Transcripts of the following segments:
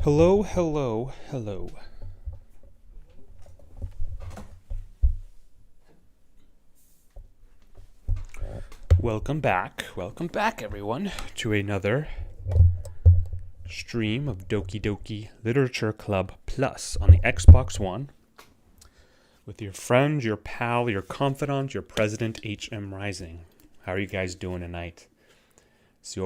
Hello, hello, hello. Welcome back everyone, to another stream of Doki Doki Literature Club Plus on the Xbox One with your friend, your pal, your confidant, your president, HM Rising. How are you guys doing tonight? See,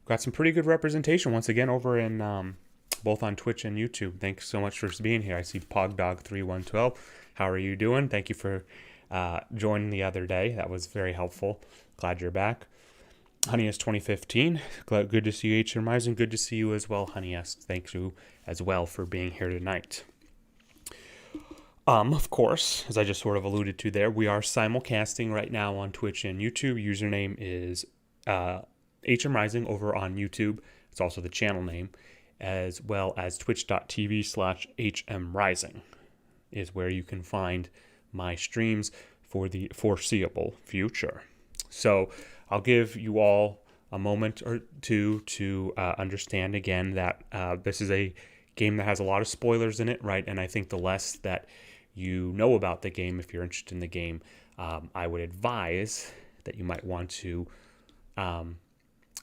got some pretty good representation once again over in both on Twitch and YouTube. Thanks so much for being here. I see Pogdog3112. How are you doing? Thank you for joining the other day. That was very helpful. Glad you're back. Honeyest 2015. Good to see you, HM Rising. Good to see you as well, Honeyest. Thank you as well for being here tonight. Of course, as I just sort of alluded to there, we are simulcasting right now on Twitch and YouTube. Username is HM Rising over on YouTube. It's also the channel name, as well as twitch.tv/HM Rising is where you can find my streams for the foreseeable future. So I'll give you all a moment or two to understand again that this is a game that has a lot of spoilers in it, right? And I think the less that you know about the game, if you're interested in the game, I would advise that you might want to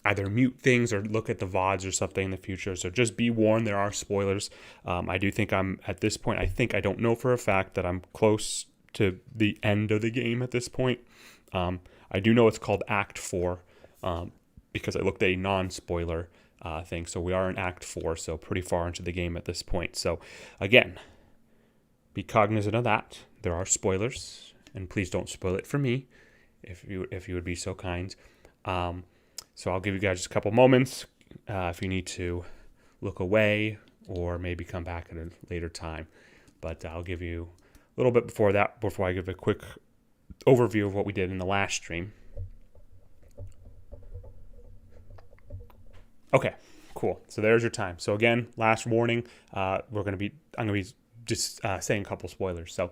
either mute things or look at the VODs or something in the future. So just be warned, there are spoilers. I do think I'm, at this point, I don't know for a fact that I'm close to the end of the game at this point. I do know it's called Act 4 because I looked at a non-spoiler thing. So we are in Act 4, so pretty far into the game at this point. So again, be cognizant of that. There are spoilers, and please don't spoil it for me if you would be so kind. So I'll give you guys just a couple moments if you need to look away or maybe come back at a later time. But I'll give you a little bit before that, before I give a quick overview of what we did in the last stream. Okay, cool. So there's your time. So again, last warning, I'm going to be just saying a couple spoilers. So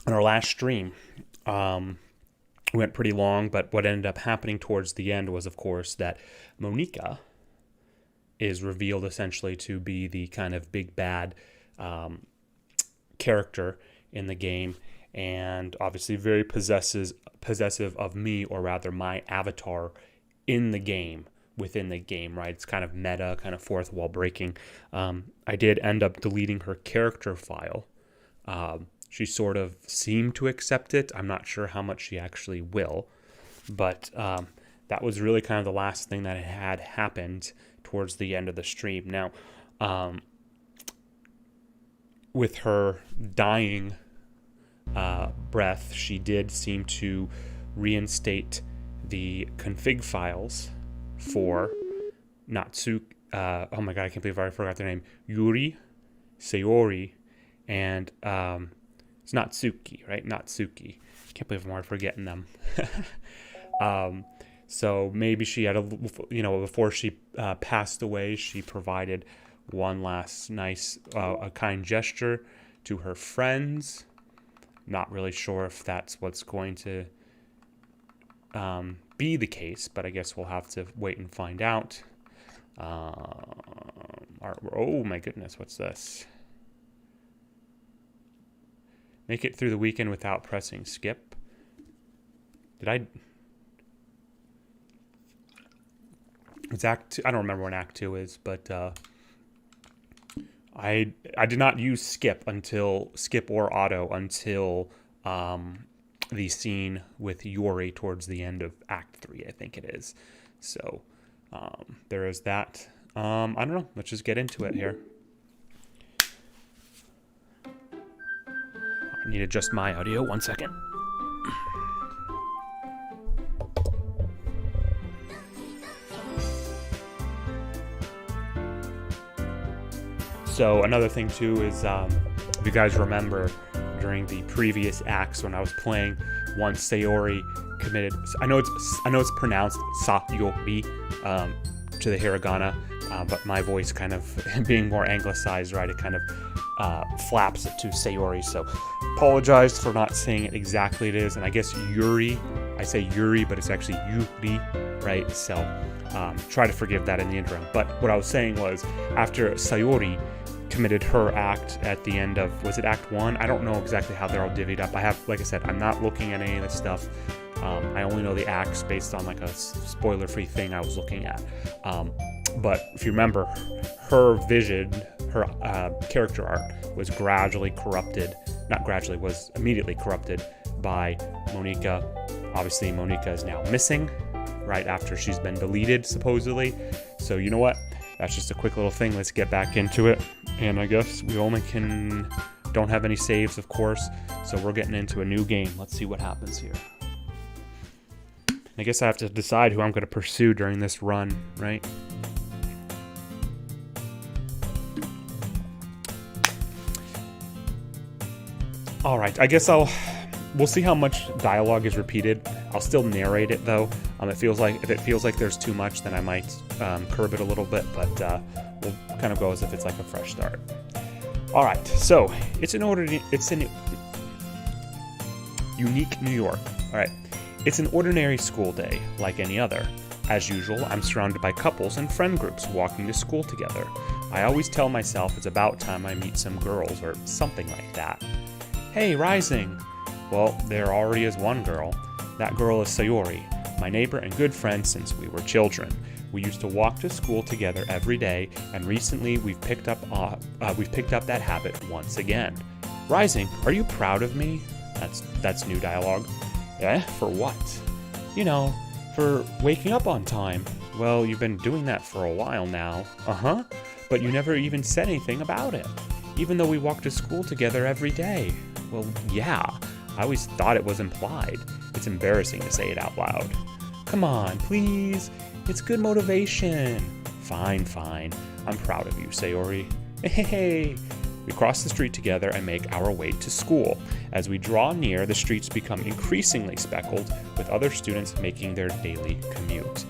on our last stream, we went pretty long, but what ended up happening towards the end was, of course, that Monica is revealed essentially to be the kind of big bad character in the game, and obviously very possessive of me, or rather my avatar in the game, within the game, right? It's kind of meta, kind of fourth wall breaking. I did end up deleting her character file. She sort of seemed to accept it. I'm not sure how much she actually will, but that was really kind of the last thing that had happened towards the end of the stream. Now, with her dying breath, she did seem to reinstate the config files for Natsuki. Oh my god, I can't believe I forgot their name. Yuri, Sayori, and it's Natsuki, right? Natsuki. Can't believe I'm forgetting them. So maybe she had before she passed away, she provided one last nice, a kind gesture to her friends. Not really sure if that's what's going to be the case, but I guess we'll have to wait and find out. Oh my goodness, what's this? Make it through the weekend without pressing skip. It's Act 2. I don't remember when Act 2 is, but I did not use skip or auto until the scene with Yuri towards the end of Act 3, I think it is. So there is that. I don't know. Let's just get into it here. I need to adjust my audio. 1 second. So another thing too is, if you guys remember during the previous acts when I was playing, once Sayori committed, I know it's pronounced Sayori to the hiragana, but my voice kind of being more anglicized, right? It kind of flaps it to Sayori. So apologize for not saying it exactly. It is, and I guess Yuri, I say Yuri, but it's actually Yuri, right? So try to forgive that in the interim. But what I was saying was, after Sayori committed her act at the end of, was it Act 1? I don't know exactly how they're all divvied up. Like I said, I'm not looking at any of this stuff. I only know the acts based on like a spoiler-free thing I was looking at. But if you remember, her vision, her character art was was immediately corrupted by Monika. Obviously, Monika is now missing right after she's been deleted, supposedly. So you know what? That's just a quick little thing. Let's get back into it. And I guess we don't have any saves, of course. So we're getting into a new game. Let's see what happens here. I guess I have to decide who I'm going to pursue during this run, right? All right, I guess we'll see how much dialogue is repeated. I'll still narrate it though. If it feels like there's too much, then I might curb it a little bit, but we'll kind of go as if it's like a fresh start. All right, so it's in unique New York. All right, it's an ordinary school day like any other. As usual, I'm surrounded by couples and friend groups walking to school together. I always tell myself it's about time I meet some girls or something like that. Hey, Rising! Well, there already is one girl. That girl is Sayori, my neighbor and good friend since we were children. We used to walk to school together every day, and recently we've picked up that habit once again. Rising, are you proud of me? That's new dialogue. For what? You know, for waking up on time. Well, you've been doing that for a while now. Uh-huh. But you never even said anything about it, even though we walk to school together every day. Well, yeah. I always thought it was implied. It's embarrassing to say it out loud. Come on, please. It's good motivation. Fine. I'm proud of you, Sayori. Hey. We cross the street together and make our way to school. As we draw near, the streets become increasingly speckled with other students making their daily commute.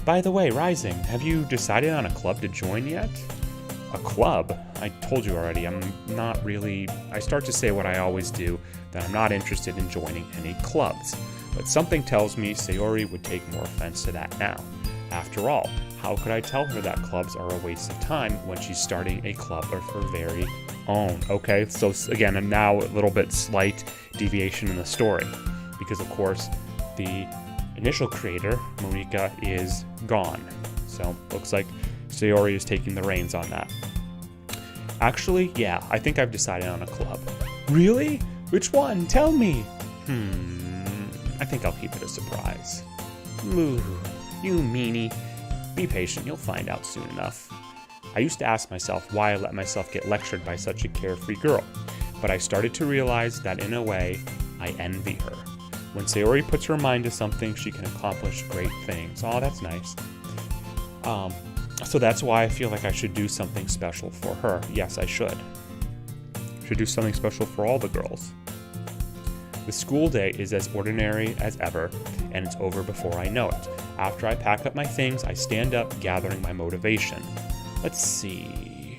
By the way, Rising, have you decided on a club to join yet? A club? I told you already, I start to say what I always do, that I'm not interested in joining any clubs. But something tells me Sayori would take more offense to that now. After all, how could I tell her that clubs are a waste of time when she's starting a club of her very own? Okay, so again, and now a little bit slight deviation in the story. Because of course, the initial creator, Monika, is gone. So looks like Sayori is taking the reins on that. Actually, yeah, I think I've decided on a club. Really? Which one? Tell me. I think I'll keep it a surprise. Ooh, you meanie. Be patient, you'll find out soon enough. I used to ask myself why I let myself get lectured by such a carefree girl, but I started to realize that in a way, I envy her. When Sayori puts her mind to something, she can accomplish great things. Oh, that's nice. So that's why I feel like I should do something special for her. Yes, I should. Should do something special for all the girls. The school day is as ordinary as ever, and it's over before I know it. After I pack up my things, I stand up, gathering my motivation. Let's see.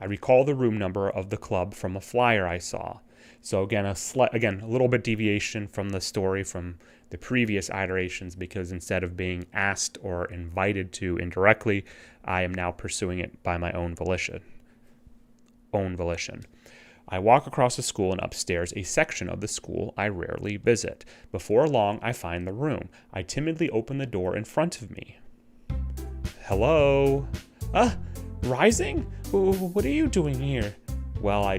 I recall the room number of the club from a flyer I saw. So again, a little bit deviation from the story from the previous iterations, because instead of being asked or invited to indirectly, I am now pursuing it by my own volition. I walk across the school and upstairs, a section of the school I rarely visit. Before long, I find the room. I timidly open the door in front of me. Hello? Rising? What are you doing here? Well, I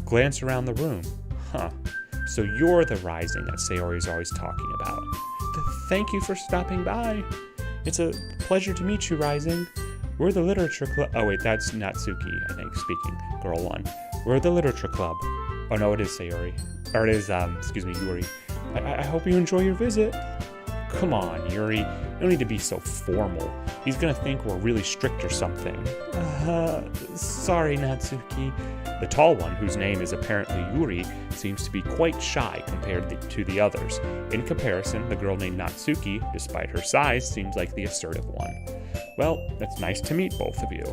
glance around the room. Huh. So you're the Rising that Sayori's always talking about. Thank you for stopping by. It's a pleasure to meet you, Rising. We're the literature club. Oh wait, that's Natsuki, I think, speaking. Girl 1. We're the literature club. Oh no, it is Sayori. Or it is, Yuri. I hope you enjoy your visit. Come on, Yuri. You don't need to be so formal. He's gonna think we're really strict or something. Sorry, Natsuki. The tall one, whose name is apparently Yuri, seems to be quite shy compared to the others. In comparison, the girl named Natsuki, despite her size, seems like the assertive one. Well, it's nice to meet both of you.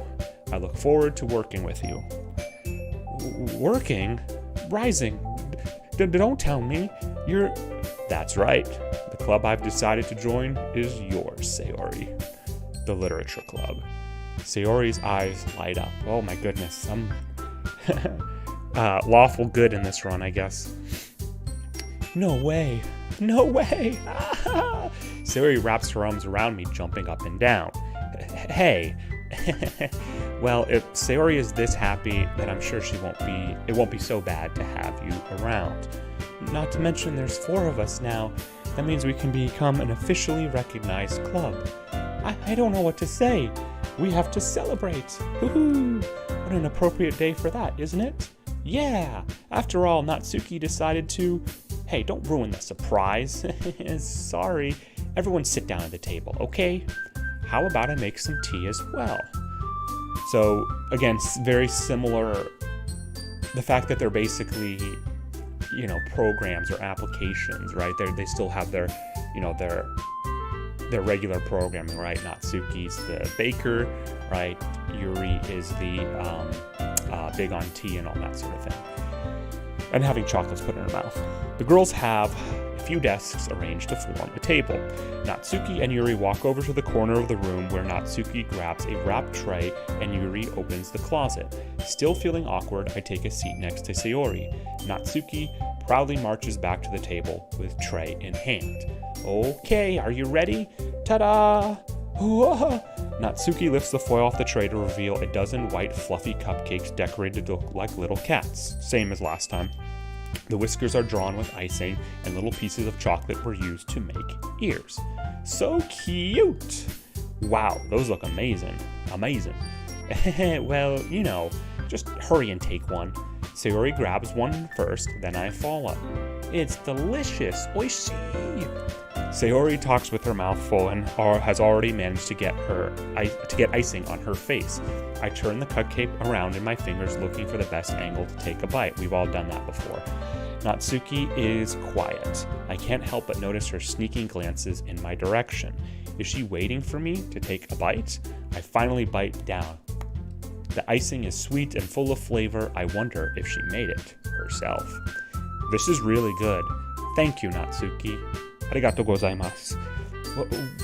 I look forward to working with you. Working? Rising? Don't tell me. You're... That's right. The club I've decided to join is yours, Sayori. The Literature Club. Sayori's eyes light up. Oh my goodness, some lawful good in this run, I guess. No way. No way. Sayori wraps her arms around me, jumping up and down. Hey. Well, if Sayori is this happy, then I'm sure it won't be so bad to have you around. Not to mention there's 4 of us now. That means we can become an officially recognized club. I don't know what to say. We have to celebrate. Woohoo! What an appropriate day for that, isn't it? Yeah! After all, Natsuki decided to... Hey, don't ruin the surprise. Sorry. Everyone sit down at the table, okay? How about I make some tea as well? So, again, very similar. The fact that they're basically, programs or applications, right? They still have their regular programming, right? Natsuki's the baker, right? Yuri is the big on tea and all that sort of thing. And having chocolates put in her mouth. The girls have a few desks arranged to form a table. Natsuki and Yuri walk over to the corner of the room where Natsuki grabs a wrapped tray and Yuri opens the closet. Still feeling awkward, I take a seat next to Sayori. Natsuki proudly marches back to the table with tray in hand. Okay, are you ready? Ta-da! Whoa! Natsuki lifts the foil off the tray to reveal a dozen white fluffy cupcakes decorated to look like little cats, same as last time. The whiskers are drawn with icing, and little pieces of chocolate were used to make ears. So cute! Wow, those look amazing. Amazing. Well, just hurry and take one. Sayori grabs one first, then I follow. It's delicious. Oishii! Sayori talks with her mouth full and has already managed to get icing on her face. I turn the cupcake around in my fingers, looking for the best angle to take a bite. We've all done that before. Natsuki is quiet. I can't help but notice her sneaking glances in my direction. Is she waiting for me to take a bite? I finally bite down. The icing is sweet and full of flavor. I wonder if she made it herself. This is really good. Thank you, Natsuki. Arigatou gozaimasu.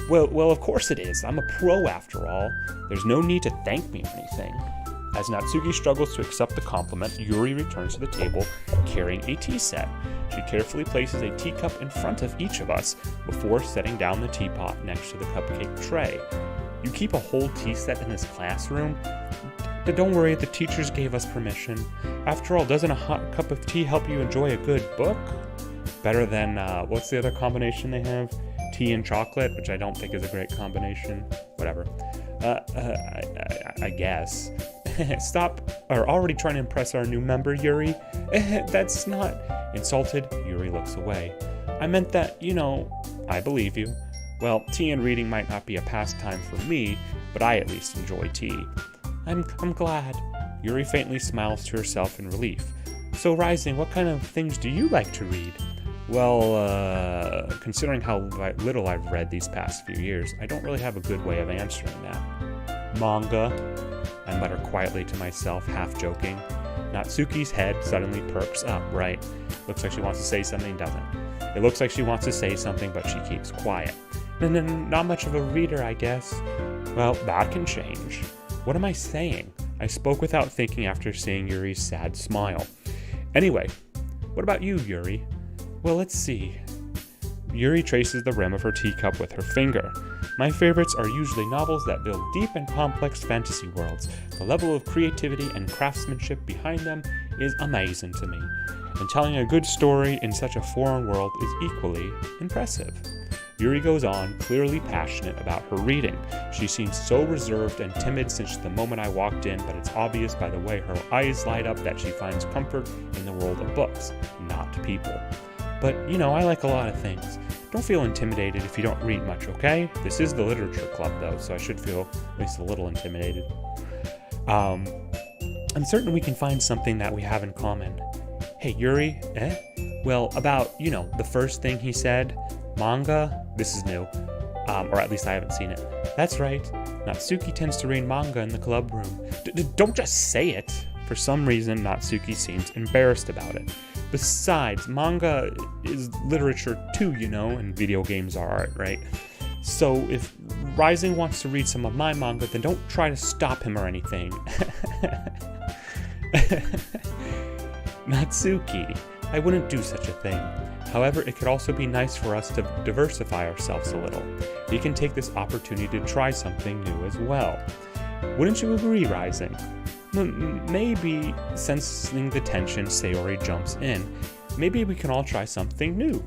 Well, of course it is. I'm a pro after all. There's no need to thank me or anything. As Natsuki struggles to accept the compliment, Yuri returns to the table carrying a tea set. She carefully places a teacup in front of each of us before setting down the teapot next to the cupcake tray. You keep a whole tea set in this classroom? Don't worry, the teachers gave us permission. After all, doesn't a hot cup of tea help you enjoy a good book? Better than, what's the other combination they have? Tea and chocolate, which I don't think is a great combination. Whatever. I guess. Stop, or already trying to impress our new member, Yuri? That's not... Insulted, Yuri looks away. I meant that, I believe you. Well, tea and reading might not be a pastime for me, but I at least enjoy tea. I'm glad. Yuri faintly smiles to herself in relief. So, Rising, what kind of things do you like to read? Well, considering how little I've read these past few years, I don't really have a good way of answering that. Manga, I mutter quietly to myself, half joking. Natsuki's head suddenly perks up, right? Looks like she wants to say something, doesn't. It looks like she wants to say something, but she keeps quiet. Not much of a reader, I guess. Well, that can change. What am I saying? I spoke without thinking after seeing Yuri's sad smile. Anyway, what about you, Yuri? Well, let's see. Yuri traces the rim of her teacup with her finger. My favorites are usually novels that build deep and complex fantasy worlds. The level of creativity and craftsmanship behind them is amazing to me. And telling a good story in such a foreign world is equally impressive. Yuri goes on, clearly passionate about her reading. She seems so reserved and timid since the moment I walked in, but it's obvious by the way her eyes light up that she finds comfort in the world of books, not people. But, I like a lot of things. Don't feel intimidated if you don't read much, okay? This is the literature club, though, so I should feel at least a little intimidated. I'm certain we can find something that we have in common. Hey, Yuri, Well, about, the first thing he said, manga, this is new, or at least I haven't seen it. That's right, Natsuki tends to read manga in the club room. Don't just say it. For some reason, Natsuki seems embarrassed about it. Besides, manga is literature too, you know, and video games are art, right? So if Rising wants to read some of my manga, then don't try to stop him or anything. Natsuki, I wouldn't do such a thing. However, it could also be nice for us to diversify ourselves a little. We can take this opportunity to try something new as well. Wouldn't you agree, Rising? Maybe, sensing the tension, Sayori jumps in. Maybe we can all try something new.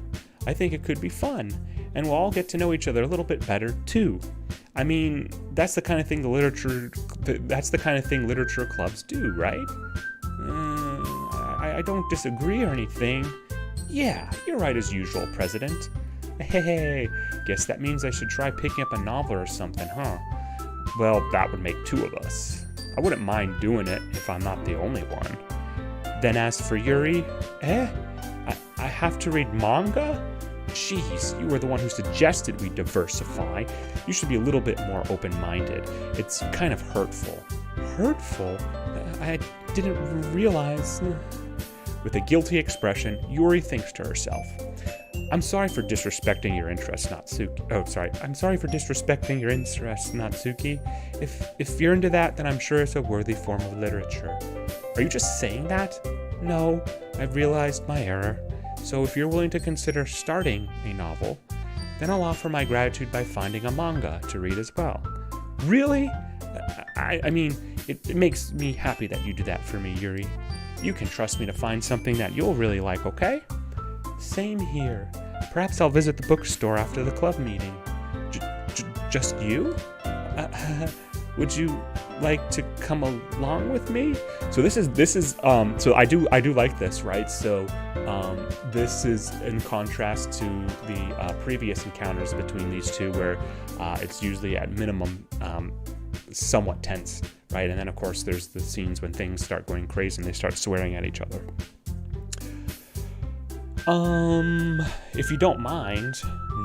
I think it could be fun, and we'll all get to know each other a little bit better too. I mean, that's the kind of thing literature clubs do, right? I don't disagree or anything. Yeah, you're right as usual, President. Hey, guess that means I should try picking up a novel or something, huh? Well, that would make two of us. I wouldn't mind doing it if I'm not the only one. Then as for Yuri, I have to read manga? Jeez, you were the one who suggested we diversify. You should be a little bit more open-minded. It's kind of hurtful. Hurtful? I didn't realize. With a guilty expression, Yuri thinks to herself, I'm sorry for disrespecting your interest, Natsuki. I'm sorry for disrespecting your interest, Natsuki. If you're into that, then I'm sure it's a worthy form of literature. Are you just saying that? No, I've realized my error. So if you're willing to consider starting a novel, then I'll offer my gratitude by finding a manga to read as well. Really? I mean, it makes me happy that you do that for me, Yuri. You can trust me to find something that you'll really like, okay? Same here. Perhaps I'll visit the bookstore after the club meeting. Just you? Would you like to come along with me? So this is so I do like this, right? So this is in contrast to the previous encounters between these two, where it's usually at minimum somewhat tense, right? And then of course there's the scenes when things start going crazy and they start swearing at each other. If you don't mind.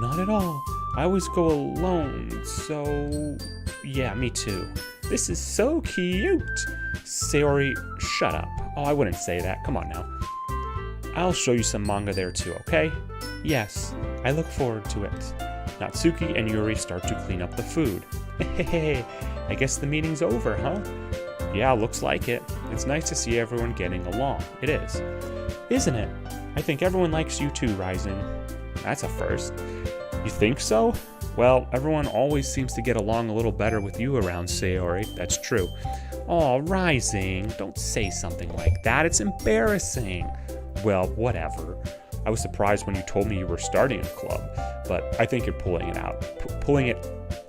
Not at all. I always go alone, so yeah, me too. This is so cute. Sayori, shut up. Oh, I wouldn't say that. Come on now. I'll show you some manga there too, okay? Yes, I look forward to it. Natsuki and Yuri start to clean up the food. Hey, I guess the meeting's over, huh? Yeah, looks like it. It's nice to see everyone getting along. It is. Isn't it? I think everyone likes you too, Rising. That's a first. You think so? Well, everyone always seems to get along a little better with you around, Sayori. That's true. Aw, Rising, don't say something like that. It's embarrassing. Well, whatever. I was surprised when you told me you were starting a club, but I think you're pulling it out.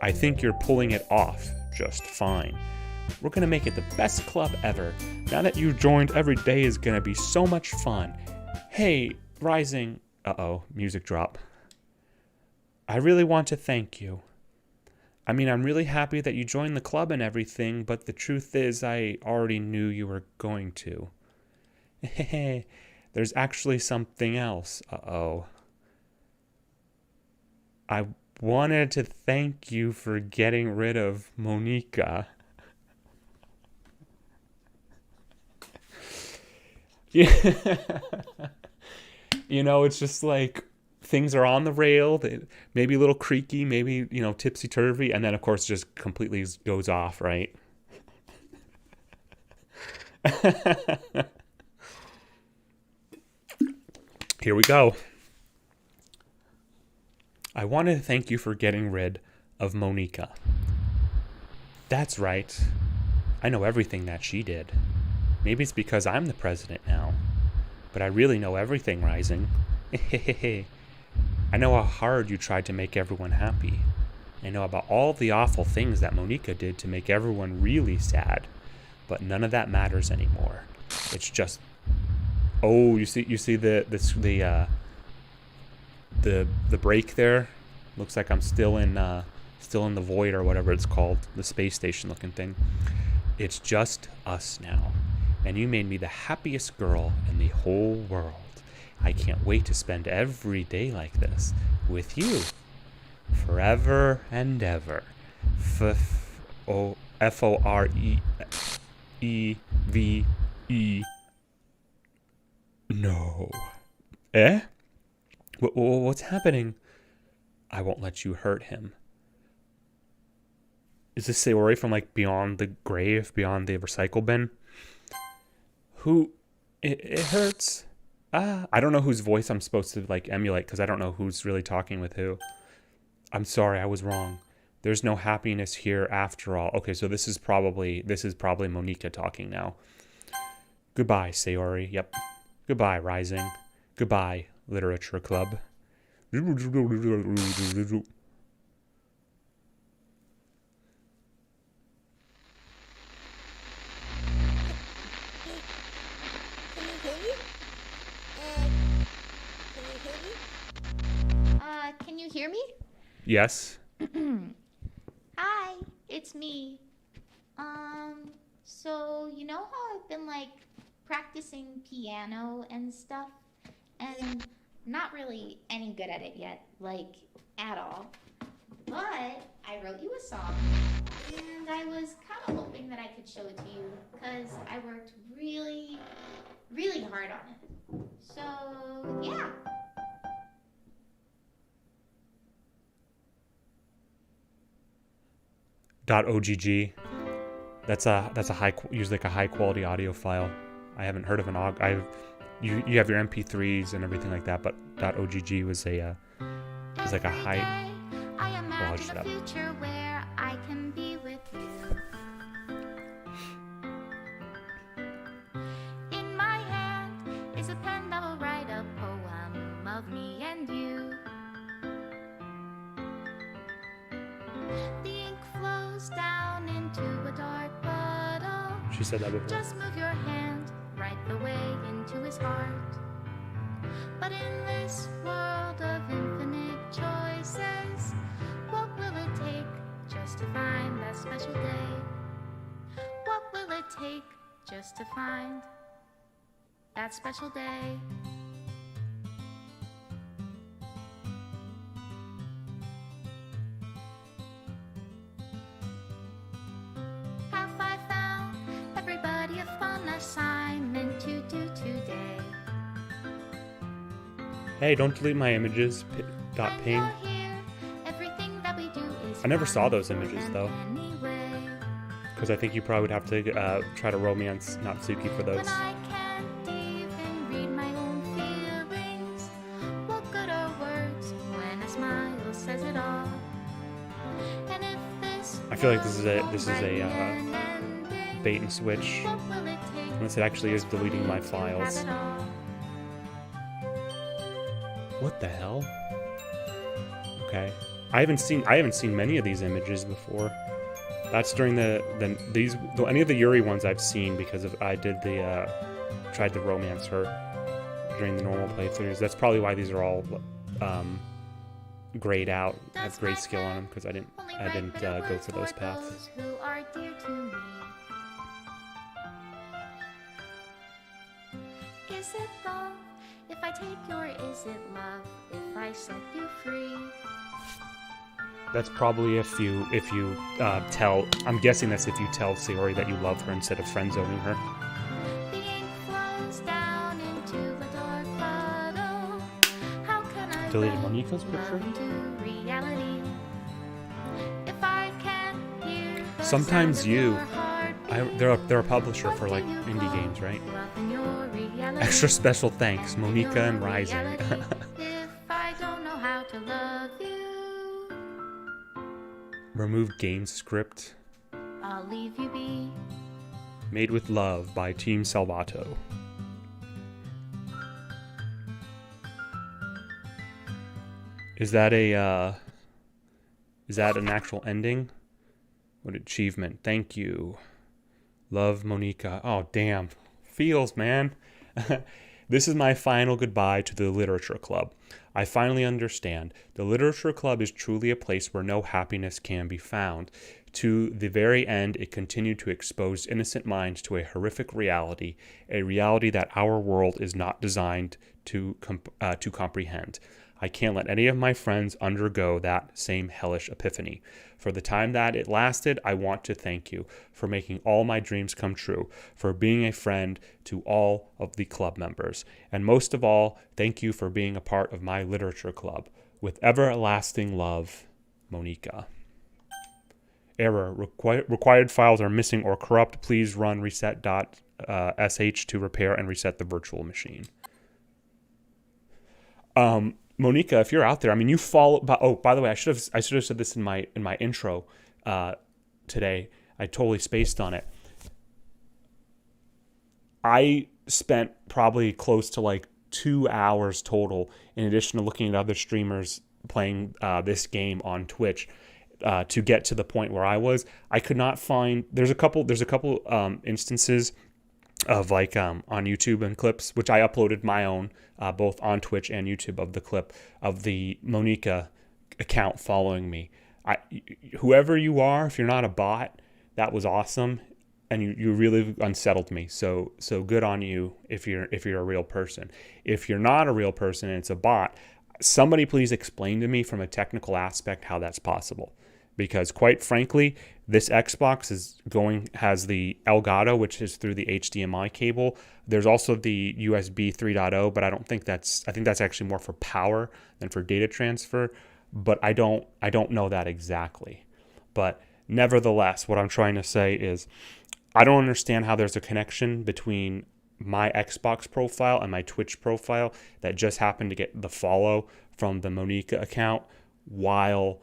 I think you're pulling it off just fine. We're gonna make it the best club ever. Now that you joined, every day is gonna be so much fun. Hey, Rising. Uh-oh, music drop. I really want to thank you. I mean, I'm really happy that you joined the club and everything, but the truth is I already knew you were going to. There's actually something else. Uh-oh. I wanted to thank you for getting rid of Monica. Yeah. You know, it's just like things are on the rail, maybe a little creaky, maybe, tipsy-turvy, and then, of course, just completely goes off, right? Here we go. I wanted to thank you for getting rid of Monica. That's right. I know everything that she did. Maybe it's because I'm the president now. But I really know everything, Rising. I know how hard you tried to make everyone happy. I know about all the awful things that Monica did to make everyone really sad. But none of that matters anymore. It's just... Oh, you see the break there? Looks like I'm still in the void or whatever it's called, the space station looking thing. It's just us now. And you made me the happiest girl in the whole world. I can't wait to spend every day like this with you. Forever and ever. F-O-R-E-E-V-E. No. Eh? What's happening? I won't let you hurt him. Is this Sayori from like beyond the grave, beyond the recycle bin? Who? It hurts. I don't know whose voice I'm supposed to like emulate because I don't know who's really talking with who. I'm sorry, I was wrong. There's no happiness here after all. Okay, so this is probably Monica talking now. Goodbye, Sayori. Yep. Goodbye, Rising. Goodbye, Literature Club. Can you hear me? Yes. Hi, it's me. So you know how I've been like practicing piano and stuff, and not really any good at it yet, like at all. But I wrote you a song, and I was kind of hoping that I could show it to you, because I worked really, really hard on it. So, yeah. .ogg. That's usually like a high quality audio file. I haven't heard of an OGG. You have your MP3s and everything like that, but .ogg was like a high. I Well, I'll just imagine a future where I can be with you. In my hand is a pen that will write a poem of me and you. The ink flows down into a dark puddle. She said that before. Just move your hand right the way into his heart. But in this world of infinite choices, what will it take just to find that special day? What will it take just to find that special day? Have I found everybody a fun assignment to do today? Hey, don't delete my images. Ping. I never saw those images though, because I think you probably would have to try to romance Natsuki for those. When I can't even read my own feelings, what good are words when a smile says it all? And if this I feel like this is a bait and switch, unless it actually is deleting my files. What the hell? Okay, I haven't seen many of these images before. That's during any of the Yuri ones I've seen because I did tried to romance her during the normal playthroughs. That's probably why these are all grayed out, have grayscale on them, because I didn't go for those paths. Who are dear to me. Is it love if I take you, or is it love if I set you free? That's probably if you tell. I'm guessing that's if you tell Sayori that you love her instead of friend zoning her. The ink flows down into the dark puddle. How can I Deleted write Monika's picture? love to reality? If I can't hear the Sometimes sound of you. your heartbeat, They're a publisher what for do like you indie call games, right? love in your reality? Extra special thanks, Monica and Rising. If I don't know how to love you, Remove game script. I'll leave you be. Made with Love by Team Salvato. Is that an actual ending? What achievement? Thank you. Love, Monica. Oh, damn. Feels, man. This is my final goodbye to the Literature Club. I finally understand. The Literature Club is truly a place where no happiness can be found. To the very end, it continued to expose innocent minds to a horrific reality, a reality that our world is not designed to comprehend. I can't let any of my friends undergo that same hellish epiphany. For the time that it lasted, I want to thank you for making all my dreams come true, for being a friend to all of the club members, and most of all, thank you for being a part of my literature club. With everlasting love, Monica. Error. Required files are missing or corrupt. Please run reset.sh to repair and reset the virtual machine. Monica, if you're out there, I mean, you follow. By the way, I should have said this in my intro today. I totally spaced on it. I spent probably close to like 2 hours total, in addition to looking at other streamers playing this game on Twitch, to get to the point where I was. I could not find. There's a couple instances of like on YouTube and clips, which I uploaded my own, both on Twitch and YouTube, of the clip of the Monica account following me. Whoever you are, if you're not a bot, that was awesome, and you really unsettled me. So good on you if you're a real person. If you're not a real person and it's a bot, somebody please explain to me from a technical aspect how that's possible. Because quite frankly, this Xbox has the Elgato, which is through the HDMI cable. There's also the USB 3.0, but I think that's actually more for power than for data transfer. But I don't know that exactly. But nevertheless, what I'm trying to say is, I don't understand how there's a connection between my Xbox profile and my Twitch profile that just happened to get the follow from the Monica account while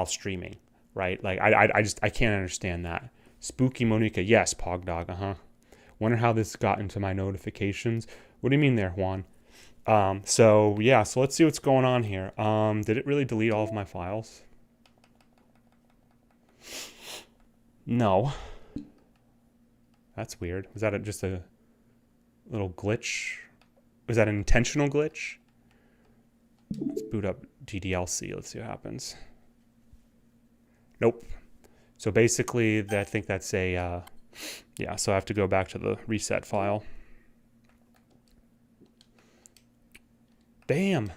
streaming, right? Like I can't understand that. Spooky Monica, yes, Pogdog, Wonder how this got into my notifications. What do you mean there, Juan? So let's see what's going on here. Did it really delete all of my files? No. That's weird. Was that just a little glitch? Was that an intentional glitch? Let's boot up DDLC. Let's see what happens. Nope. So basically, I think that's a... so I have to go back to the reset file. Damn.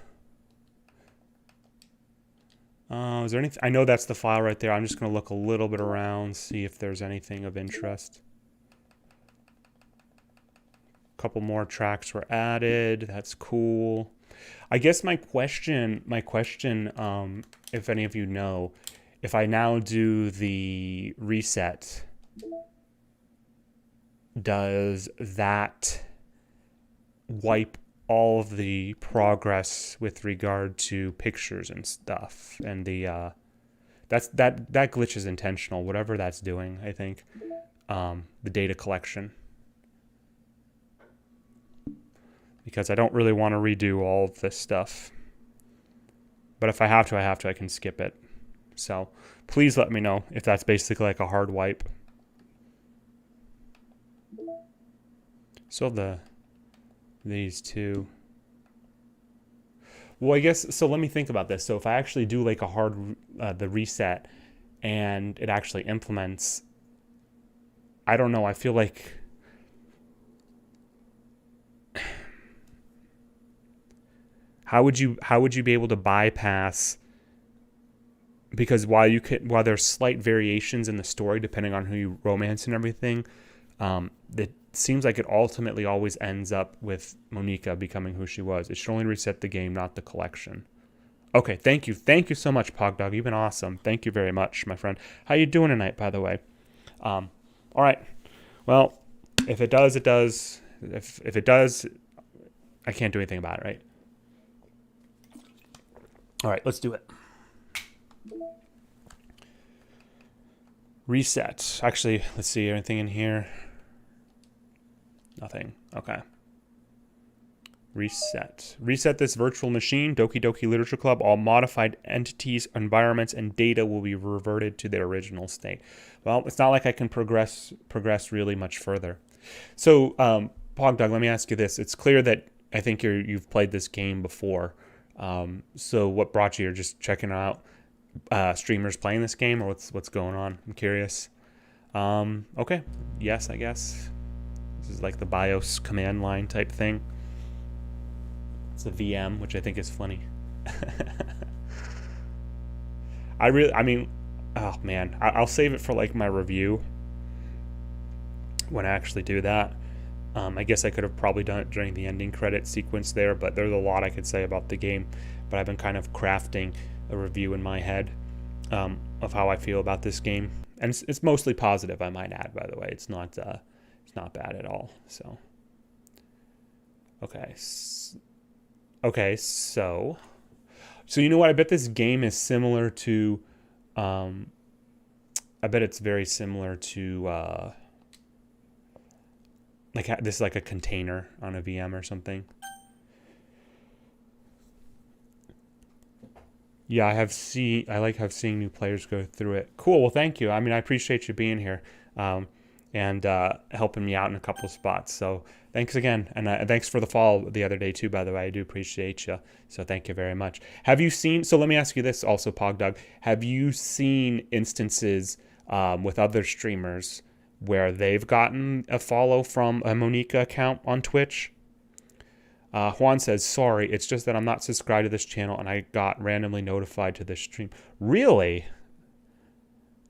Is there anything? I know that's the file right there. I'm just going to look a little bit around, see if there's anything of interest. A couple more tracks were added. That's cool. I guess my question, if any of you know, if I now do the reset, does that wipe all of the progress with regard to pictures and stuff? And that glitch is intentional, whatever that's doing, I think. The data collection. Because I don't really want to redo all of this stuff. But if I have to, I can skip it. So please let me know if that's basically like a hard wipe. So these two. Well, I guess, so let me think about this. So if I actually do like a hard, the reset, and it actually implements, I don't know, I feel like... How would you be able to bypass? Because while there's slight variations in the story depending on who you romance and everything, it seems like it ultimately always ends up with Monica becoming who she was. It should only reset the game, not the collection. Okay, thank you so much, Pogdog. You've been awesome. Thank you very much, my friend. How you doing tonight, by the way? All right. Well, if it does, it does. If it does, I can't do anything about it, right? All right, let's do it. Reset. Actually, let's see. Anything in here? Nothing. Okay. Reset. Reset this virtual machine, Doki Doki Literature Club. All modified entities, environments, and data will be reverted to their original state. Well, it's not like I can progress really much further. So, Pogdog, let me ask you this. It's clear that I think you've played this game before. So what brought you? You're just checking out streamers playing this game, or what's going on? I'm curious. Okay. Yes, I guess. This is like the BIOS command line type thing. It's a VM, which I think is funny. I mean, oh man, I'll save it for like my review when I actually do that. I guess I could have probably done it during the ending credit sequence there, but there's a lot I could say about the game. But I've been kind of crafting a review in my head of how I feel about this game, and it's mostly positive. I might add, by the way, it's not bad at all. So, okay, so you know what? I bet this game is similar to, I bet it's very similar to. Like this is like a container on a VM or something. Yeah, I like seeing new players go through it. Cool. Well, thank you. I mean, I appreciate you being here and helping me out in a couple of spots. So thanks again, and thanks for the follow the other day too. By the way, I do appreciate you. So thank you very much. Have you seen? So let me ask you this also, Pogdog. Have you seen instances with other streamers where they've gotten a follow from a Monica account on Twitch? Juan says, sorry, it's just that I'm not subscribed to this channel and I got randomly notified to this stream. Really?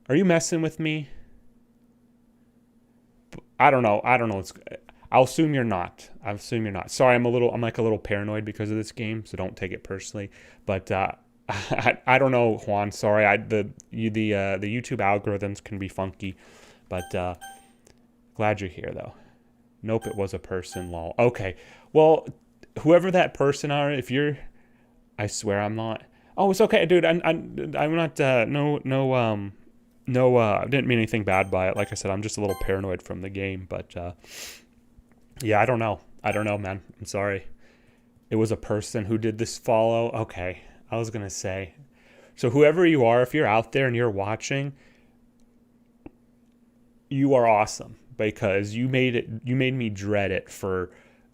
Are you messing with me? I don't know. I'll assume you're not. Sorry, I'm like a little paranoid because of this game, so don't take it personally. But I don't know, Juan. Sorry. The YouTube algorithms can be funky. But glad you're here, though. Nope, it was a person, lol. Okay, well, whoever that person are, if you're... I swear I'm not... Oh, it's okay, dude. I'm not... I didn't mean anything bad by it. Like I said, I'm just a little paranoid from the game. But, yeah, I don't know. Man. I'm sorry. It was a person who did this follow. Okay, I was going to say. So whoever you are, if you're out there and you're watching... You are awesome because you made me dread it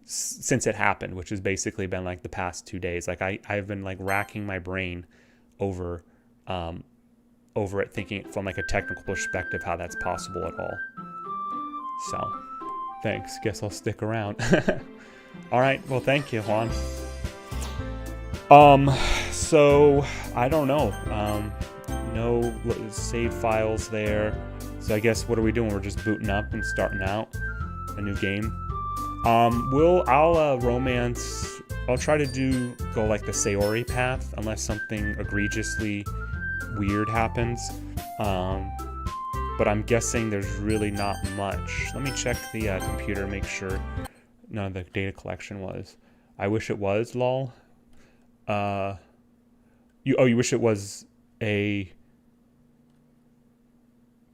since it happened, which has basically been like the past 2 days. Like I've been like racking my brain over it, thinking from like a technical perspective how that's possible at all. So thanks. Guess I'll stick around. All right. Well, thank you, Juan. So I don't know. No save files there. So I guess what are we doing? We're just booting up and starting out a new game. I'll romance. I'll try to go like the Sayori path unless something egregiously weird happens. But I'm guessing there's really not much. Let me check the computer, make sure none of the data collection was. I wish it was, lol. You wish it was a...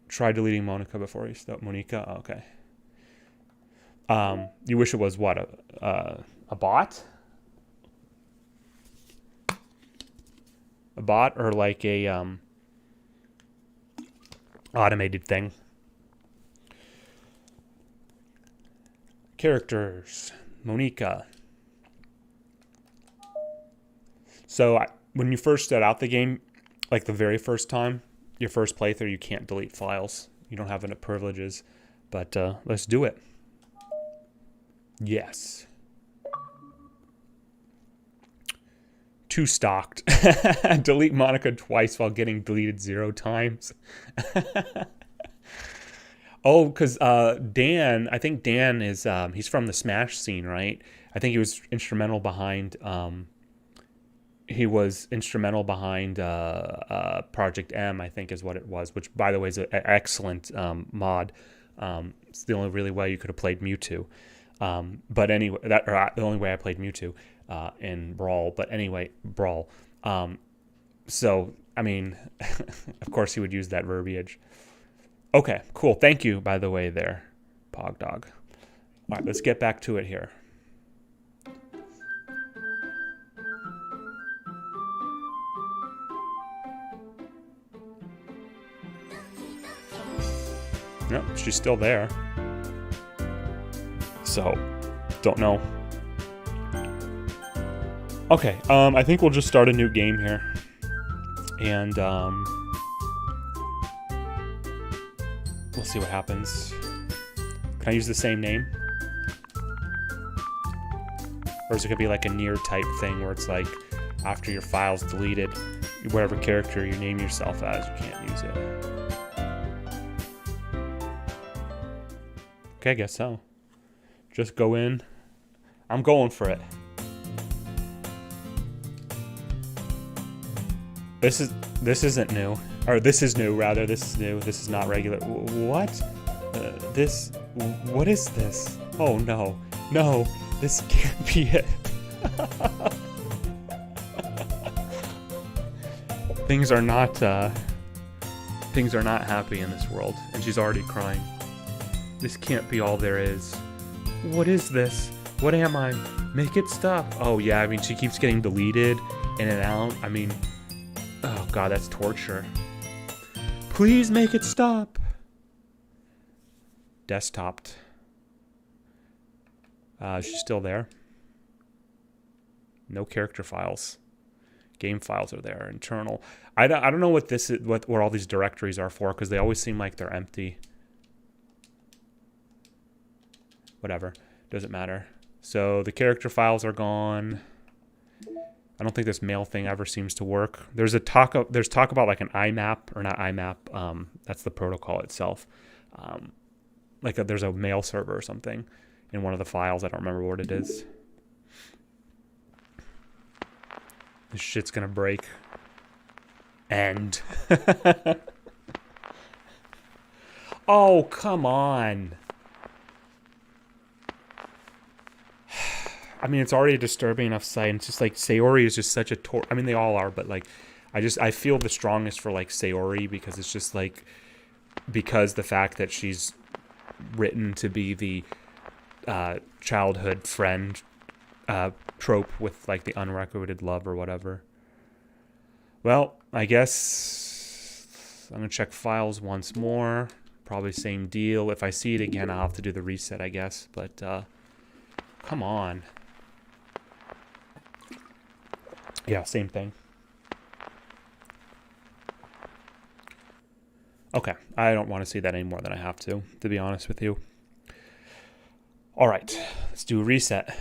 Try deleting Monica before you stop. Monica? Oh, okay. You wish it was what? A bot? A bot or like a automated thing? Characters. Monica. So when you first start out the game, like the very first time, your first playthrough, you can't delete files. You don't have enough privileges. But let's do it. Yes. Too stocked. Delete Monica twice while getting deleted 0 times. Oh, because Dan, I think Dan is, he's from the Smash scene, right? I think he was instrumental behind... Project M, I think is what it was, which, by the way, is an excellent mod. It's the only really way you could have played Mewtwo. But anyway, the only way I played Mewtwo in Brawl. But anyway, Brawl. So, I mean, of course he would use that verbiage. Okay, cool. Thank you, by the way, there, Pogdog. All right, let's get back to it here. Yep, she's still there. So, don't know. Okay, I think we'll just start a new game here. And, we'll see what happens. Can I use the same name? Or is it gonna be like a near type thing where it's like after your file's deleted, whatever character you name yourself as, you can't use it. Okay, I guess so. Just go in. I'm going for it. This isn't new. Or this is new, rather. This is new. This is not regular. What? What is this? Oh, no. No, this can't be it. Things are not happy in this world, and she's already crying. This can't be all there is. What is this? What am I? Make it stop. Oh yeah, I mean, she keeps getting deleted in and out. I mean, oh god, that's torture. Please make it stop. Desktoped. She's still there. No character files. Game files are there. Internal. I don't know what this is. What all these directories are for, because they always seem like they're empty. Whatever. Doesn't matter. So the character files are gone. I don't think this mail thing ever seems to work. There's talk about like an IMAP, or not IMAP. That's the protocol itself. There's a mail server or something in one of the files. I don't remember what it is. This shit's gonna break. End. Oh, come on. I mean, it's already a disturbing enough sight. And it's just like Sayori is just such a I mean, they all are, but like, I feel the strongest for like Sayori, because it's just like, because the fact that she's written to be the childhood friend trope with like the unrequited love or whatever. Well, I guess I'm gonna check files once more. Probably same deal. If I see it again, I'll have to do the reset, I guess. But come on. Yeah, same thing. Okay, I don't want to see that any more than I have to be honest with you. All right, let's do a reset.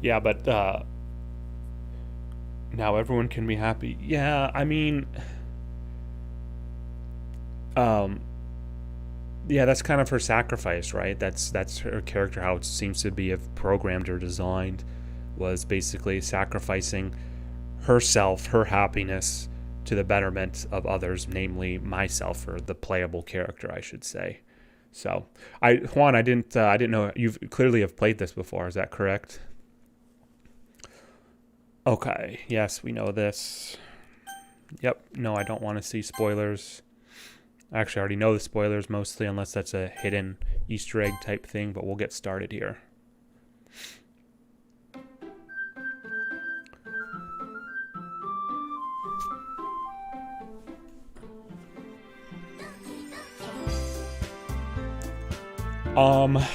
Yeah, but now everyone can be happy. Yeah, I mean, yeah, that's kind of her sacrifice, right? That's her character, how it seems to be programmed or designed, was basically sacrificing herself, her happiness, to the betterment of others, namely myself, or the playable character, I should say. So, Juan, I didn't know you clearly have played this before. Is that correct? Okay. Yes, we know this. Yep. No, I don't want to see spoilers. Actually, I already know the spoilers mostly, unless that's a hidden Easter egg type thing, but we'll get started here.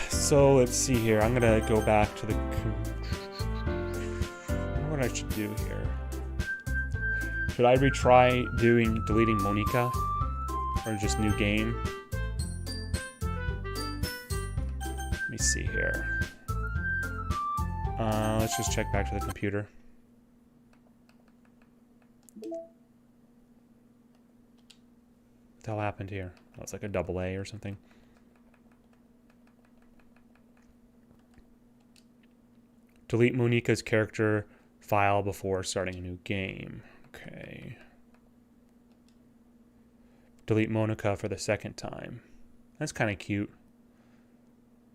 So let's see here. I'm gonna go back to the... What I should do here. Should I retry deleting Monica? Or just new game? Let me see here. Let's just check back to the computer. What the hell happened here? Oh, it's like a AA or something. Delete Monica's character file before starting a new game. Okay. Delete Monica for the second time. That's kind of cute.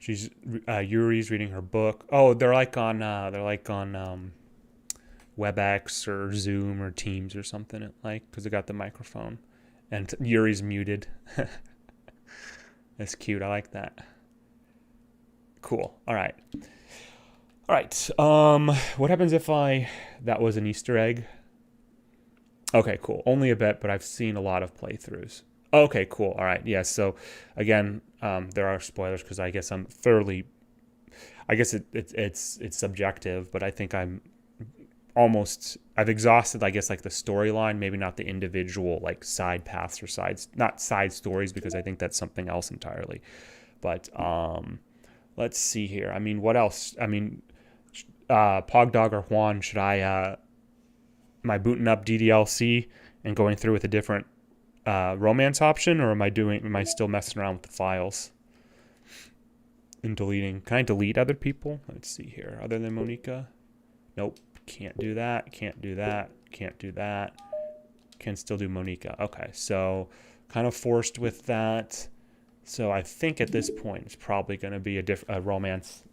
She's Yuri's reading her book. Oh, they're like on WebEx or Zoom or Teams or something, like, because they got the microphone, and Yuri's muted. That's cute. I like that. Cool. All right. All right. What happens if that was an Easter egg? Okay, cool. Only a bit, but I've seen a lot of playthroughs. Okay, cool. All right. Yeah. So again, there are spoilers because I guess I'm thoroughly. I guess it's subjective, but I think I've exhausted, I guess, like the storyline, maybe not the individual like side paths or not side stories, because I think that's something else entirely. But let's see here. I mean, what else? I mean, Pogdog or Juan, should I, am I booting up DDLC and going through with a different romance option, or am I still messing around with the files and deleting? Can I delete other people? Let's see here. Other than Monica? Nope. Can't do that. Can't do that. Can't do that. Can still do Monica. Okay, so kind of forced with that. So I think at this point it's probably going to be a different romance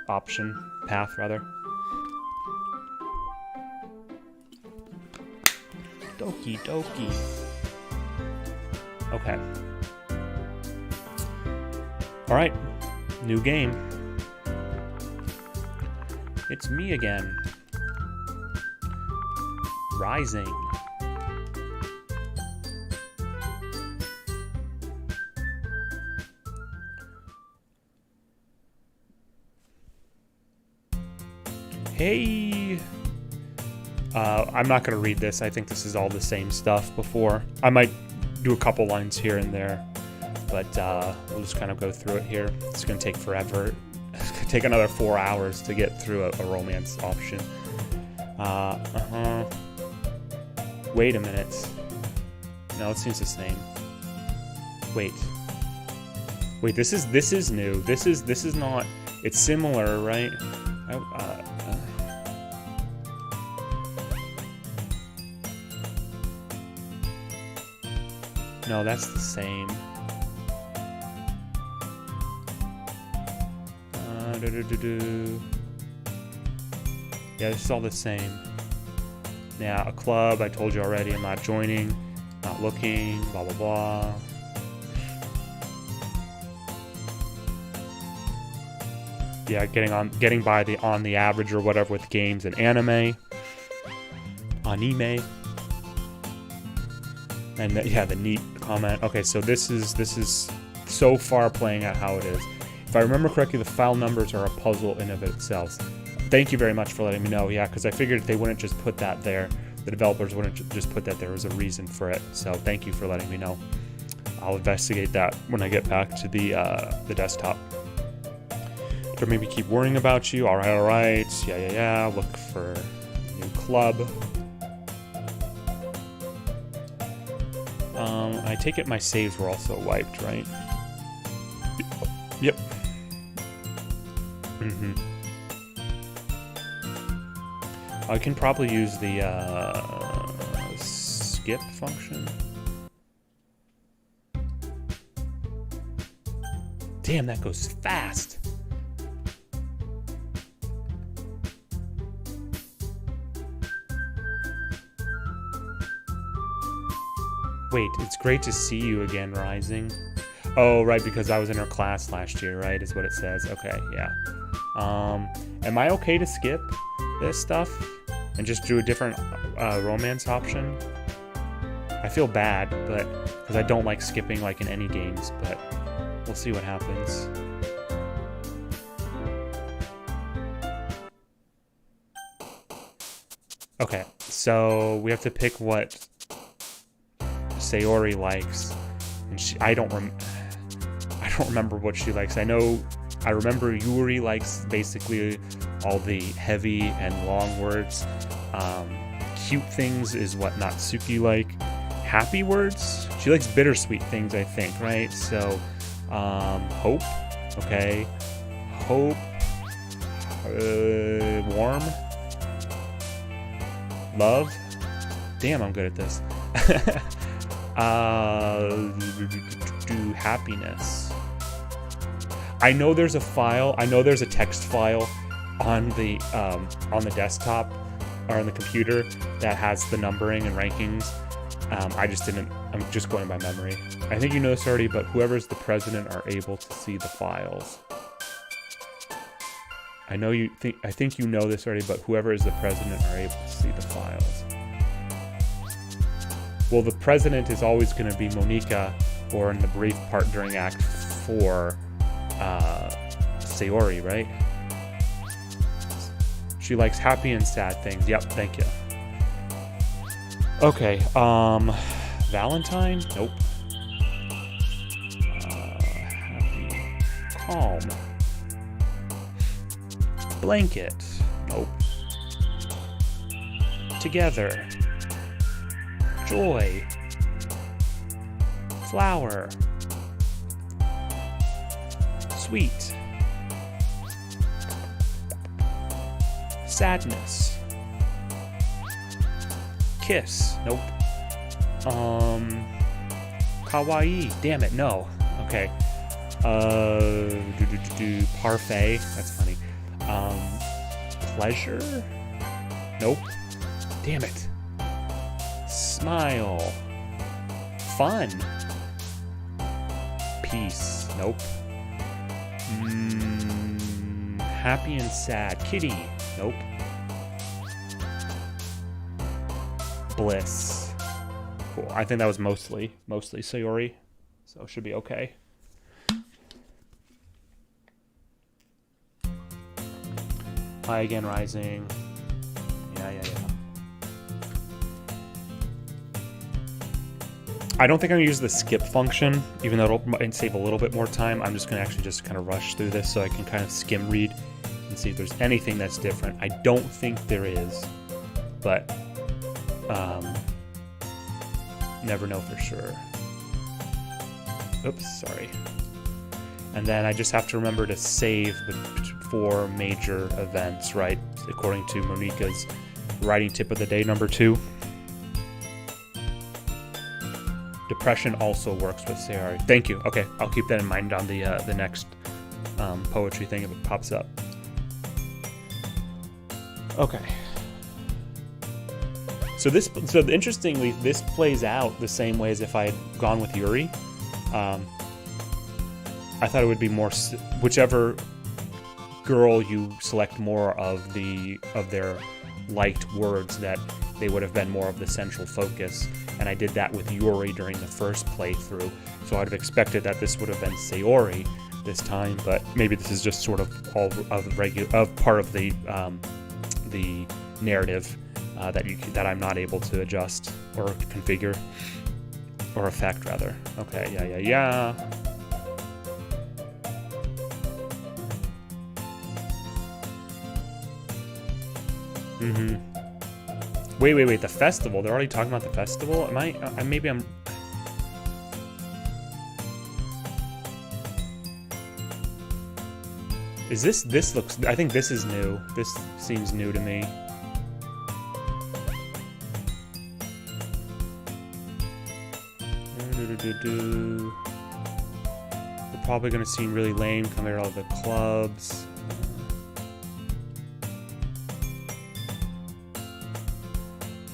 option path rather. Doki Doki. Okay. All right. New game. It's me again. Rising. Hey. I'm not going to read this. I think this is all the same stuff before. I might do a couple lines here and there, but we'll just kind of go through it here. It's going to take forever. It's going to take another 4 hours to get through a romance option. Wait a minute. No, it seems the same. Wait, this is new. This is not. It's similar, right? No, that's the same. Yeah, this is all the same. Yeah, a club, I told you already, I'm not joining, not looking, blah, blah, blah. Yeah, getting by on the average or whatever with games and anime. And the neat comment. Okay, so this is so far playing out how it is. If I remember correctly, the file numbers are a puzzle in of itself. Thank you very much for letting me know. Yeah, because I figured they wouldn't just put that there. The developers wouldn't just put that there. Was a reason for it. So thank you for letting me know. I'll investigate that when I get back to the desktop. Or maybe keep worrying about you. All right. Yeah. Look for a new club. I take it my saves were also wiped, right? Yep. I can probably use the skip function. Damn, that goes fast. Wait, it's great to see you again, Rising. Oh, right, because I was in her class last year, right, is what it says. Okay, yeah. Am I okay to skip this stuff and just do a different romance option? I feel bad, but because I don't like skipping like in any games, but we'll see what happens. Okay, so we have to pick what Sayori likes, and I don't remember what she likes. I remember Yuri likes basically all the heavy and long words. Cute things is what Natsuki like. Happy words, she likes bittersweet things, I think, right? So hope, okay, hope, warm, love. Damn, I'm good at this. Do happiness. I know there's a file. I know there's a text file on the desktop or on the computer that has the numbering and rankings. I'm just going by memory. I think you know this already, but whoever's the president are able to see the files. I think you know this already, but whoever is the president are able to see the files. Well, the president is always going to be Monica, or in the brief part during Act 4, Sayori, right? She likes happy and sad things. Yep, thank you. Okay, Valentine? Nope. Happy, Calm. Blanket. Nope. Together. Joy. Flower. Sweet. Sadness. Kiss. Nope. Kawaii. Damn it, no. Okay. Parfait. That's funny. Pleasure? Nope. Damn it. Smile. Fun. Peace. Nope. Happy and sad. Kitty. Nope. Bliss. Cool. I think that was mostly Sayori, so it should be okay. Hi again, Rising. Yeah. I don't think I'm going to use the skip function, even though it'll save a little bit more time. I'm just going to actually just kind of rush through this so I can kind of skim read and see if there's anything that's different. I don't think there is, but never know for sure. Oops, sorry. And then I just have to remember to save the 4 major events, right? According to Monika's writing tip of the day number 2. Depression also works with Sayori. Thank you. Okay, I'll keep that in mind on the next poetry thing if it pops up. Okay. So interestingly, this plays out the same way as if I had gone with Yuri. I thought it would be more whichever girl you select more of their liked words, that they would have been more of the central focus. And I did that with Yuri during the first playthrough, so I'd have expected that this would have been Sayori this time, but maybe this is just sort of all of part of the narrative that I'm not able to adjust or configure or affect rather. Okay, yeah. Wait, the festival. They're already talking about the festival? Am I maybe I'm... Is this looks... I think this is new. This seems new to me. We're probably going to seem really lame compared to all the clubs.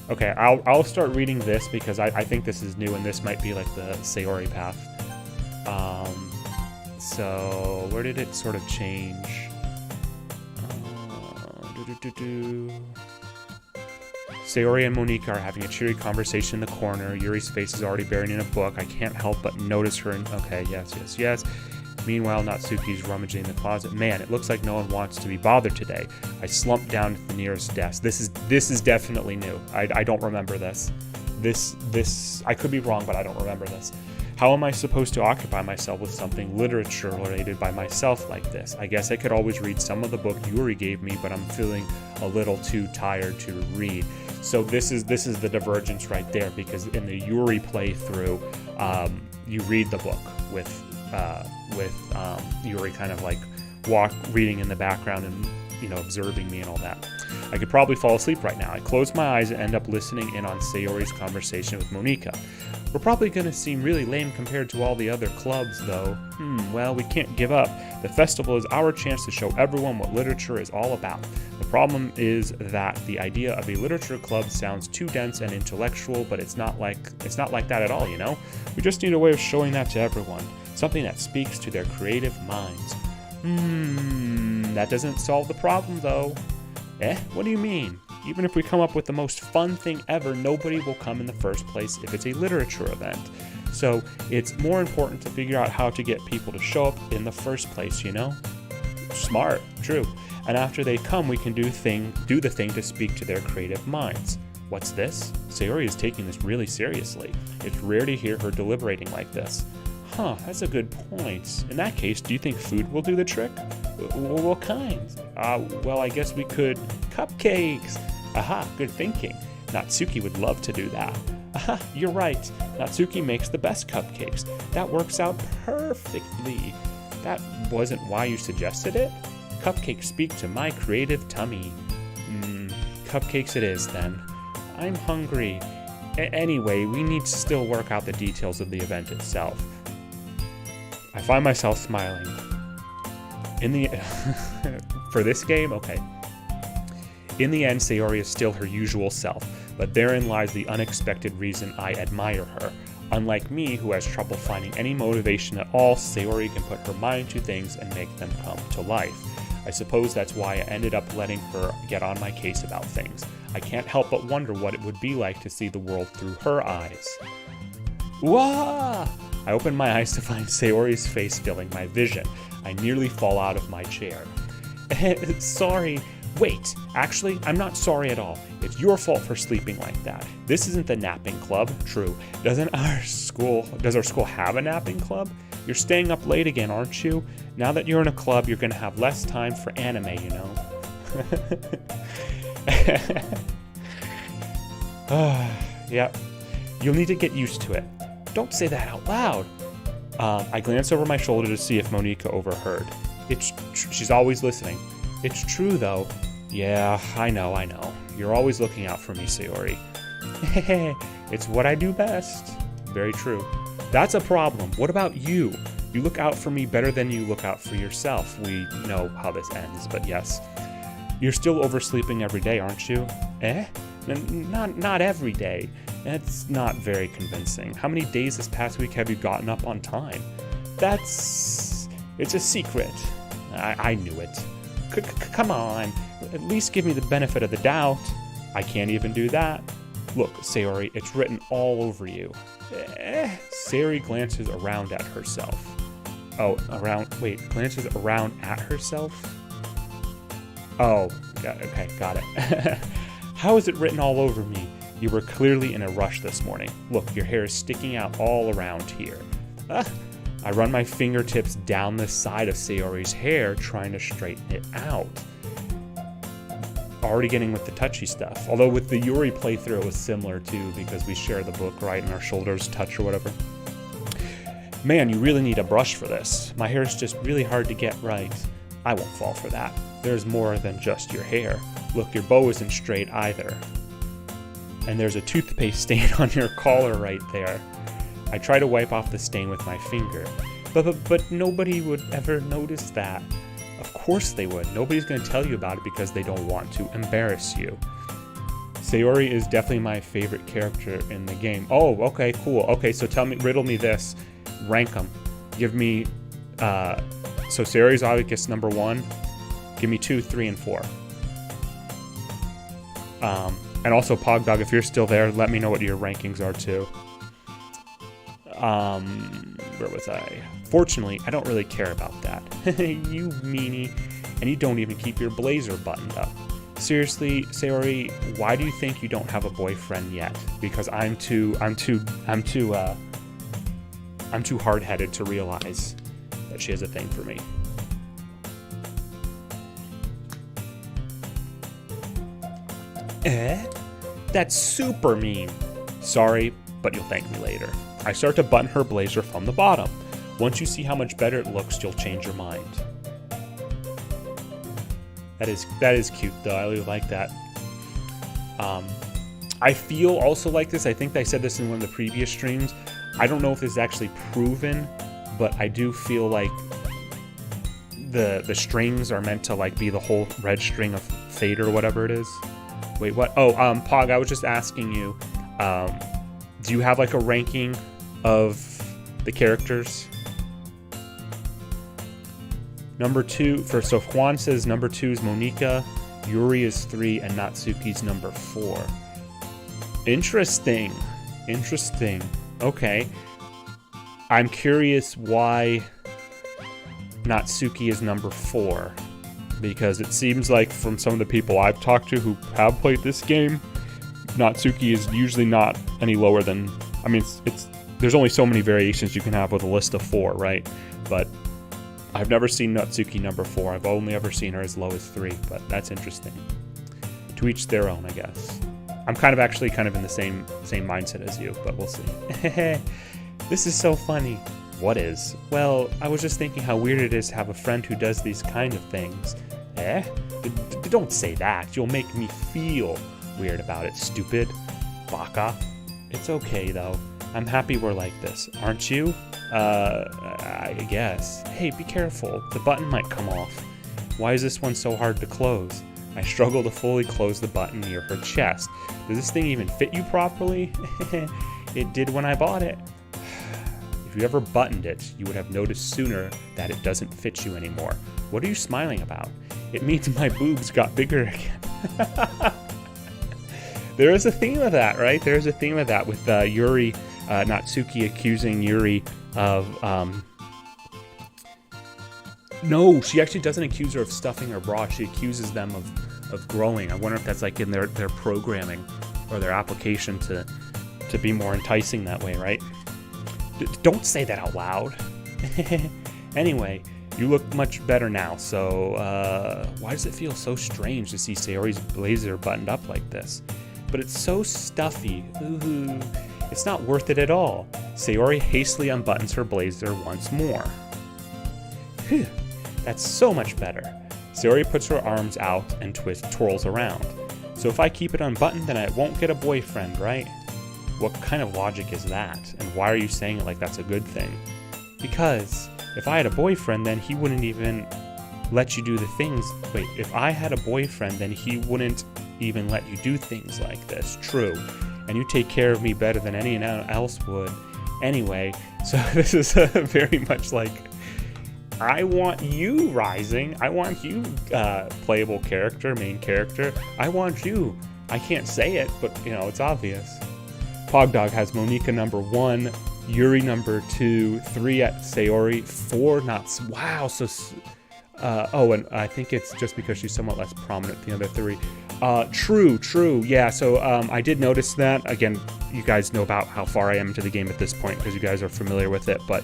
Okay, I'll start reading this because I think this is new and this might be like the Sayori path. So where did it sort of change? Sayori and Monika are having a cheery conversation in the corner. Yuri's face is already buried in a book. I can't help but notice her. Okay, yes. Meanwhile, Natsuki's rummaging in the closet. Man, it looks like no one wants to be bothered today. I slumped down to the nearest desk. This is definitely new. I don't remember this. This I could be wrong, but I don't remember this. How am I supposed to occupy myself with something literature related by myself like this? I guess I could always read some of the book Yuri gave me, but I'm feeling a little too tired to read. So this is the divergence right there, because in the Yuri playthrough, you read the book with Yuri kind of like reading in the background and observing me and all that. I could probably fall asleep right now. I close my eyes and end up listening in on Sayori's conversation with Monika. We're probably going to seem really lame compared to all the other clubs, though. Well, we can't give up. The festival is our chance to show everyone what literature is all about. The problem is that the idea of a literature club sounds too dense and intellectual, but it's not like that at all, We just need a way of showing that to everyone. Something that speaks to their creative minds. That doesn't solve the problem, though. What do you mean? Even if we come up with the most fun thing ever, nobody will come in the first place if it's a literature event. So it's more important to figure out how to get people to show up in the first place, Smart, true. And after they come, we can do the thing to speak to their creative minds. What's this? Sayori is taking this really seriously. It's rare to hear her deliberating like this. Huh, that's a good point. In that case, do you think food will do the trick? What kind? Well, I guess we could... Cupcakes! Aha, good thinking. Natsuki would love to do that. Aha, you're right. Natsuki makes the best cupcakes. That works out perfectly. That wasn't why you suggested it? Cupcakes speak to my creative tummy. Cupcakes it is, then. I'm hungry. Anyway, we need to still work out the details of the event itself. I find myself smiling. In the... For this game? Okay. In the end, Sayori is still her usual self, but therein lies the unexpected reason I admire her. Unlike me, who has trouble finding any motivation at all, Sayori can put her mind to things and make them come to life. I suppose that's why I ended up letting her get on my case about things. I can't help but wonder what it would be like to see the world through her eyes. Wah! I open my eyes to find Sayori's face filling my vision. I nearly fall out of my chair. Sorry. Wait, actually, I'm not sorry at all. It's your fault for sleeping like that. This isn't the napping club. True. Does our school have a napping club? You're staying up late again, aren't you? Now that you're in a club, you're gonna have less time for anime, you know? Yeah, you'll need to get used to it. Don't say that out loud. I glance over my shoulder to see if Monika overheard. She's always listening. It's true, though. Yeah, I know. You're always looking out for me, Sayori. It's what I do best. Very true. That's a problem. What about you? You look out for me better than you look out for yourself. We know how this ends, but yes. You're still oversleeping every day, aren't you? Not every day. That's not very convincing. How many days this past week have you gotten up on time? It's a secret. I knew it. Come on. At least give me the benefit of the doubt. I can't even do that. Look, Sayori, it's written all over you. Sayori glances around at herself. Glances around at herself? Oh, okay, got it. How is it written all over me? You were clearly in a rush this morning. Look, your hair is sticking out all around here. I run my fingertips down the side of Sayori's hair, trying to straighten it out. Already getting with the touchy stuff. Although with the Yuri playthrough, it was similar too, because we share the book, right, and our shoulders touch or whatever. Man, you really need a brush for this. My hair is just really hard to get right. I won't fall for that. There's more than just your hair. Look, your bow isn't straight either. And there's a toothpaste stain on your collar right there. I try to wipe off the stain with my finger. But nobody would ever notice that. Of course they would. Nobody's going to tell you about it because they don't want to embarrass you. Sayori is definitely my favorite character in the game. Oh, okay, cool. Okay, so riddle me this. Rank them. Give me, so Sayori's obviously number 1. Give me 2, 3, and 4. And also, Pogdog, if you're still there, let me know what your rankings are too. Where was I? Fortunately, I don't really care about that. You meanie. And you don't even keep your blazer buttoned up. Seriously, Sayori, why do you think you don't have a boyfriend yet? Because I'm too hard-headed to realize that she has a thing for me. That's super mean. Sorry, but you'll thank me later. I start to button her blazer from the bottom. Once you see how much better it looks, you'll change your mind. That is cute, though. I really like that. I feel also like this. I think I said this in one of the previous streams. I don't know if this is actually proven, but I do feel like the strings are meant to like be the whole red string of fate or whatever it is. Wait, what? Oh, Pog, I was just asking you, do you have like a ranking of the characters? Number 2, so Juan says number 2 is Monika, Yuri is 3, and Natsuki's number 4. Interesting. Okay. I'm curious why Natsuki is number 4. Because it seems like from some of the people I've talked to who have played this game, Natsuki is usually not any lower than... I mean, it's there's only so many variations you can have with a list of 4, right? But I've never seen Natsuki number 4. I've only ever seen her as low as 3, but that's interesting. To each their own, I guess. I'm kind of in the same mindset as you, but we'll see. This is so funny. What is? Well, I was just thinking how weird it is to have a friend who does these kind of things. Don't say that. You'll make me feel weird about it, stupid. Baka. It's okay, though. I'm happy we're like this. Aren't you? I guess. Hey, be careful. The button might come off. Why is this one so hard to close? I struggle to fully close the button near her chest. Does this thing even fit you properly? It did when I bought it. If you ever buttoned it, you would have noticed sooner that it doesn't fit you anymore. What are you smiling about? It means my boobs got bigger again. There is a theme of that, right? There's a theme of that with Yuri, Natsuki accusing Yuri of... No, she actually doesn't accuse her of stuffing her bra. She accuses them of growing. I wonder if that's like in their programming or their application to be more enticing that way, right? Don't say that out loud. Anyway, you look much better now, so why does it feel so strange to see Sayori's blazer buttoned up like this? But it's so stuffy. Ooh, it's not worth it at all. Sayori hastily unbuttons her blazer once more. Phew, that's so much better. Sayori puts her arms out and twirls around. So if I keep it unbuttoned, then I won't get a boyfriend, right? What kind of logic is that? And why are you saying it like that's a good thing? Because if I had a boyfriend, then he wouldn't even let you do the things. Wait, if I had a boyfriend, then he wouldn't even let you do things like this. True. And you take care of me better than anyone else would. Anyway, so this is very much like, I want you, Rising. I want you, playable character, main character. I want you. I can't say it, but, it's obvious. Pogdog has Monika number 1, Yuri number 2, 3 at Sayori, 4 not... Wow, so... and I think it's just because she's somewhat less prominent than the other 3. True. Yeah, so I did notice that. Again, you guys know about how far I am into the game at this point because you guys are familiar with it. But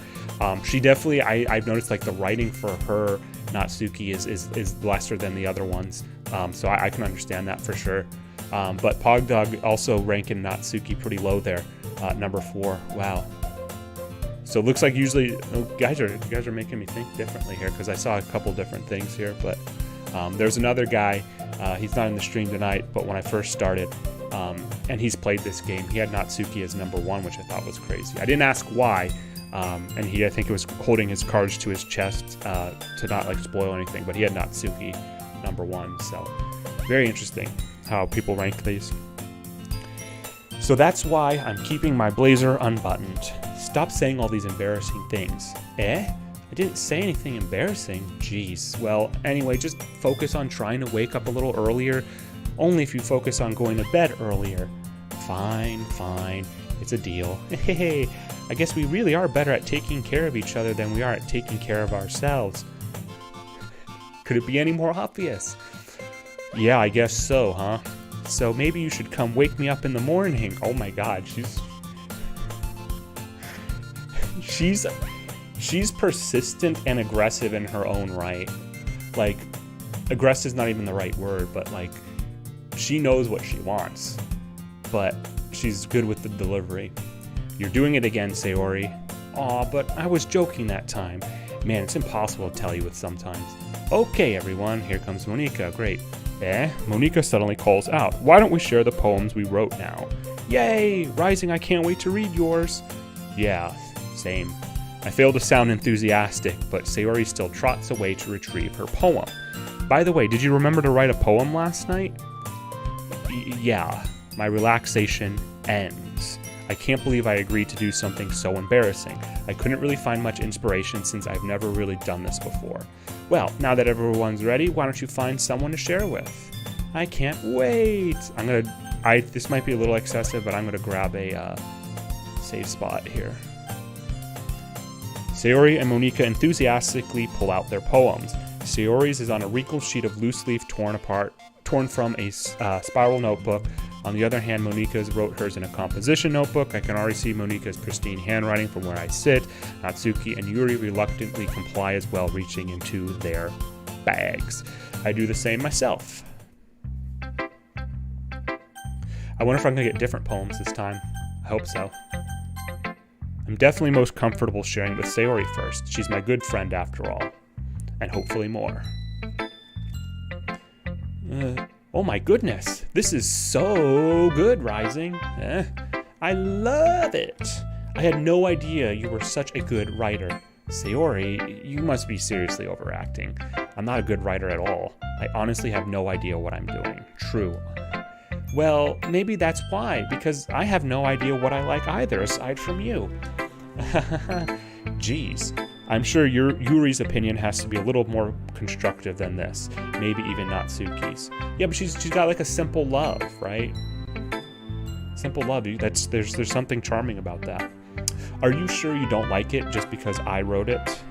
she definitely, I've noticed like the writing for her, Natsuki, is lesser than the other ones. So I can understand that for sure. But Pogdog also ranking Natsuki pretty low there, number 4. Wow. So it looks like usually, you guys are making me think differently here because I saw a couple different things here. But there's another guy, he's not in the stream tonight, but when I first started, and he's played this game, he had Natsuki as number 1, which I thought was crazy. I didn't ask why, and I think it was holding his cards to his chest to not like spoil anything, but he had Natsuki number 1. So very interesting how people rank these. So that's why I'm keeping my blazer unbuttoned. Stop saying all these embarrassing things. I didn't say anything embarrassing. Jeez. Well, anyway, just focus on trying to wake up a little earlier. Only if you focus on going to bed earlier. Fine. It's a deal. Hey, I guess we really are better at taking care of each other than we are at taking care of ourselves. Could it be any more obvious? Yeah, I guess so, huh? So maybe you should come wake me up in the morning. Oh my god, she's persistent and aggressive in her own right. Like, aggressive is not even the right word, but like, she knows what she wants, but she's good with the delivery. You're doing it again, Sayori. Aw, but I was joking that time. Man, it's impossible to tell you with sometimes. Okay, everyone, here comes Monika. Great. Monika suddenly calls out. Why don't we share the poems we wrote now? Yay! Rising, I can't wait to read yours. Yeah, same. I fail to sound enthusiastic, but Sayori still trots away to retrieve her poem. By the way, did you remember to write a poem last night? Yeah, my relaxation ends. I can't believe I agreed to do something so embarrassing. I couldn't really find much inspiration since I've never really done this before. Well, now that everyone's ready, why don't you find someone to share with? I can't wait. This might be a little excessive, but I'm gonna grab a save spot here. Sayori and Monika enthusiastically pull out their poems. Sayori's is on a wrinkled sheet of loose leaf torn from a spiral notebook. On the other hand, Monika's wrote hers in a composition notebook. I can already see Monika's pristine handwriting from where I sit. Natsuki and Yuri reluctantly comply as well, reaching into their bags. I do the same myself. I wonder if I'm going to get different poems this time. I hope so. I'm definitely most comfortable sharing with Sayori first. She's my good friend after all. And hopefully more. Oh my goodness. This is so good, Rising. I love it. I had no idea you were such a good writer. Sayori, you must be seriously overacting. I'm not a good writer at all. I honestly have no idea what I'm doing. True. Well, maybe that's why, because I have no idea what I like either, aside from you. Jeez. I'm sure Yuri's opinion has to be a little more constructive than this. Maybe even Natsuki's. Yeah, but she's got like a simple love, right? Simple love. There's something charming about that. Are you sure you don't like it just because I wrote it?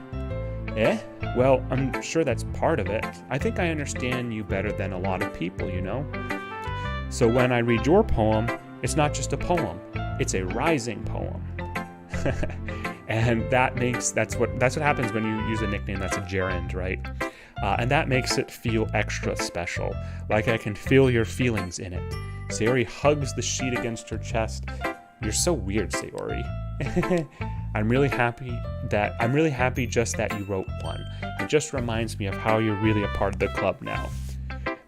Well, I'm sure that's part of it. I think I understand you better than a lot of people, you know? So when I read your poem, it's not just a poem, it's a rising poem. And that's what happens when you use a nickname that's a gerund, right? And that makes it feel extra special, like I can feel your feelings in it. Sayori hugs the sheet against her chest. You're so weird, Sayori. I'm really happy just that you wrote one. It just reminds me of how you're really a part of the club now.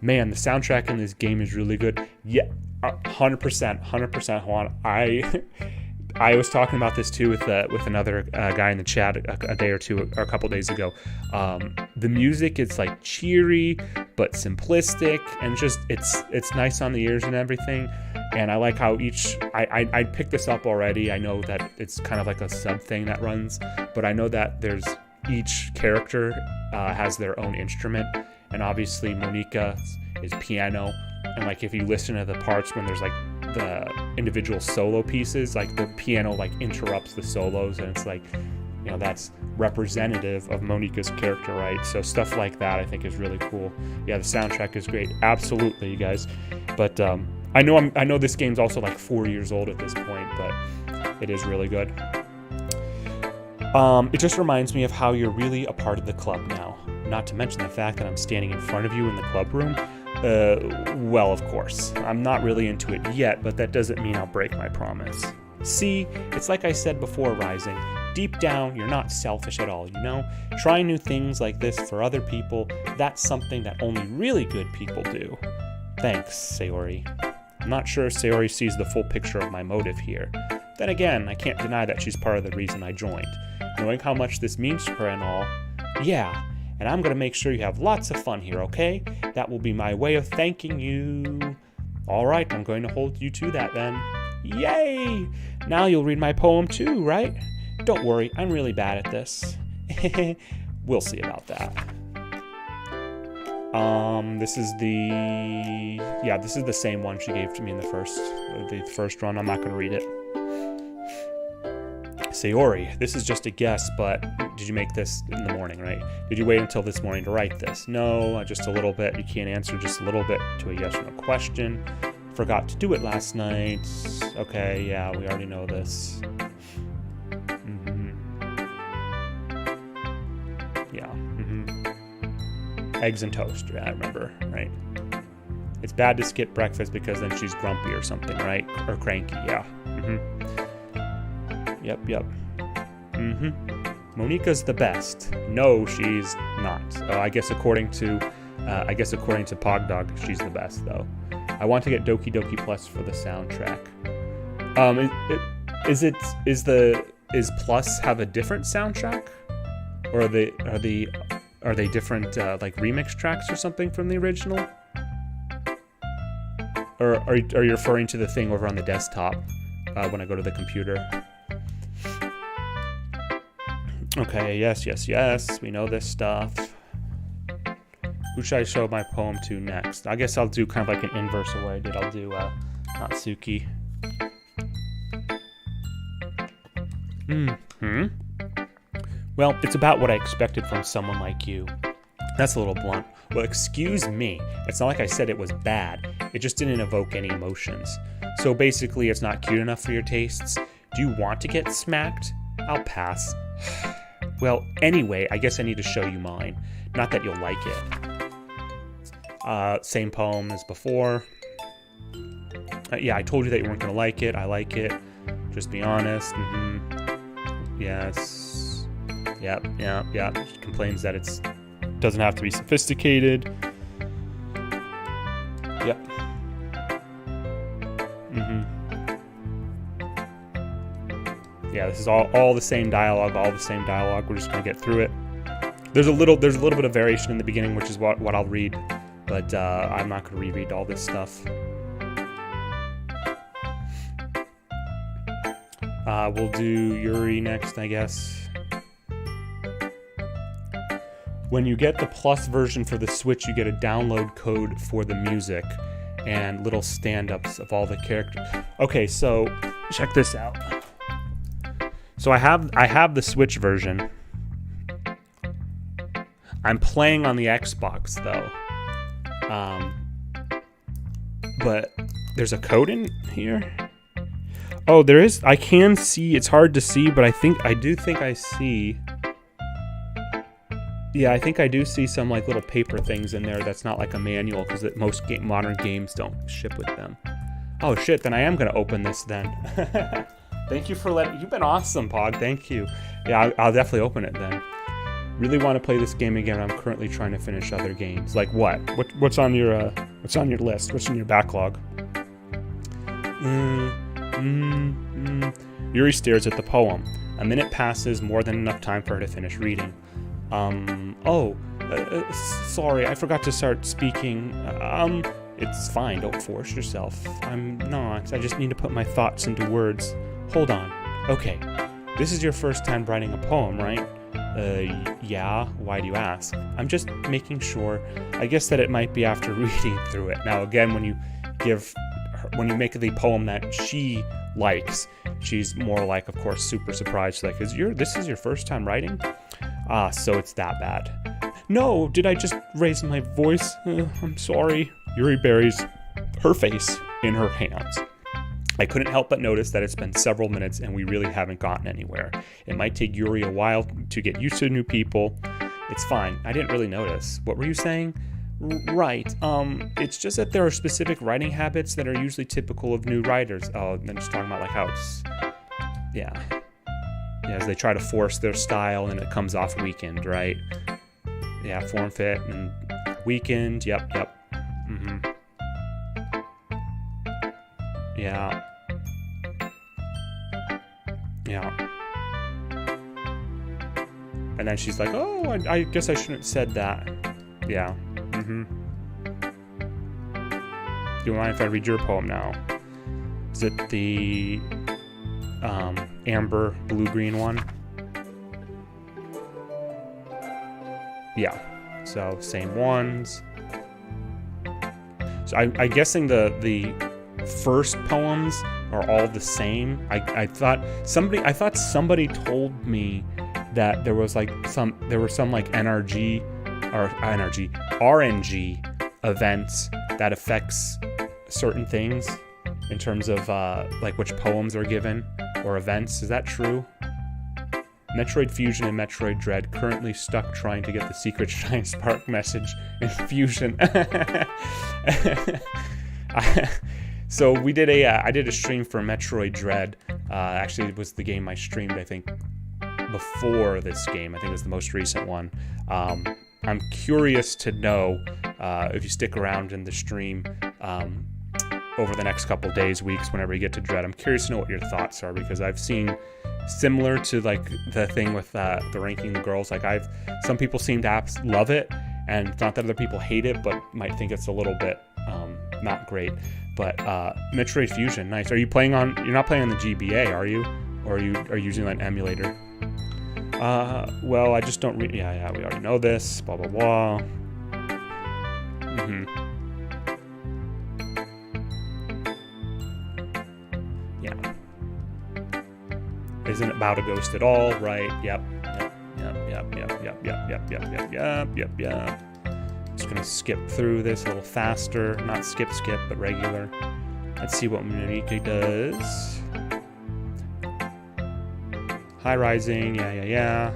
Man, the soundtrack in this game is really good. Yeah, 100%, Juan. I was talking about this too with another guy in the chat a day or two, or a couple days ago. The music is like cheery but simplistic, and just it's nice on the ears and everything. And I like how I picked this up already. I know that it's kind of like a sub thing that runs, but I know that each character has their own instrument. And obviously Monika is piano, and like if you listen to the parts when there's like the individual solo pieces, like the piano like interrupts the solos, and it's like, you know, that's representative of Monika's character, right? So stuff like that I think is really cool. Yeah, the soundtrack is great, absolutely, you guys. But I know this game's also like 4 years old at this point, but it is really good. It just reminds me of how you're really a part of the club now. Not to mention the fact that I'm standing in front of you in the club room. Well, of course. I'm not really into it yet, but that doesn't mean I'll break my promise. See, it's like I said before, Rising. Deep down, you're not selfish at all, you know? Trying new things like this for other people, that's something that only really good people do. Thanks, Sayori. I'm not sure if Sayori sees the full picture of my motive here. Then again, I can't deny that she's part of the reason I joined. Knowing how much this means to her and all, yeah. And I'm going to make sure you have lots of fun here, okay? That will be my way of thanking you. All right, I'm going to hold you to that then. Yay! Now you'll read my poem too, right? Don't worry, I'm really bad at this. We'll see about that. This is the same one she gave to me in the first run. I'm not going to read it. Sayori, this is just a guess, but did you make this in the morning, right? Did you wait until this morning to write this? No, just a little bit. You can't answer just a little bit to a yes or no question. Forgot to do it last night. Okay, yeah, we already know this. Yeah. Eggs and toast, yeah, I remember, right? It's bad to skip breakfast because then she's grumpy or something, right? Or cranky, yeah. Yep. Monika's the best. No, she's not. I guess according to Pogdog, she's the best though. I want to get Doki Doki Plus for the soundtrack. Is Plus have a different soundtrack, or are they different like remix tracks or something from the original? Or are you referring to the thing over on the desktop when I go to the computer? Okay, yes, we know this stuff. Who should I show my poem to next? I guess I'll do kind of like an inverse of what I did. I'll do Natsuki. Well, it's about what I expected from someone like you. That's a little blunt. Well, excuse me. It's not like I said it was bad. It just didn't evoke any emotions. So basically, it's not cute enough for your tastes. Do you want to get smacked? I'll pass. Well, anyway, I guess I need to show you mine. Not that you'll like it. Same poem as before. Yeah, I told you that you weren't going to like it. I like it. Just be honest. Yes. Yep. She complains that it doesn't have to be sophisticated. Yep. Yeah, this is all the same dialogue, We're just gonna get through it. There's a little bit of variation in the beginning, which is what I'll read, but I'm not gonna reread all this stuff. We'll do Yuri next, I guess. When you get the Plus version for the Switch, you get a download code for the music and little stand-ups of all the characters. Okay, so check this out. So I have the Switch version. I'm playing on the Xbox though. But there's a code in here. Oh, there is. I can see. It's hard to see, but I do think I see. Yeah, I think I do see some like little paper things in there. That's not like a manual because most modern games don't ship with them. Oh shit! Then I am gonna open this then. Thank you for letting. You've been awesome, Pog. Thank you. Yeah, I'll definitely open it then. Really want to play this game again. I'm currently trying to finish other games. Like what? What's on your list? What's in your backlog? Yuri stares at the poem. A minute passes, more than enough time for her to finish reading. Sorry, I forgot to start speaking. It's fine, don't force yourself. I'm not. I just need to put my thoughts into words. Hold on. Okay, this is your first time writing a poem, right? Yeah. Why do you ask? I'm just making sure. I guess that it might be after reading through it. Now, again, when you make the poem that she likes, she's more like, of course, super surprised. Like, this is your first time writing? So it's that bad. No, did I just raise my voice? I'm sorry. Yuri buries her face in her hands. I couldn't help but notice that it's been several minutes and we really haven't gotten anywhere. It might take Yuri a while to get used to new people. It's fine. I didn't really notice. What were you saying? Right. It's just that there are specific writing habits that are usually typical of new writers. Oh, I'm just talking about like how it's... Yeah, as they try to force their style and it comes off weakened, right? Yeah, form fit and weakened. Yep. Yeah. And then she's like, oh, I guess I shouldn't have said that. Yeah. Do you mind if I read your poem now? Is it the amber blue-green one? Yeah. So same ones. So I'm guessing the first poems are all the same. I thought somebody told me that there were some like RNG events that affects certain things in terms of like which poems are given or events. Is that true? Metroid Fusion and Metroid Dread currently stuck trying to get the secret Shine Spark message in Fusion. So I did a stream for Metroid Dread. Actually, it was the game I streamed, I think, before this game. I think it was the most recent one. I'm curious to know if you stick around in the stream over the next couple days, weeks, whenever you get to Dread. I'm curious to know what your thoughts are, because I've seen similar to like the thing with the ranking the girls. Like some people seem to love it, and it's not that other people hate it, but might think it's a little bit not great. But Metroid Fusion, nice. You're not playing on the GBA, are you? Or are you using an emulator? Well, I just don't yeah, we already know this, blah, blah, blah. Yeah. Isn't about a ghost at all, right? Yep. Yep. Just gonna skip through this a little faster. Not skip, but regular. Let's see what Monique does. High rising, yeah.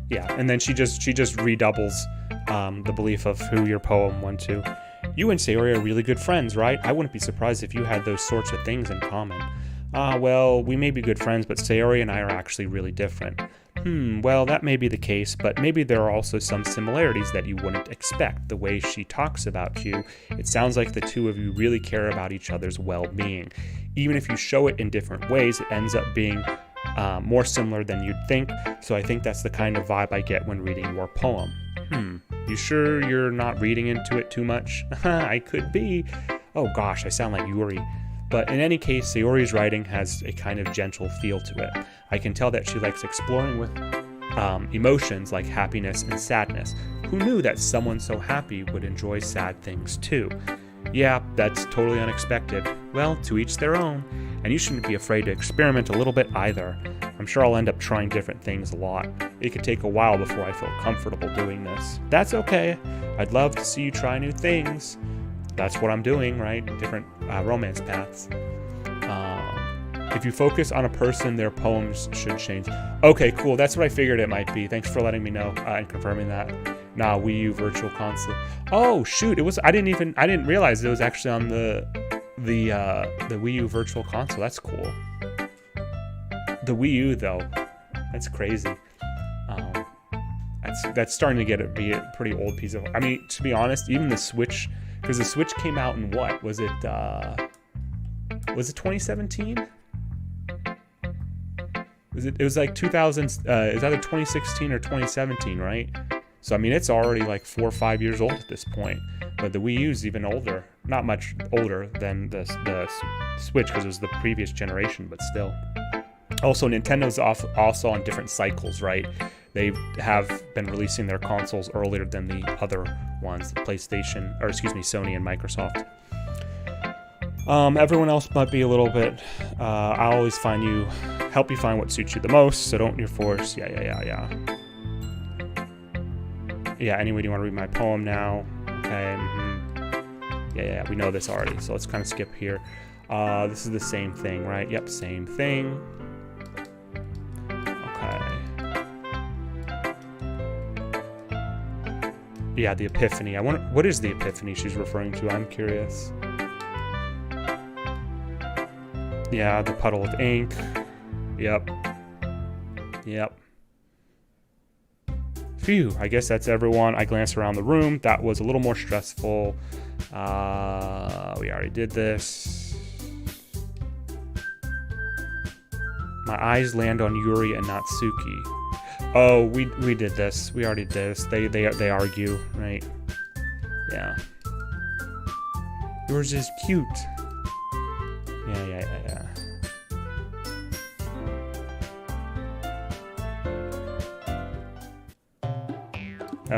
Yeah, and then she just redoubles the belief of who your poem went to. You and Sayori are really good friends, right? I wouldn't be surprised if you had those sorts of things in common. Well, we may be good friends, but Sayori and I are actually really different. Well, that may be the case, but maybe there are also some similarities that you wouldn't expect. The way she talks about you, it sounds like the two of you really care about each other's well-being. Even if you show it in different ways, it ends up being more similar than you'd think, so I think that's the kind of vibe I get when reading your poem. You sure you're not reading into it too much? I could be. Oh gosh, I sound like Yuri. But in any case, Sayori's writing has a kind of gentle feel to it. I can tell that she likes exploring with emotions like happiness and sadness. Who knew that someone so happy would enjoy sad things too? Yeah, that's totally unexpected. Well, to each their own. And you shouldn't be afraid to experiment a little bit either. I'm sure I'll end up trying different things a lot. It could take a while before I feel comfortable doing this. That's okay. I'd love to see you try new things. That's what I'm doing, right? Different romance paths. If you focus on a person, their poems should change. Okay, cool. That's what I figured it might be. Thanks for letting me know and confirming that. Nah, Wii U Virtual Console. Oh shoot! It was. I didn't realize it was actually on the Wii U Virtual Console. That's cool. The Wii U though, that's crazy. That's starting to be a pretty old piece of. I mean, to be honest, even the Switch, because the Switch came out in what was it? Was it 2017? It was like 2000. It's either 2016 or 2017, right? So I mean, it's already like 4 or 5 years old at this point. But the Wii U is even older. Not much older than the Switch because it was the previous generation, but still. Also, Nintendo's also on different cycles, right? They have been releasing their consoles earlier than the other ones, the PlayStation, or excuse me, Sony and Microsoft. Everyone else might be a little bit. I'll always help you find what suits you the most. So don't force. Yeah. Yeah. Anyway, do you want to read my poem now? Okay. Yeah. We know this already, so let's kind of skip here. This is the same thing, right? Yep, same thing. Okay. Yeah, the epiphany. I wonder what is the epiphany she's referring to. I'm curious. Yeah, the puddle of ink. Yep. Phew, I guess that's everyone. I glanced around the room. That was a little more stressful. We already did this. My eyes land on Yuri and Natsuki. Oh, we did this. We already did this. They argue, right? Yeah. Yours is cute. Yeah.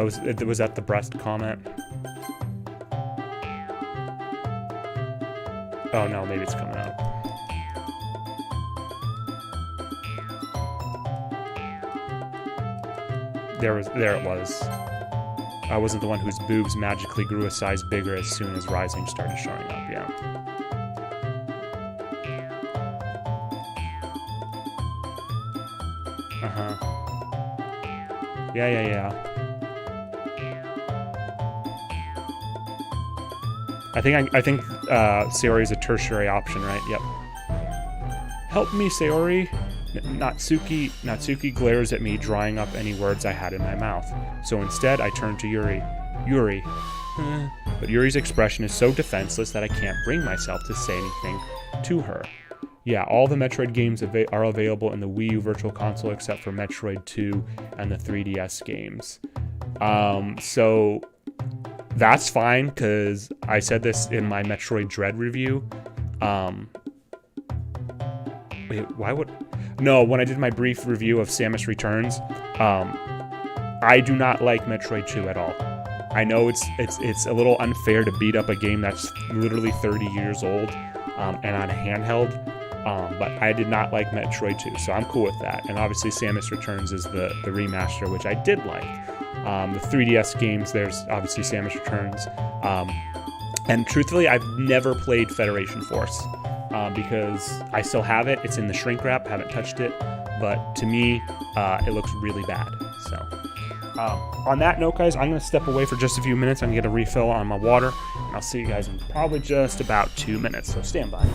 Was that the breast comment? Oh no, maybe it's coming up. There it was. I wasn't the one whose boobs magically grew a size bigger as soon as Rising started showing up, yeah. Yeah. I think Sayori is a tertiary option, right? Yep. Help me, Sayori. Natsuki glares at me, drying up any words I had in my mouth. So instead, I turn to Yuri. But Yuri's expression is so defenseless that I can't bring myself to say anything to her. Yeah, all the Metroid games are available in the Wii U Virtual Console except for Metroid 2 and the 3DS games. So that's fine, because I said this in my Metroid Dread review. When I did my brief review of Samus Returns, I do not like Metroid 2 at all. I know it's a little unfair to beat up a game that's literally 30 years old and on handheld, but I did not like Metroid 2, so I'm cool with that. And obviously Samus Returns is the remaster, which I did like. The 3DS games, there's obviously Samus Returns. And truthfully, I've never played Federation Force because I still have it. It's in the shrink wrap, haven't touched it. But to me, it looks really bad. So on that note, guys, I'm going to step away for just a few minutes. I'm going to get a refill on my water. And I'll see you guys in probably just about 2 minutes. So stand by.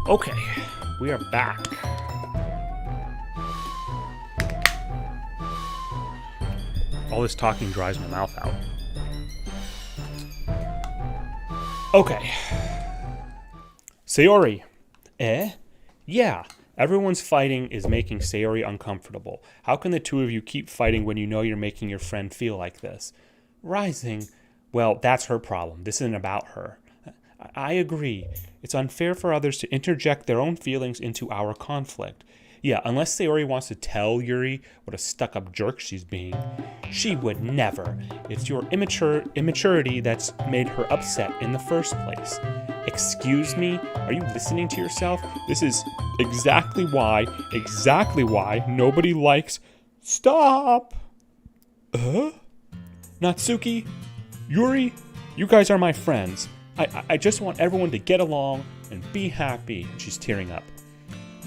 Okay, we are back. All this talking dries my mouth out. Okay. Sayori. Eh? Yeah. Everyone's fighting is making Sayori uncomfortable. How can the two of you keep fighting when you know you're making your friend feel like this? Rising. Well, that's her problem. This isn't about her. I agree. It's unfair for others to interject their own feelings into our conflict. Yeah, unless Sayori wants to tell Yuri what a stuck-up jerk she's being. She would never. It's your immaturity that's made her upset in the first place. Excuse me? Are you listening to yourself? This is exactly why nobody likes... Stop! Natsuki? Yuri? You guys are my friends. I just want everyone to get along and be happy. And she's tearing up.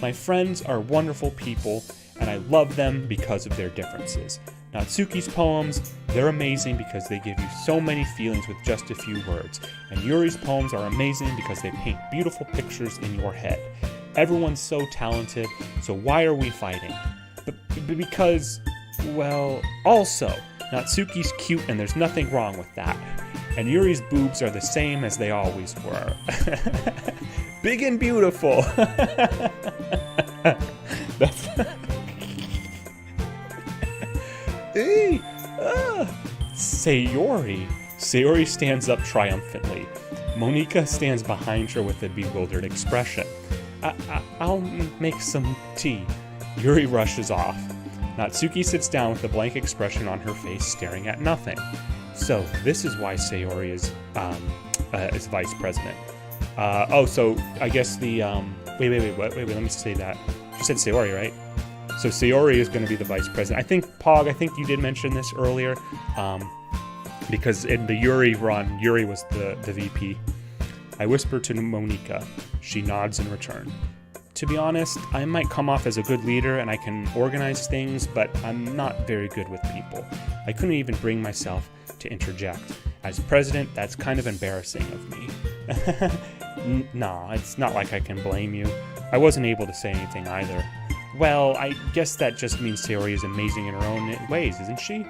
My friends are wonderful people, and I love them because of their differences. Natsuki's poems, they're amazing because they give you so many feelings with just a few words. And Yuri's poems are amazing because they paint beautiful pictures in your head. Everyone's so talented, so why are we fighting? Because, well, also, Natsuki's cute and there's nothing wrong with that. And Yuri's boobs are the same as they always were. Big and beautiful. That's hey, Sayori. Sayori stands up triumphantly. Monika stands behind her with a bewildered expression. I'll make some tea. Yuri rushes off. Natsuki sits down with a blank expression on her face, staring at nothing. So this is why Sayori is vice president. So I guess the wait, let me say that. You said Sayori, right? So Sayori is going to be the vice president. I think you did mention this earlier, because in the Yuri run, Yuri was the VP. I whisper to Monika. She nods in return. To be honest, I might come off as a good leader and I can organize things, but I'm not very good with people. I couldn't even bring myself to interject. As president, that's kind of embarrassing of me. Nah, it's not like I can blame you. I wasn't able to say anything either. Well, I guess that just means Sayori is amazing in her own ways, isn't she?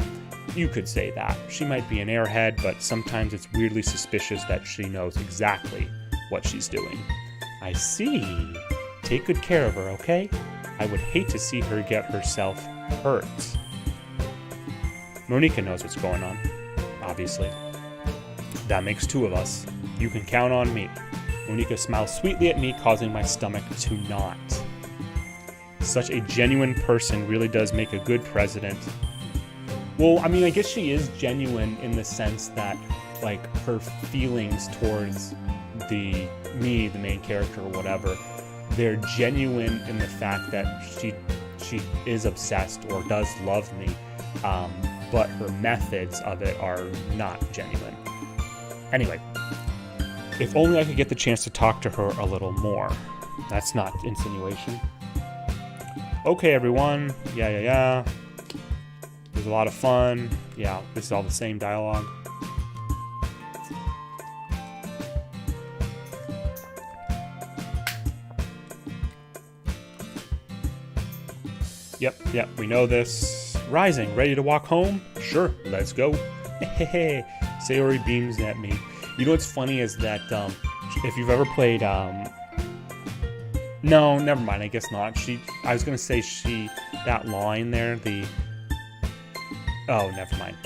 You could say that. She might be an airhead, but sometimes it's weirdly suspicious that she knows exactly what she's doing. I see. Take good care of her, okay? I would hate to see her get herself hurt. Monika knows what's going on, obviously. That makes two of us. You can count on me. Monika smiles sweetly at me, causing my stomach to knot. Such a genuine person really does make a good president. Well, I mean, I guess she is genuine in the sense that, like, her feelings towards the main character or whatever, they're genuine in the fact that she is obsessed or does love me, but her methods of it are not genuine. Anyway, if only I could get the chance to talk to her a little more. That's not insinuation. Okay, everyone. Yeah. It was a lot of fun. Yeah, this is all the same dialogue. Yep, we know this. Rising, ready to walk home? Sure, let's go. Hey, Sayori beams at me. You know what's funny is that if you've ever played no, never mind, I guess not. I was gonna say that line there, oh, never mind.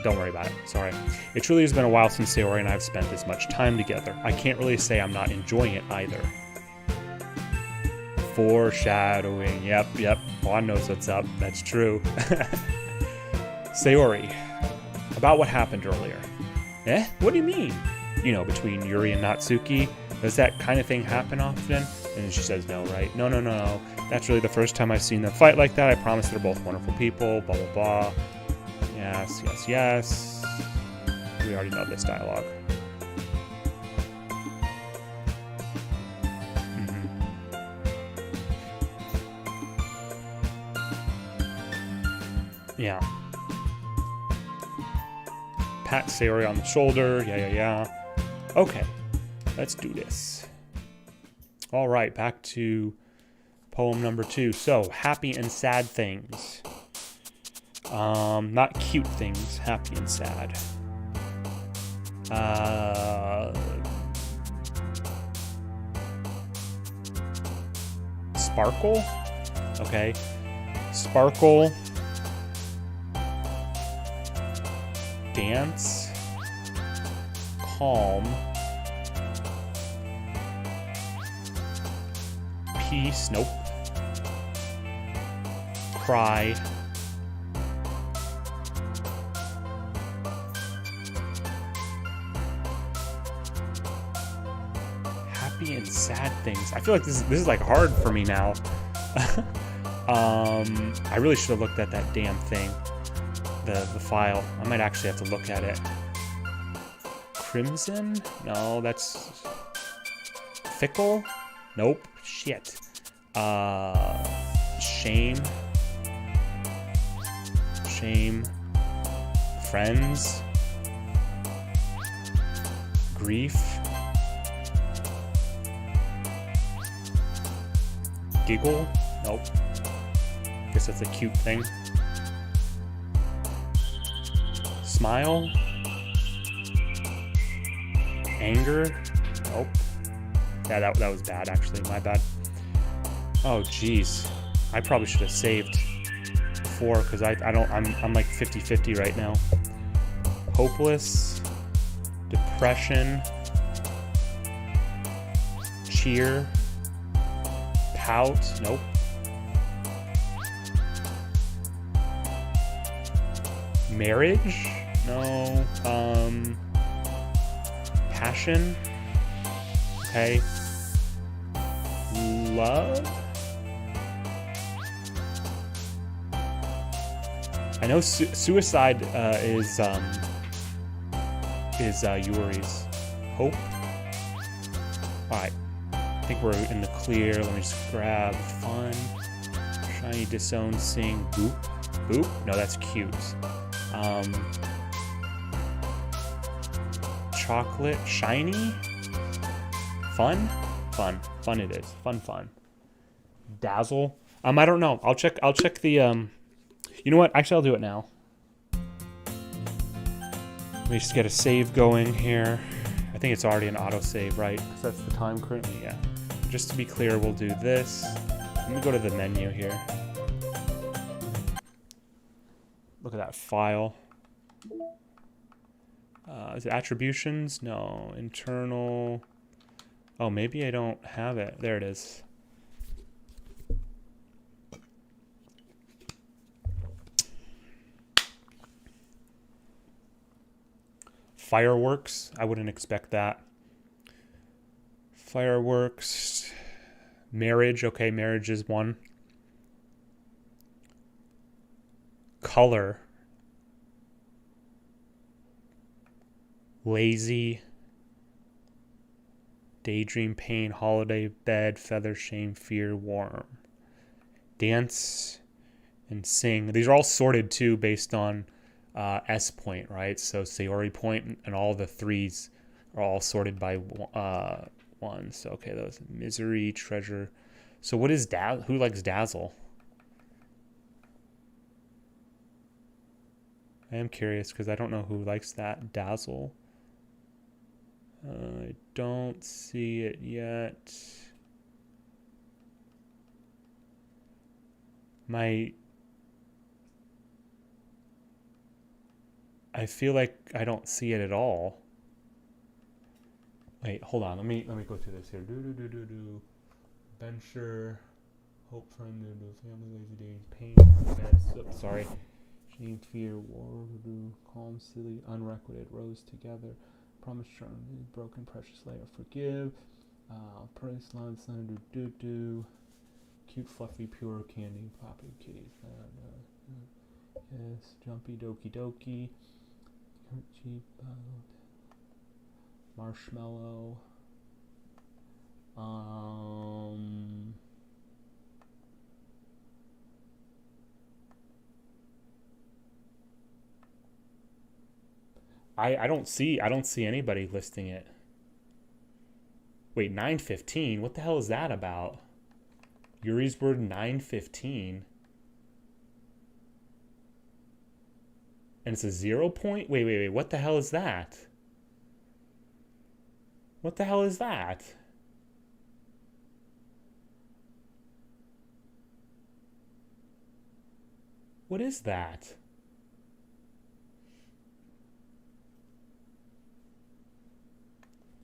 Don't worry about it. Sorry. It truly has been a while since Sayori and I have spent this much time together. I can't really say I'm not enjoying it either. Foreshadowing. Yep. Juan knows what's up. That's true. Sayori, about what happened earlier. Eh? What do you mean? You know, between Yuri and Natsuki, does that kind of thing happen often? And she says, no, right? No. That's really the first time I've seen them fight like that. I promise they're both wonderful people, blah, blah, blah. Yes. We already know this dialogue. Yeah. Pat Sayori on the shoulder. Yeah. Okay, let's do this. All right, back to poem number 2. So, happy and sad things. Not cute things, happy and sad. Sparkle? Okay. Sparkle. Dance. Calm. Peace. Nope. Cry. Happy and sad things. I feel like this is like hard for me now. I really should have looked at that damn thing. The file. I might actually have to look at it. Crimson? No, that's fickle? Nope. Shit. Shame. Friends. Grief. Giggle? Nope. Guess that's a cute thing. Smile. Anger. Nope. Yeah, that was bad, actually. My bad. Oh, jeez. I probably should have saved before, because I'm like 50-50 right now. Hopeless. Depression. Cheer. Pout. Nope. Marriage? No. Passion? Okay. Love? I know suicide is Yuri's. Hope? Alright. I think we're in the clear. Let me just grab fun. Shiny, disown, sing, boop. Boop? No, that's cute. Chocolate, shiny, fun it is. Fun. Dazzle. I don't know. I'll check the you know what? Actually, I'll do it now. Let me just get a save going here. I think it's already an autosave, right? Because that's the time currently, yeah. Just to be clear, we'll do this. Let me go to the menu here. Look at that file. Is it attributions? No. Internal. Oh, maybe I don't have it. There it is. Fireworks. I wouldn't expect that. Fireworks. Marriage. Okay, marriage is one. Color. lazy, daydream, pain, holiday, bed, feather, shame, fear, warm. Dance and sing. These are all sorted too based on S point, right? So Sayori point and all the threes are all sorted by one. So okay, those misery, treasure. So what is who likes dazzle? I am curious because I don't know who likes that dazzle. I don't see it yet. I feel like I don't see it at all. Wait, hold on. Let me go through this here. Venture, hope, friend, family, lazy days, pain, bad. Sorry. Shame, fear, war, calm, silly, unrequited, rose together, promise, charm, broken, precious, layer, forgive, price, love, sun, cute, fluffy, pure candy, poppy, kitties, yes, jumpy, doki, cheap, marshmallow, I don't see anybody listing it. Wait, 915? What the hell is that about? Yuri's word 915. And it's a 0 point? Wait. What the hell is that? What the hell is that? What is that?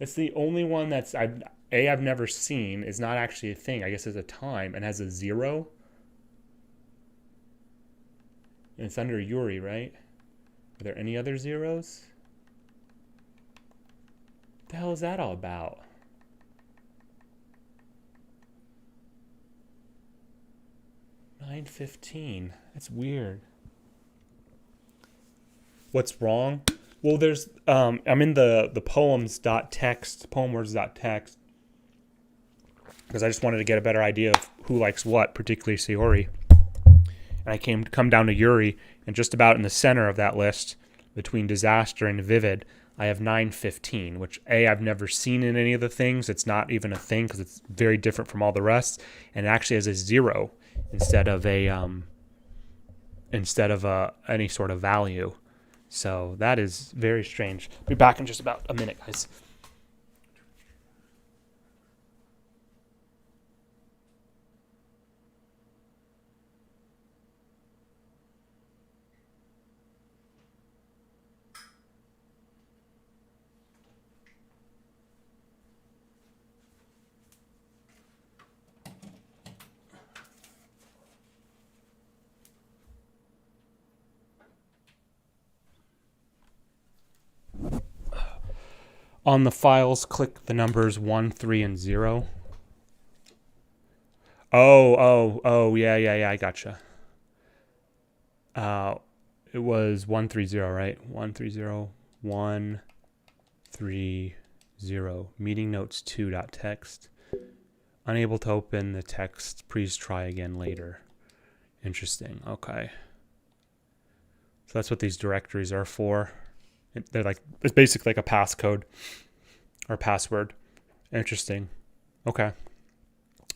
It's the only one that's I've never seen. Is not actually a thing. I guess it's a time and has a 0. And it's under Yuri, right? Are there any other zeros? What the hell is that all about? $9.15. That's weird. What's wrong? Well, there's I'm in the poemwords.txt because I just wanted to get a better idea of who likes what, particularly Sayori. And I come down to Yuri, and just about in the center of that list, between disaster and vivid, I have 915, which I've never seen in any of the things. It's not even a thing because it's very different from all the rest, and it actually has a 0 instead of any sort of value. So that is very strange. Be back in just about a minute, guys. On the files, click the numbers 1, 3, and 0. Oh, yeah, I gotcha. It was 130, right? 130, 130. Meeting notes 2.txt. Unable to open the text. Please try again later. Interesting. Okay. So that's what these directories are for. They're like, it's basically like a passcode or password. Interesting. Okay.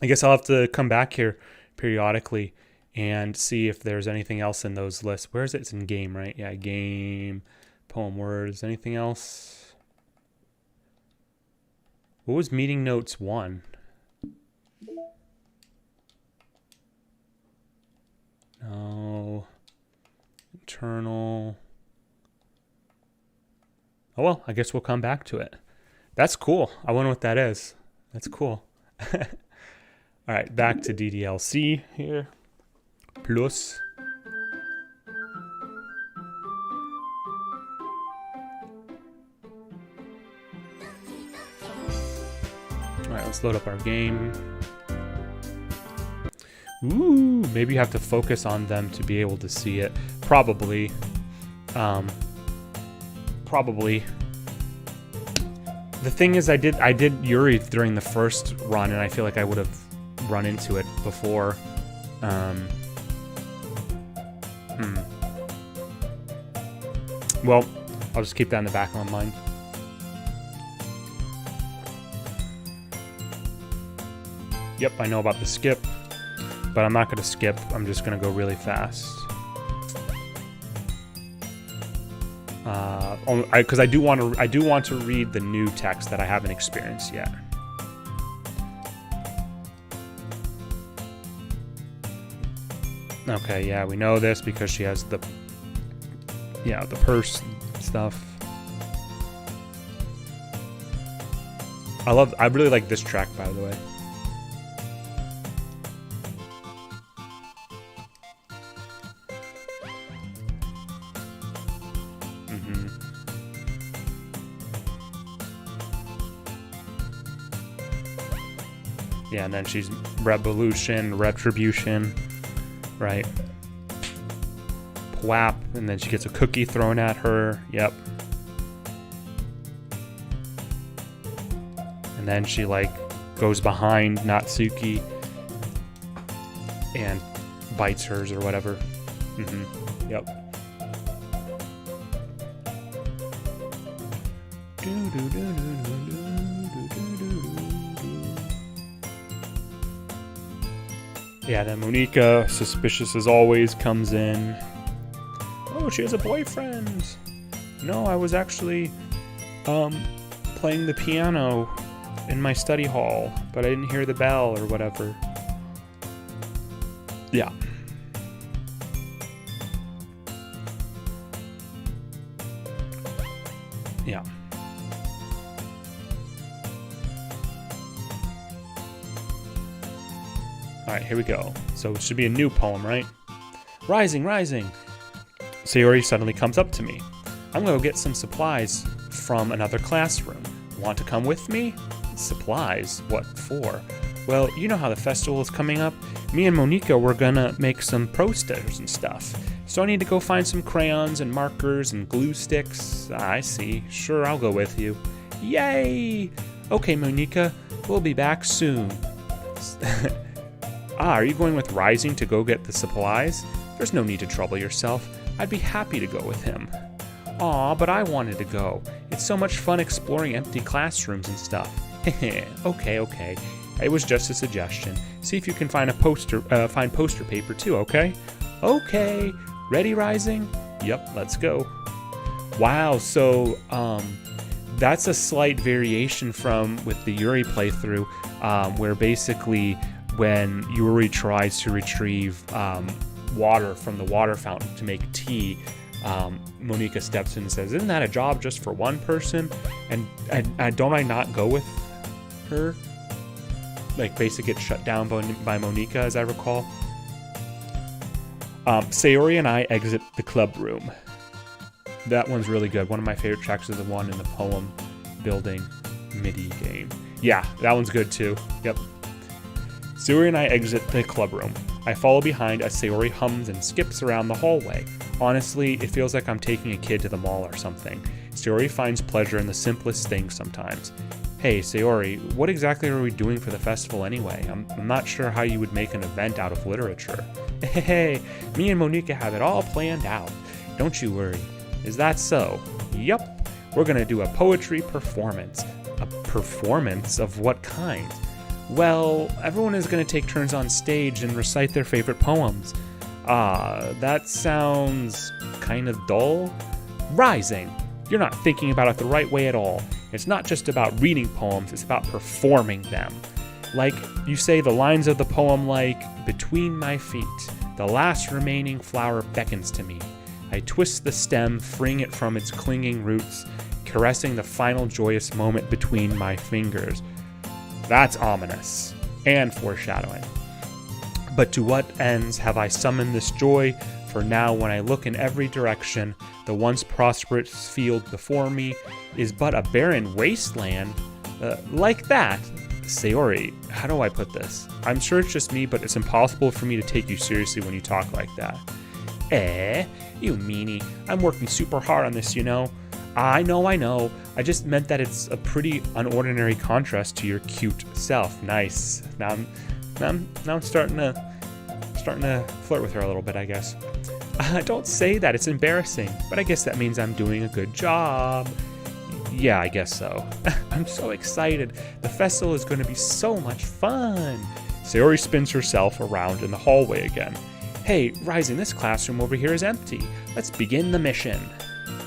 I guess I'll have to come back here periodically and see if there's anything else in those lists. Where is it? It's in game, right? Yeah, game, poem words. Anything else? What was meeting notes 1? No. Internal. Oh, well, I guess we'll come back to it. That's cool. I wonder what that is. That's cool. All right, back to DDLC here. Plus. All right, let's load up our game. Ooh, maybe you have to focus on them to be able to see it. Probably. The thing is, I did Yuri during the first run, and I feel like I would have run into it before. Well, I'll just keep that in the back of my mind. Yep, I know about the skip, but I'm not going to skip. I'm just going to go really fast. Because I do want to read the new text that I haven't experienced yet. Okay, yeah, we know this because she has the purse stuff. I really like this track, by the way. Yeah, and then she's retribution, right? Whap, and then she gets a cookie thrown at her. Yep. And then she like goes behind Natsuki and bites hers or whatever. Yep. Yeah, then Monika, suspicious as always, comes in. Oh, she has a boyfriend. No, I was actually playing the piano in my study hall, but I didn't hear the bell or whatever. Yeah. Yeah. Alright, here we go. So it should be a new poem, right? Rising, rising. Sayori suddenly comes up to me. I'm gonna go get some supplies from another classroom. Want to come with me? Supplies? What for? Well, you know how the festival is coming up? Me and Monika were gonna make some posters and stuff. So I need to go find some crayons and markers and glue sticks. I see. Sure, I'll go with you. Yay! Okay, Monika, we'll be back soon. Are you going with Rising to go get the supplies? There's no need to trouble yourself. I'd be happy to go with him. Aw, but I wanted to go. It's so much fun exploring empty classrooms and stuff. Okay. It was just a suggestion. See if you can find poster paper too, okay? Okay. Ready, Rising? Yep, let's go. Wow, so that's a slight variation from with the Yuri playthrough, where basically when Yuri tries to retrieve water from the water fountain to make tea, Monika steps in and says, "Isn't that a job just for one person? And don't I not go with her?" Like, basically gets shut down by Monika, as I recall. Sayori and I exit the club room. That one's really good. One of my favorite tracks is the one in the poem building MIDI game. Yeah, that one's good too. Yep. Sayori and I exit the club room. I follow behind as Sayori hums and skips around the hallway. Honestly, it feels like I'm taking a kid to the mall or something. Sayori finds pleasure in the simplest things sometimes. Hey, Sayori, what exactly are we doing for the festival anyway? I'm not sure how you would make an event out of literature. Hey, me and Monika have it all planned out. Don't you worry. Is that so? Yup. We're gonna do a poetry performance. A performance of what kind? Well, everyone is going to take turns on stage and recite their favorite poems. That sounds kind of dull. Rising. You're not thinking about it the right way at all. It's not just about reading poems, it's about performing them. Like, you say the lines of the poem like, "Between my feet, the last remaining flower beckons to me. I twist the stem, freeing it from its clinging roots, caressing the final joyous moment between my fingers." That's ominous and foreshadowing. But to what ends have I summoned this joy? For now, when I look in every direction, the once prosperous field before me is but a barren wasteland. Like that. Sayori, how do I put this? I'm sure it's just me, but it's impossible for me to take you seriously when you talk like that. You meanie. I'm working super hard on this, you know. I know. I just meant that it's a pretty unordinary contrast to your cute self. Nice. Now I'm starting to flirt with her a little bit, I guess. Don't say that. It's embarrassing. But I guess that means I'm doing a good job. Yeah, I guess so. I'm so excited. The festival is going to be so much fun. Sayori spins herself around in the hallway again. Hey, Rising, this classroom over here is empty. Let's begin the mission.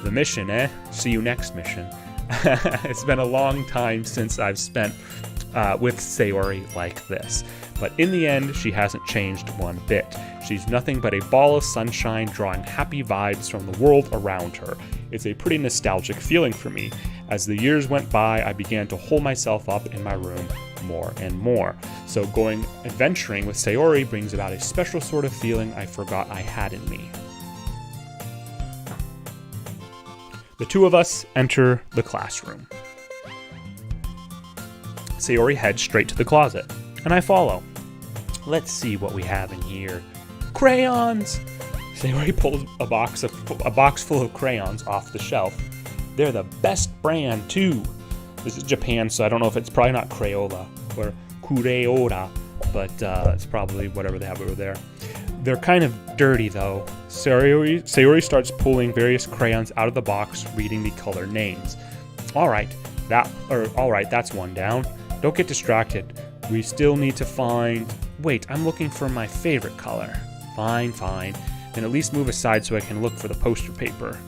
The mission, eh? See you next mission. It's been a long time since I've spent with Sayori like this. But in the end, she hasn't changed one bit. She's nothing but a ball of sunshine drawing happy vibes from the world around her. It's a pretty nostalgic feeling for me. As the years went by, I began to hole myself up in my room more and more. So going adventuring with Sayori brings about a special sort of feeling I forgot I had in me. The two of us enter the classroom. Sayori heads straight to the closet, and I follow. Let's see what we have in here. Crayons! Sayori pulls a box full of crayons off the shelf. They're the best brand, too. This is Japan, so I don't know if it's probably not Crayola or Crayola, but it's probably whatever they have over there. They're kind of dirty, though. Sayori starts pulling various crayons out of the box, reading the color names. All right, that's one down. Don't get distracted. We still need to find... Wait, I'm looking for my favorite color. Fine. Then at least move aside so I can look for the poster paper.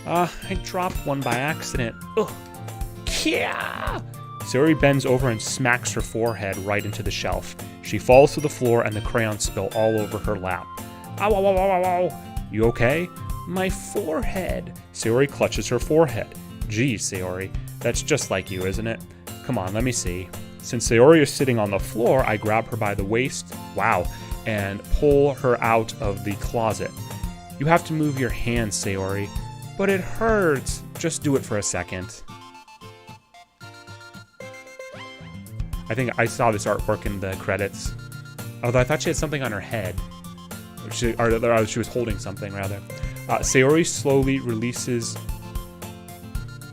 I dropped one by accident. Ugh. Yeah! Sayori bends over and smacks her forehead right into the shelf. She falls to the floor and the crayons spill all over her lap. Ow, ow, ow, ow, ow. You okay? My forehead. Sayori clutches her forehead. Geez, Sayori, that's just like you, isn't it? Come on, let me see. Since Sayori is sitting on the floor, I grab her by the waist, and pull her out of the closet. You have to move your hands, Sayori. But it hurts. Just do it for a second. I think I saw this artwork in the credits. Although I thought she had something on her head. She was holding something, rather. Sayori slowly releases...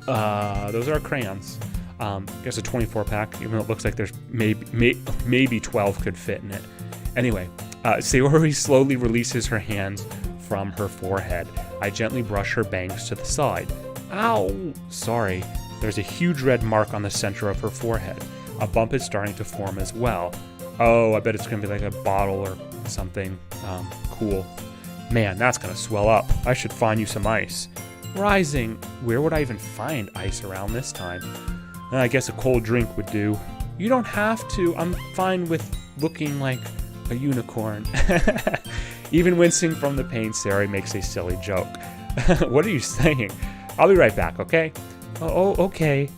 those are crayons. There's a 24-pack, even though it looks like there's maybe 12 could fit in it. Anyway, Sayori slowly releases her hands from her forehead. I gently brush her bangs to the side. Ow! Sorry. There's a huge red mark on the center of her forehead. A bump is starting to form as well. Oh, I bet it's going to be like a bottle or something. Cool. Man, that's going to swell up. I should find you some ice. Rising. Where would I even find ice around this time? I guess a cold drink would do. You don't have to. I'm fine with looking like a unicorn. Even wincing from the pain, Sayori makes a silly joke. What are you saying? I'll be right back, okay? Oh, okay.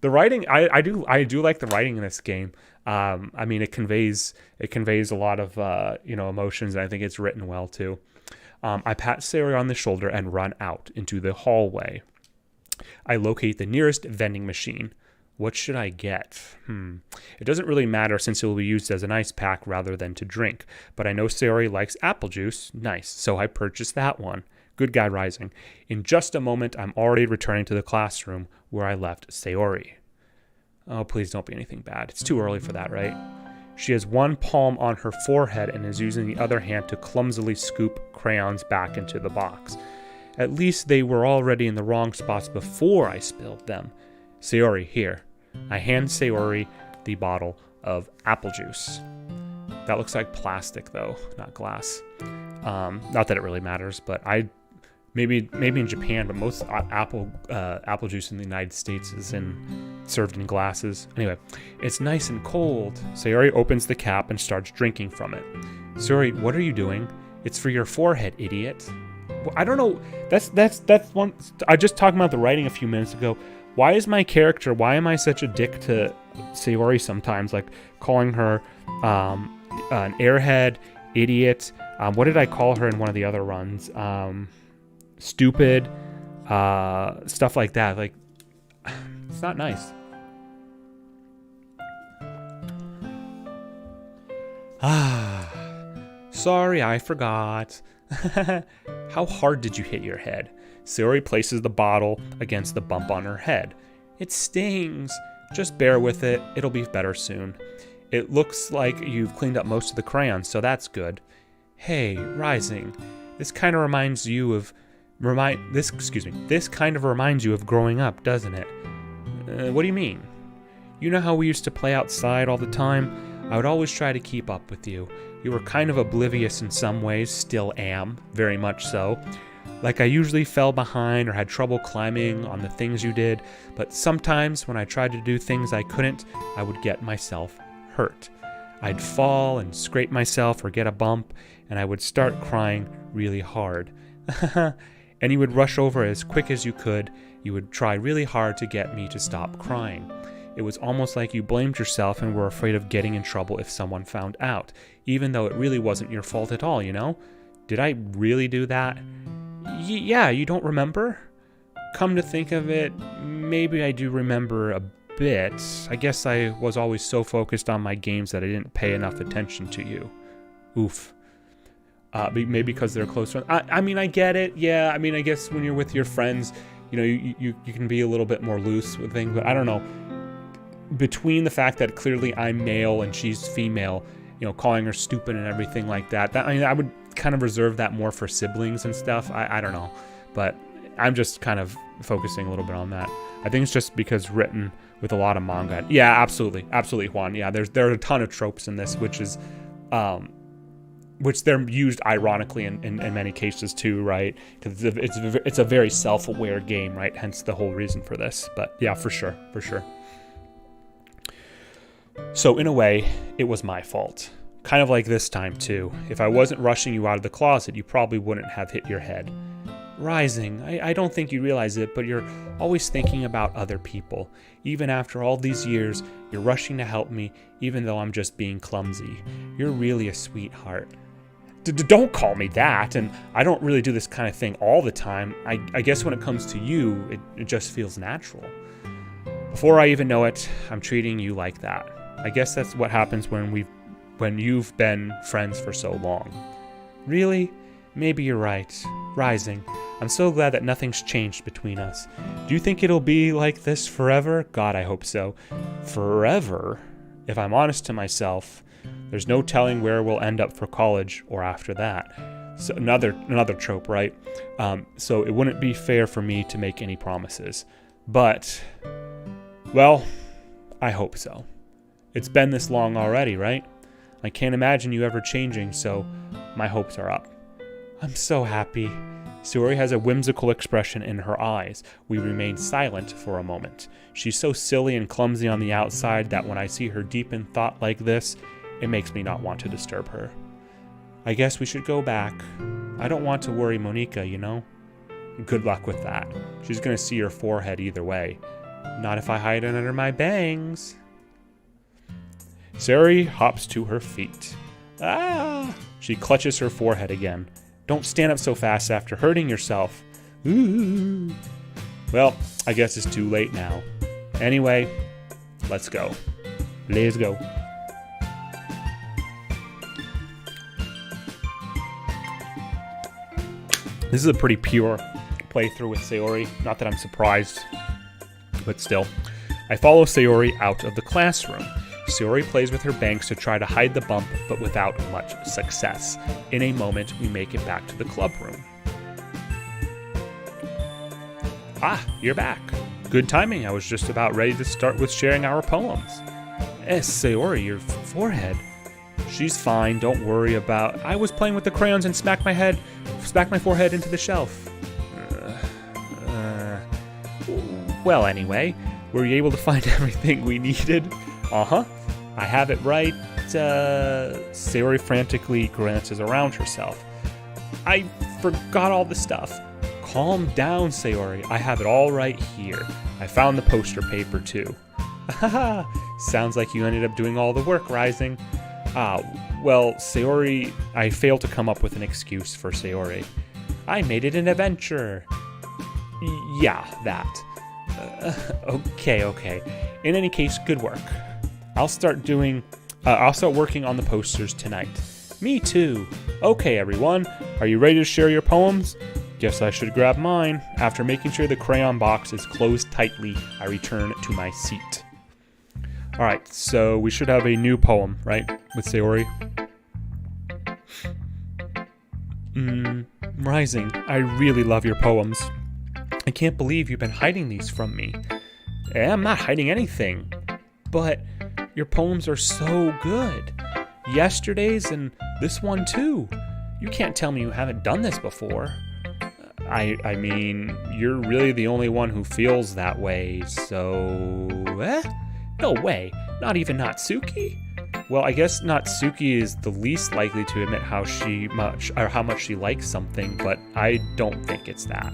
The writing, I do like the writing in this game. I mean, it conveys a lot of emotions, and I think it's written well too. I pat Sayori on the shoulder and run out into the hallway. I locate the nearest vending machine. What should I get? It doesn't really matter since it will be used as an ice pack rather than to drink. But I know Sayori likes apple juice. Nice. So I purchased that one. Good guy, Rising. In just a moment, I'm already returning to the classroom where I left Sayori. Oh, please don't be anything bad. It's too early for that, right? She has one palm on her forehead and is using the other hand to clumsily scoop crayons back into the box. At least they were already in the wrong spots before I spilled them. Sayori, here. I hand Sayori the bottle of apple juice. That looks like plastic, though, not glass. Not that it really matters, but maybe in Japan, but most apple juice in the United States is served in glasses. Anyway, it's nice and cold. Sayori opens the cap and starts drinking from it. Sayori, what are you doing? It's for your forehead, idiot. Well, I don't know. That's one. I just talked about the writing a few minutes ago. Why am I such a dick to Sayori sometimes? Like calling her an airhead, idiot. What did I call her in one of the other runs? Stupid, stuff like that. Like, it's not nice. Sorry, I forgot. How hard did you hit your head? Sayori places the bottle against the bump on her head. It stings. Just bear with it. It'll be better soon. It looks like you've cleaned up most of the crayons, so that's good. Hey, Rising. This kind of reminds you of growing up, doesn't it? What do you mean? You know how we used to play outside all the time? I would always try to keep up with you. You were kind of oblivious in some ways, still am, very much so. Like I usually fell behind or had trouble climbing on the things you did, but sometimes when I tried to do things I couldn't, I would get myself hurt. I'd fall and scrape myself or get a bump, and I would start crying really hard. And you would rush over as quick as you could. You would try really hard to get me to stop crying. It was almost like you blamed yourself and were afraid of getting in trouble if someone found out, even though it really wasn't your fault at all, you know? Did I really do that? Yeah, you don't remember? Come to think of it, maybe I do remember a bit. I guess I was always so focused on my games that I didn't pay enough attention to you. Oof. Maybe because they're close friends. I mean, I get it. Yeah, I mean, I guess when you're with your friends, you know, you can be a little bit more loose with things, but I don't know. Between the fact that clearly I'm male and she's female, you know, calling her stupid and everything like that, I mean, I would kind of reserve that more for siblings and stuff. I don't know. But I'm just kind of focusing a little bit on that. I think it's just because written with a lot of manga. Yeah, absolutely. Absolutely, Juan. Yeah, there are a ton of tropes in this, which they're used ironically in many cases too, right? Because it's a very self-aware game, right? Hence the whole reason for this. But yeah, for sure. So in a way, it was my fault. Kind of like this time too. If I wasn't rushing you out of the closet, you probably wouldn't have hit your head. Rising, I don't think you realize it, but you're always thinking about other people. Even after all these years, you're rushing to help me, even though I'm just being clumsy. You're really a sweetheart. Don't call me that, and I don't really do this kind of thing all the time. I guess when it comes to you, it just feels natural. Before I even know it, I'm treating you like that. I guess that's what happens when you've been friends for so long. Really? Maybe you're right. Rising, I'm so glad that nothing's changed between us. Do you think it'll be like this forever? God, I hope so. Forever? If I'm honest to myself, there's no telling where we'll end up for college or after that. So another trope, right? So it wouldn't be fair for me to make any promises. But, well, I hope so. It's been this long already, right? I can't imagine you ever changing, so my hopes are up. I'm so happy. Sayori has a whimsical expression in her eyes. We remain silent for a moment. She's so silly and clumsy on the outside that when I see her deep in thought like this, it makes me not want to disturb her. I guess we should go back. I don't want to worry Monica, you know? Good luck with that. She's gonna see your forehead either way. Not if I hide it under my bangs. Sayori hops to her feet. Ah! She clutches her forehead again. Don't stand up so fast after hurting yourself. Ooh. Well, I guess it's too late now. Anyway, let's go. Let's go. This is a pretty pure playthrough with Sayori. Not that I'm surprised, but still. I follow Sayori out of the classroom. Sayori plays with her bangs to try to hide the bump, but without much success. In a moment, we make it back to the club room. Ah, you're back. Good timing. I was just about ready to start with sharing our poems. Sayori, your forehead. She's fine. Don't worry about. I was playing with the crayons and smacked my forehead into the shelf. Well, anyway, were you able to find everything we needed? Uh-huh. I have it right. Sayori frantically glances around herself. I forgot all the stuff. Calm down, Sayori. I have it all right here. I found the poster paper, too. Haha. Sounds like you ended up doing all the work, Rising. Well, Sayori, I failed to come up with an excuse for Sayori. I made it an adventure. Yeah, that. Okay. In any case, good work. I'll start working on the posters tonight. Me too. Okay, everyone. Are you ready to share your poems? Guess I should grab mine. After making sure the crayon box is closed tightly, I return to my seat. Alright, so we should have a new poem, right? With Sayori. Rising, I really love your poems. I can't believe you've been hiding these from me. I'm not hiding anything. But your poems are so good. Yesterday's and this one too. You can't tell me you haven't done this before. I mean, you're really the only one who feels that way, so... No way. Not even Natsuki? Well, I guess Natsuki is the least likely to admit how much she likes something, but I don't think it's that.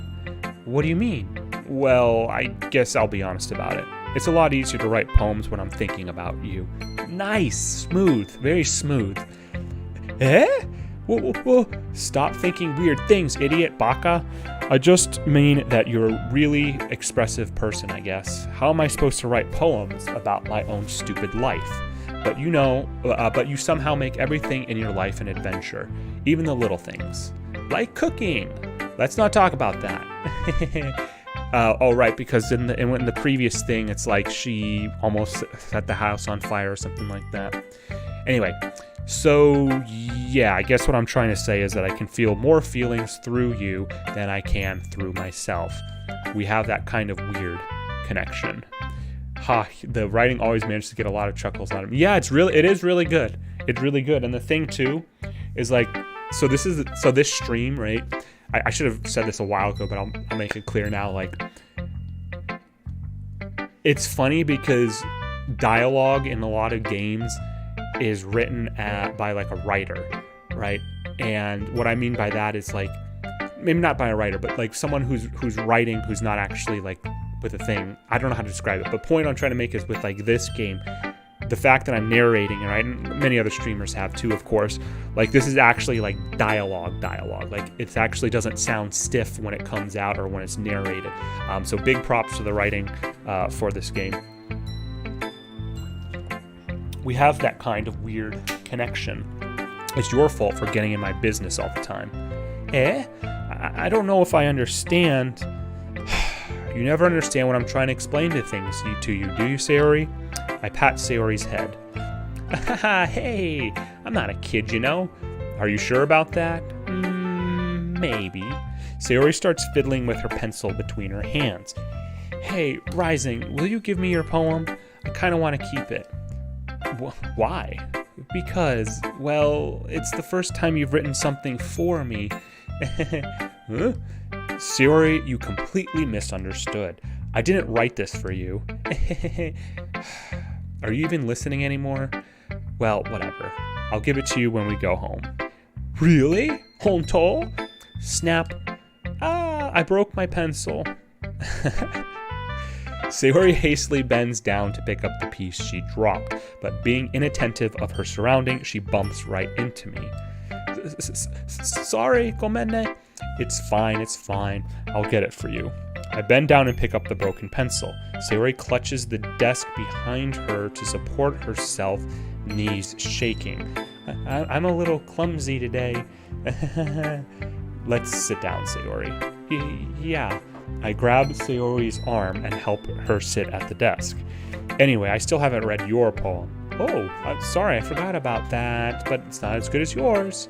What do you mean? Well, I guess I'll be honest about it. It's a lot easier to write poems when I'm thinking about you. Nice! Smooth. Very smooth. Whoa. Stop thinking weird things, idiot, baka. I just mean that you're a really expressive person, I guess. How am I supposed to write poems about my own stupid life? But you somehow make everything in your life an adventure, even the little things. Like cooking. Let's not talk about that. Right, because in the previous thing, it's like she almost set the house on fire or something like that. Anyway, so yeah, I guess what I'm trying to say is that I can feel more feelings through you than I can through myself. We have that kind of weird connection. The writing always manages to get a lot of chuckles out of me. Yeah, it is really good. It's really good. And the thing too is like, so this stream, right? I should have said this a while ago, but I'll make it clear now. Like, it's funny because dialogue in a lot of games is written by like a writer, right? And what I mean by that is like, maybe not by a writer, but like someone who's writing who's not actually like with a thing. I don't know how to describe it, but point I'm trying to make is with like this game, the fact that I'm narrating, right? And many other streamers have too, of course. Like this is actually like dialogue. Like it actually doesn't sound stiff when it comes out or when it's narrated. So big props to the writing for this game. We have that kind of weird connection. It's your fault for getting in my business all the time. I don't know if I understand. You never understand what I'm trying to explain to you, do you, Sayori? I pat Sayori's head. Hey, I'm not a kid, you know. Are you sure about that? Maybe. Sayori starts fiddling with her pencil between her hands. Hey, Rising, will you give me your poem? I kind of want to keep it. Why? Because, well, it's the first time you've written something for me. Huh? Sayori, you completely misunderstood. I didn't write this for you. Are you even listening anymore? Well, whatever. I'll give it to you when we go home. Really? Honto? Snap. I broke my pencil. Sayori hastily bends down to pick up the piece she dropped, but being inattentive of her surroundings, she bumps right into me. Sorry, gomenne. It's fine. I'll get it for you. I bend down and pick up the broken pencil. Sayori clutches the desk behind her to support herself, knees shaking. I'm a little clumsy today. Let's sit down, Sayori. Yeah. I grab Sayori's arm and help her sit at the desk. Anyway, I still haven't read your poem. Oh, sorry, I forgot about that, but it's not as good as yours.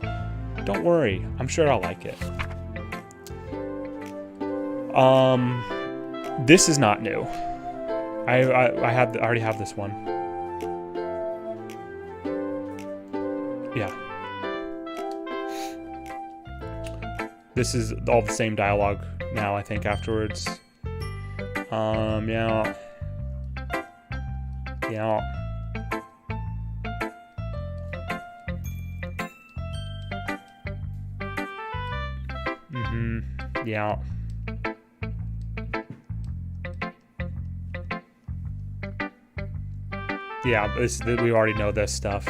Don't worry, I'm sure I'll like it. This is not new. I already have this one. Yeah. This is all the same dialogue now, I think, afterwards. Yeah. Yeah. Yeah, we already know this stuff.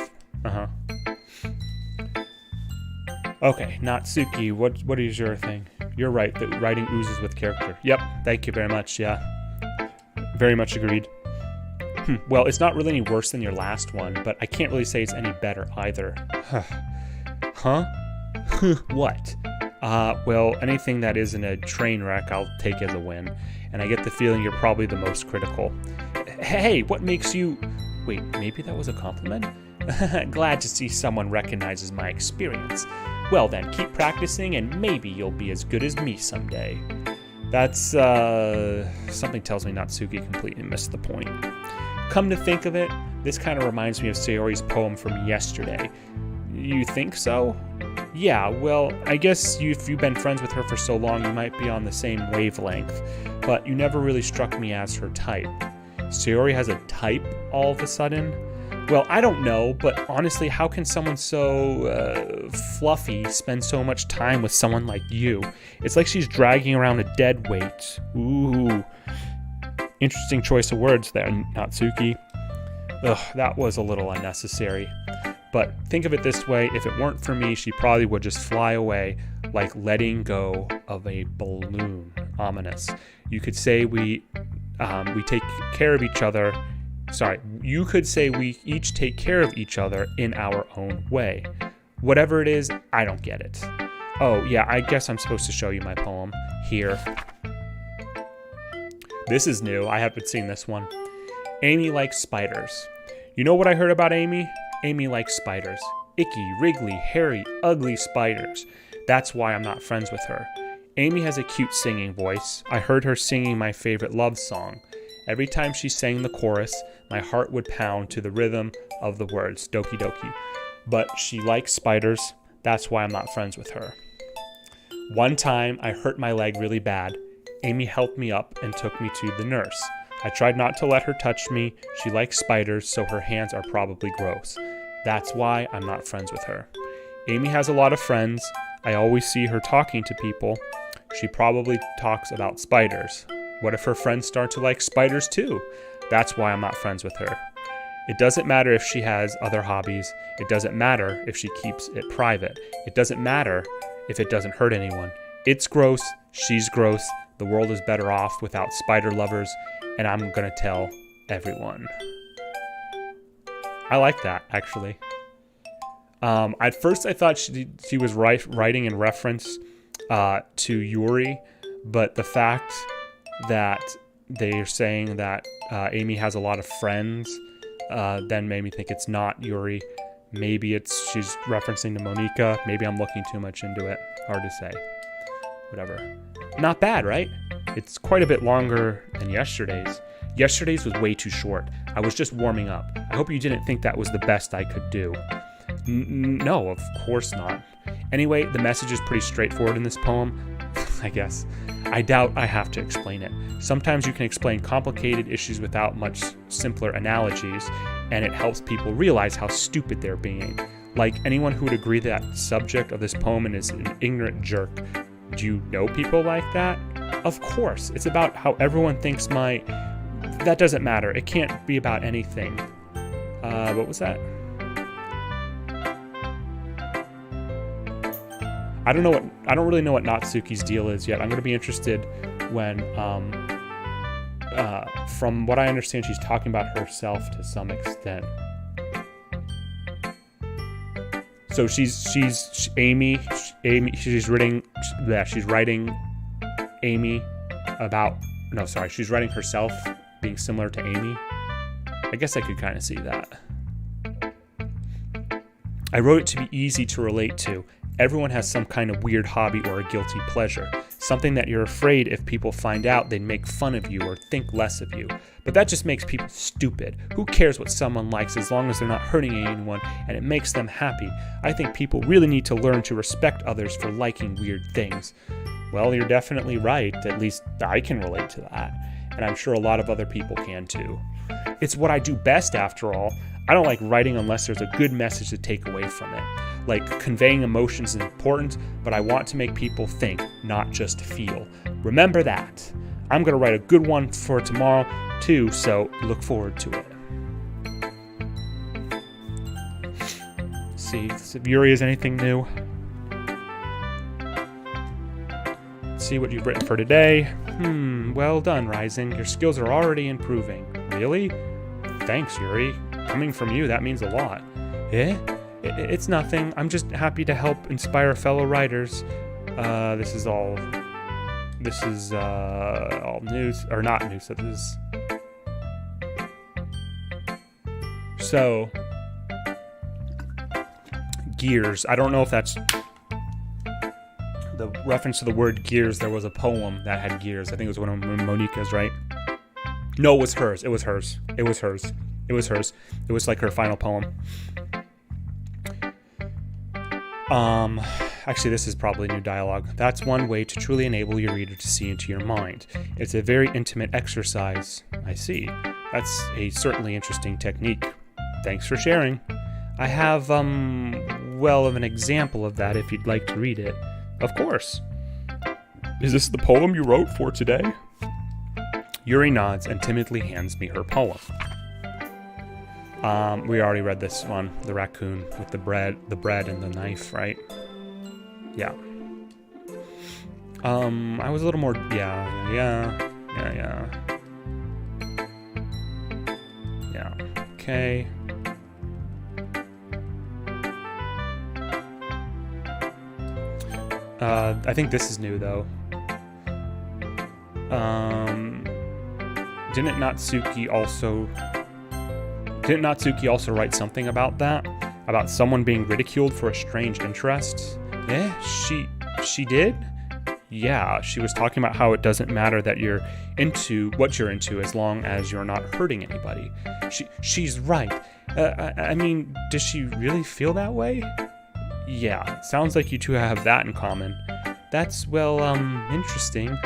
Okay, Natsuki, what is your thing? You're right, the writing oozes with character. Yep, thank you very much, yeah. Very much agreed. Well, it's not really any worse than your last one, but I can't really say it's any better either. Huh? What? Well, anything that isn't a train wreck, I'll take as a win. And I get the feeling you're probably the most critical. Hey, what makes you... Wait, maybe that was a compliment? Glad to see someone recognizes my experience. Well then, keep practicing and maybe you'll be as good as me someday. That's, something tells me Natsuki completely missed the point. Come to think of it, this kind of reminds me of Sayori's poem from yesterday. You think so? Yeah, well, I guess if you've been friends with her for so long, you might be on the same wavelength, but you never really struck me as her type. Sayori has a type all of a sudden? Well, I don't know, but honestly, how can someone so fluffy spend so much time with someone like you? It's like she's dragging around a dead weight. Ooh. Interesting choice of words there, Natsuki. Ugh, that was a little unnecessary. But think of it this way, if it weren't for me, she probably would just fly away like letting go of a balloon. Ominous. You could say we take care of each other. Sorry, you could say we each take care of each other in our own way. Whatever it is, I don't get it. Oh, yeah, I guess I'm supposed to show you my poem. Here. This is new. I haven't seen this one. Amy likes spiders. You know what I heard about Amy? Amy likes spiders. Icky, wriggly, hairy, ugly spiders. That's why I'm not friends with her. Amy has a cute singing voice. I heard her singing my favorite love song. Every time she sang the chorus, my heart would pound to the rhythm of the words, Doki Doki. But she likes spiders. That's why I'm not friends with her. One time, I hurt my leg really bad. Amy helped me up and took me to the nurse. I tried not to let her touch me. She likes spiders, so her hands are probably gross. That's why I'm not friends with her. Amy has a lot of friends. I always see her talking to people. She probably talks about spiders. What if her friends start to like spiders too? That's why I'm not friends with her. It doesn't matter if she has other hobbies. It doesn't matter if she keeps it private. It doesn't matter if it doesn't hurt anyone. It's gross. She's gross. The world is better off without spider lovers, and I'm gonna tell everyone. I like that, actually. At first, I thought she was writing in reference to Yuri, but the fact that they're saying that Amy has a lot of friends then made me think it's not Yuri. Maybe she's referencing to Monica. Maybe I'm looking too much into it. Hard to say. Whatever. Not bad, right? It's quite a bit longer than yesterday's. Yesterday's was way too short. I was just warming up. I hope you didn't think that was the best I could do. No, of course not. Anyway, the message is pretty straightforward in this poem, I guess. I doubt I have to explain it. Sometimes you can explain complicated issues without much simpler analogies, and it helps people realize how stupid they're being. Like anyone who would agree that the subject of this poem is an ignorant jerk. Do you know people like that? Of course. It's about how everyone thinks That doesn't matter. It can't be about anything. What was that? I don't really know what Natsuki's deal is yet. I'm going to be interested when, from what I understand, she's talking about herself to some extent. So she's Amy. She's writing Amy about. No, sorry. She's writing herself being similar to Amy. I guess I could kind of see that. I wrote it to be easy to relate to. Everyone has some kind of weird hobby or a guilty pleasure. Something that you're afraid if people find out they'd make fun of you or think less of you. But that just makes people stupid. Who cares what someone likes as long as they're not hurting anyone and it makes them happy? I think people really need to learn to respect others for liking weird things. Well, you're definitely right. At least I can relate to that. And I'm sure a lot of other people can too. It's what I do best after all. I don't like writing unless there's a good message to take away from it. Like, conveying emotions is important, but I want to make people think, not just feel. Remember that. I'm going to write a good one for tomorrow, too, so look forward to it. See if Yuri has anything new. See what you've written for today. Well done, Rising. Your skills are already improving. Really? Thanks, Yuri. Coming from you, that means a lot. Eh? It's nothing. I'm just happy to help inspire fellow writers. This is all news, or not news. This is so gears. I don't know if that's the reference to the word gears. There was a poem that had gears. I think it was one of Monica's, right? No, it was hers. It was hers. It was hers. It was hers. It was like her final poem. Actually, this is probably new dialogue. That's one way to truly enable your reader to see into your mind. It's a very intimate exercise. I see. That's a certainly interesting technique. Thanks for sharing. I have, of an example of that if you'd like to read it. Of course. Is this the poem you wrote for today? Yuri nods and timidly hands me her poem. We already read this one, the raccoon with the bread and the knife, right? Yeah. I was a little more, yeah. Okay. I think this is new though. Didn't Natsuki also write something about that? About someone being ridiculed for a strange interest? She did? Yeah, she was talking about how it doesn't matter that you're into what you're into as long as you're not hurting anybody. She's right. I mean, does she really feel that way? Yeah, sounds like you two have that in common. That's, interesting.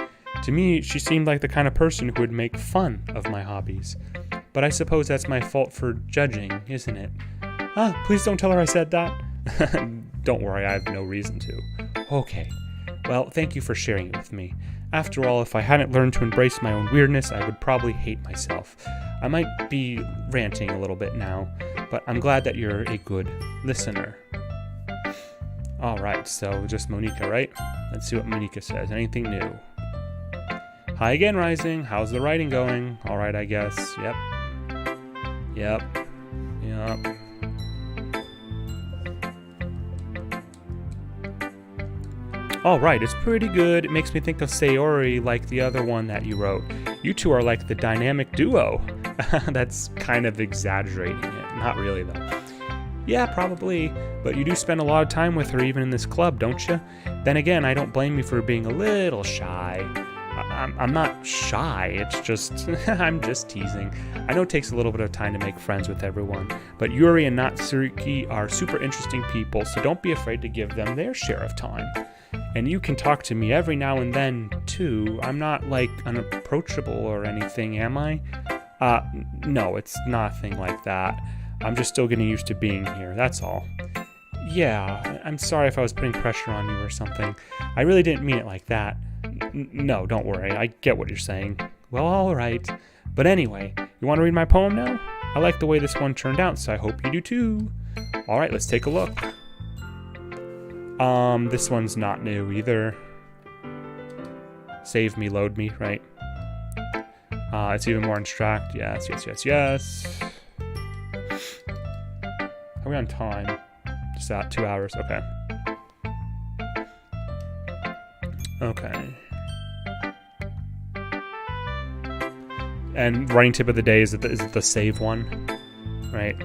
To me, she seemed like the kind of person who would make fun of my hobbies. But I suppose that's my fault for judging, isn't it? Please don't tell her I said that. Don't worry, I have no reason to. Okay. Well, thank you for sharing it with me. After all, if I hadn't learned to embrace my own weirdness, I would probably hate myself. I might be ranting a little bit now, but I'm glad that you're a good listener. Alright, so just Monica, right? Let's see what Monica says. Anything new? Hi again, Rising. How's the writing going? Alright, I guess. Yep. Alright, it's pretty good. It makes me think of Sayori like the other one that you wrote. You two are like the dynamic duo. That's kind of exaggerating it. Not really, though. Yeah, probably. But you do spend a lot of time with her even in this club, don't you? Then again, I don't blame you for being a little shy. I'm not shy, it's just, I'm just teasing. I know it takes a little bit of time to make friends with everyone, but Yuri and Natsuki are super interesting people, so don't be afraid to give them their share of time. And you can talk to me every now and then, too. I'm not, unapproachable or anything, am I? No, it's nothing like that. I'm just still getting used to being here, that's all. Yeah, I'm sorry if I was putting pressure on you or something. I really didn't mean it like that. No, don't worry. I get what you're saying. Well, all right. But anyway, you want to read my poem now? I like the way this one turned out, so I hope you do too. All right, let's take a look. This one's not new either. Save me, load me, right? It's even more abstract. Yes. Are we on time? Just at 2 hours. Okay. And writing tip of the day is it the save one, right?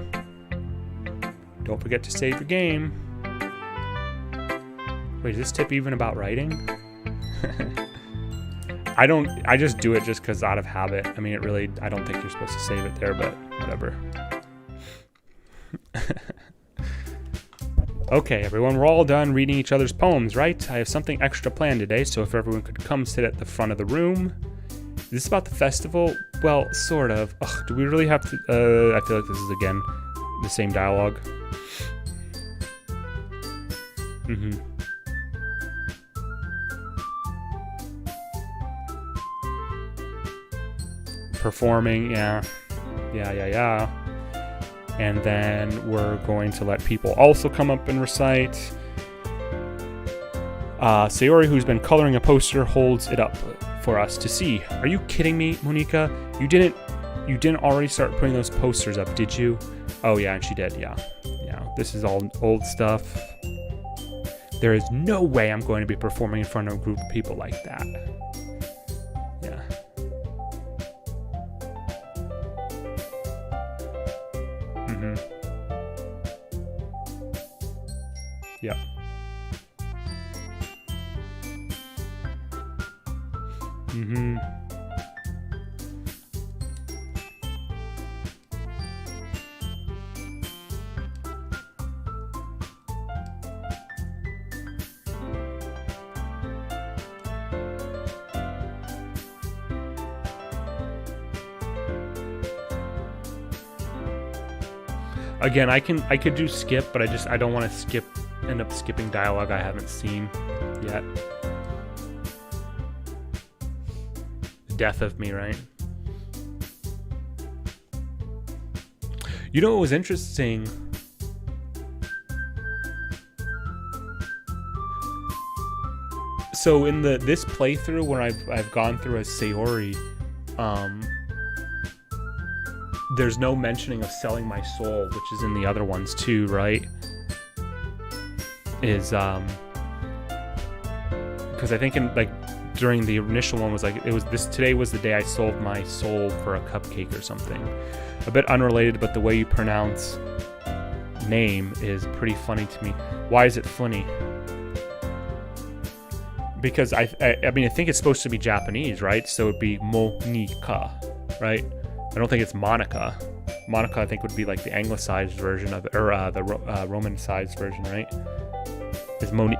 Don't forget to save your game. Wait, is this tip even about writing? I just do it just because out of habit. I mean, I don't think you're supposed to save it there, but whatever. Okay, everyone, we're all done reading each other's poems, right? I have something extra planned today, so if everyone could come sit at the front of the room. Is this about the festival? Well, sort of. Ugh, do we really have to? I feel like this is, again, the same dialogue. Performing, yeah. And then we're going to let people also come up and recite. Sayori, who's been coloring a poster, holds it up for us to see. Are you kidding me, Monica? You didn't already start putting those posters up, did you? Oh yeah, and she did, yeah. This is all old stuff. There is no way I'm going to be performing in front of a group of people like that. Yeah. Mm-hmm. Yep. Mm-hmm. Again, I could do skip, but I don't want to end up skipping dialogue I haven't seen yet. Death of me, right? You know what was interesting? So in this playthrough, when I've gone through as Sayori, there's no mentioning of selling my soul, which is in the other ones too, right? Is because I think in like during the initial one was like today was the day I sold my soul for a cupcake or something. A bit unrelated, but the way you pronounce name is pretty funny to me. Why is it funny? Because I mean I think it's supposed to be Japanese, right? So it'd be Monika, right? I don't think it's Monica. Monica, I think, would be like the anglicized version of it, or the Romanicized version, right?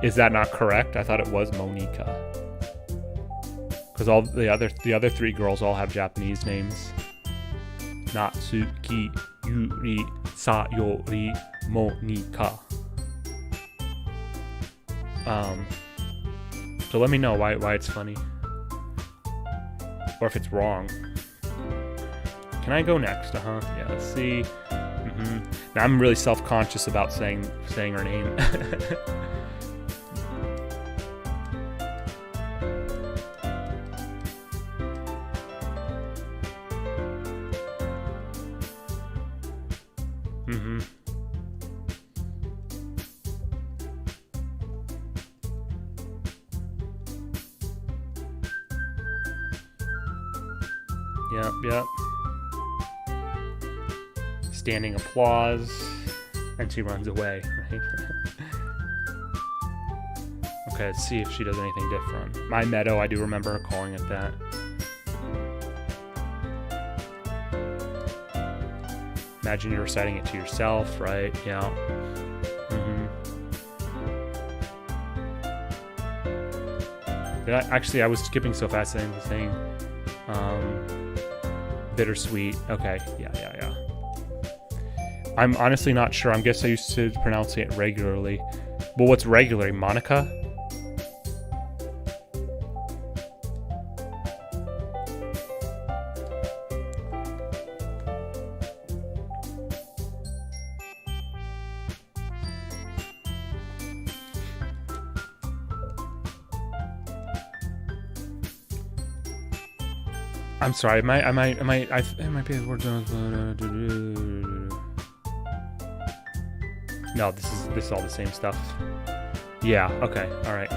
Is that not correct? I thought it was Monica. Because all the other three girls all have Japanese names. Natsuki, Yuri, Sayori, Monika. So let me know why it's funny, or if it's wrong. Can I go next? Yeah, let's see. Now I'm really self-conscious about saying her name. Yep. Standing applause, and she runs away, right? Okay, let's see if she does anything different. My Meadow, I do remember her calling it that. Imagine you're reciting it to yourself, right? Yeah. Actually, I was skipping so fast and saying bittersweet. Okay, yeah. I'm honestly not sure. I guess I used to pronounce it regularly. But what's regularly? Monica? I'm sorry. It might be the word. No, this is all the same stuff. Yeah. Okay. All right.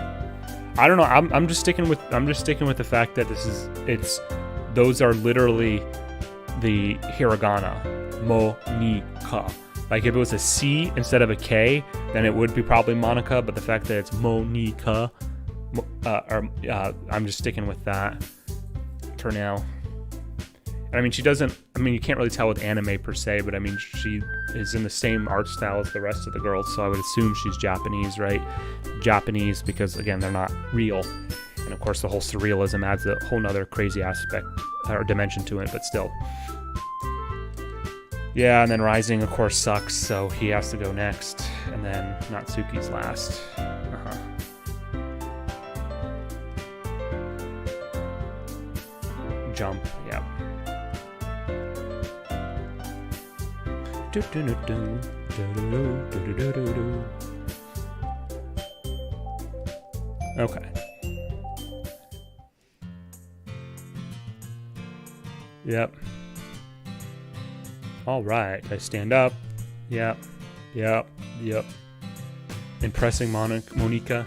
I don't know. I'm just sticking with the fact that those are literally the hiragana, Monika. Like if it was a C instead of a K, then it would be probably Monica. But the fact that it's Monika, I'm just sticking with that for now. And I mean, she doesn't. I mean, you can't really tell with anime per se, but I mean, she is in the same art style as the rest of the girls, so I would assume she's Japanese, right? Japanese because again, they're not real, and of course, the whole surrealism adds a whole nother crazy aspect or dimension to it. But still, yeah. And then Rising, of course, sucks, so he has to go next, and then Natsuki's last. Jump, yeah. Okay. Yep. All right. I stand up. Yep. impressing Monica.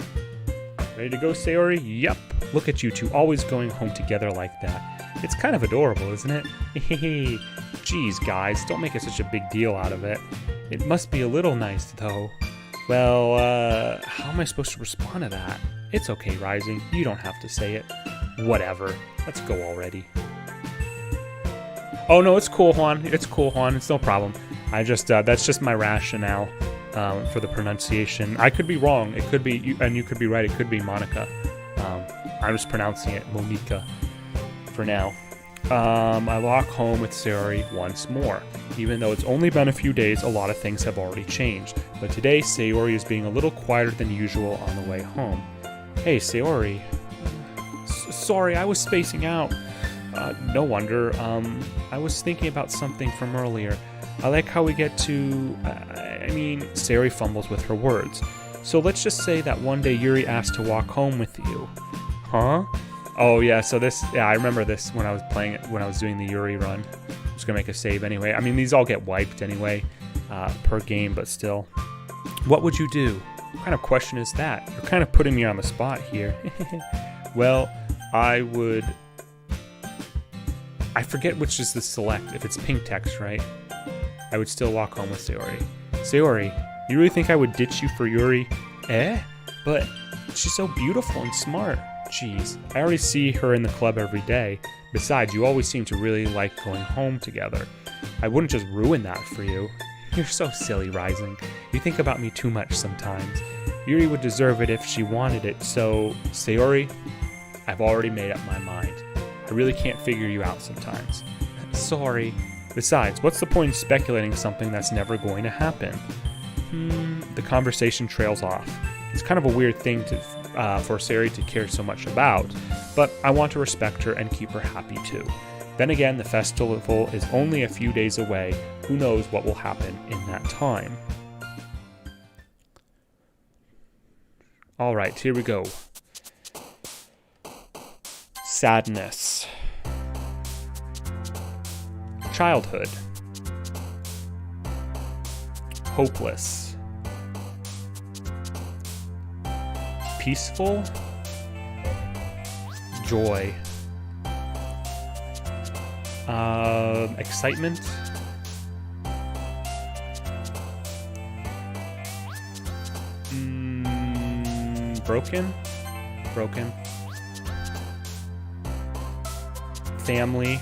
Ready to go, Sayori? Yep. Look at you two always going home together like that. It's kind of adorable, isn't it? Hehehe. Geez, guys, don't make it such a big deal out of it. It must be a little nice, though. Well, how am I supposed to respond to that? It's okay, Rising. You don't have to say it. Whatever. Let's go already. Oh, no, it's cool, Juan. It's cool, Juan. It's no problem. That's just my rationale for the pronunciation. I could be wrong. It could be, and you could be right. It could be Monica. I'm just pronouncing it Monica for now. I walk home with Sayori once more. Even though it's only been a few days, a lot of things have already changed. But today, Sayori is being a little quieter than usual on the way home. Hey, Sayori. Sorry, I was spacing out. No wonder. I was thinking about something from earlier. I like how we get to... Sayori fumbles with her words. So let's just say that one day Yuri asked to walk home with you. Huh? Oh, yeah, so I remember this when I was playing it, when I was doing the Yuri run. I'm just gonna make a save anyway. I mean, these all get wiped anyway, per game, but still. What would you do? What kind of question is that? You're kind of putting me on the spot here. Well, I forget which is the select, if it's pink text, right? I would still walk home with Sayori. Sayori, you really think I would ditch you for Yuri? But she's so beautiful and smart. Jeez, I already see her in the club every day. Besides, you always seem to really like going home together. I wouldn't just ruin that for you. You're so silly, Rising. You think about me too much sometimes. Yuri would deserve it if she wanted it, so, Sayori, I've already made up my mind. I really can't figure you out sometimes. Sorry. Besides, what's the point in speculating something that's never going to happen? The conversation trails off. It's kind of a weird thing for Sayori to care so much about, but I want to respect her and keep her happy too. Then again, the festival is only a few days away. Who knows what will happen in that time? All right, here we go. Sadness. Childhood. Hopeless. Peaceful. Joy. Excitement. Broken. Family.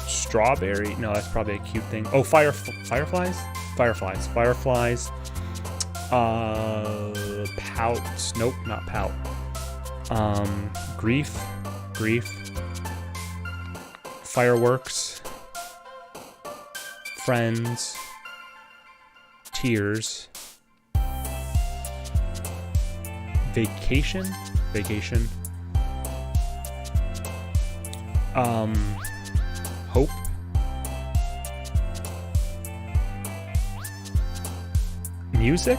Strawberry. No, that's probably a cute thing. Oh, fireflies. Pout. Nope, not pout. Grief. Fireworks. Friends. Tears. Vacation. Hope. Music.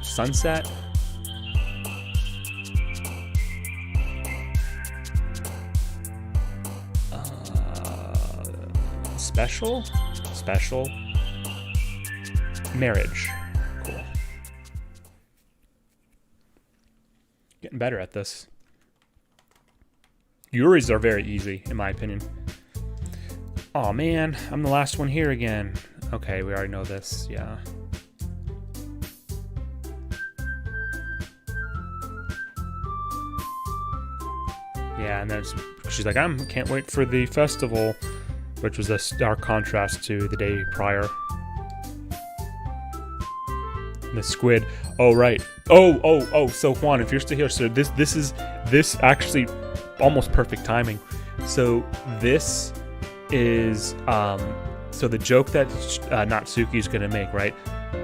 Sunset. Special. Marriage. Cool. Getting better at this. Yuri's are very easy, in my opinion. Oh man, I'm the last one here again. Okay, we already know this, yeah. Yeah, and then she's like, can't wait for the festival, which was a stark contrast to the day prior. The squid. Oh, right. Oh, so Juan, if you're still here, so this actually almost perfect timing. So this is, so the joke that Natsuki's gonna make, right?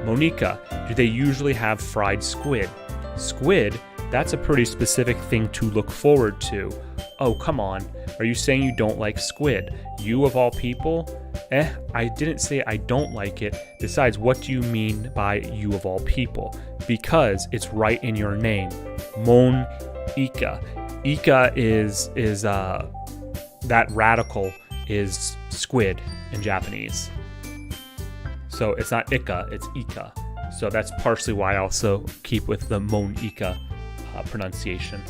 Monica, do they usually have fried squid? Squid, that's a pretty specific thing to look forward to. Oh, come on. Are you saying you don't like squid? You of all people? I didn't say I don't like it. Besides, what do you mean by you of all people? Because it's right in your name. Mon Ika. Ika is that radical is squid in Japanese. So it's not Ika, it's Ika. So that's partially why I also keep with the Monika pronunciation.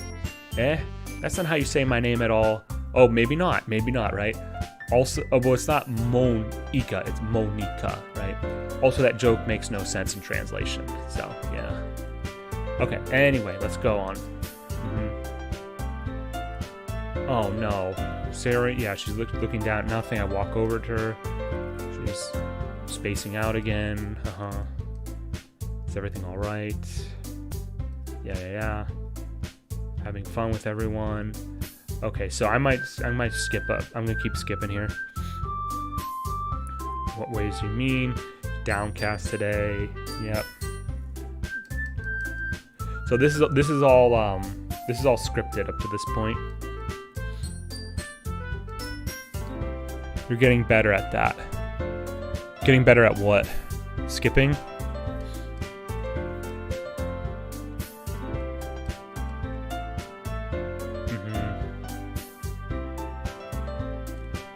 That's not how you say my name at all. Oh, maybe not, right? Also, well, it's not Monika, it's Monika, right? Also, that joke makes no sense in translation. So, yeah. Okay, anyway, let's go on. Oh, no. Sarah, yeah, she's looking down at nothing. I walk over to her. She's spacing out again. Is everything all right? Yeah. Having fun with everyone. Okay, so I might skip up. I'm gonna keep skipping here. What ways you mean? Downcast today. Yep. So this is all scripted up to this point. You're getting better at that. Getting better at what? Skipping?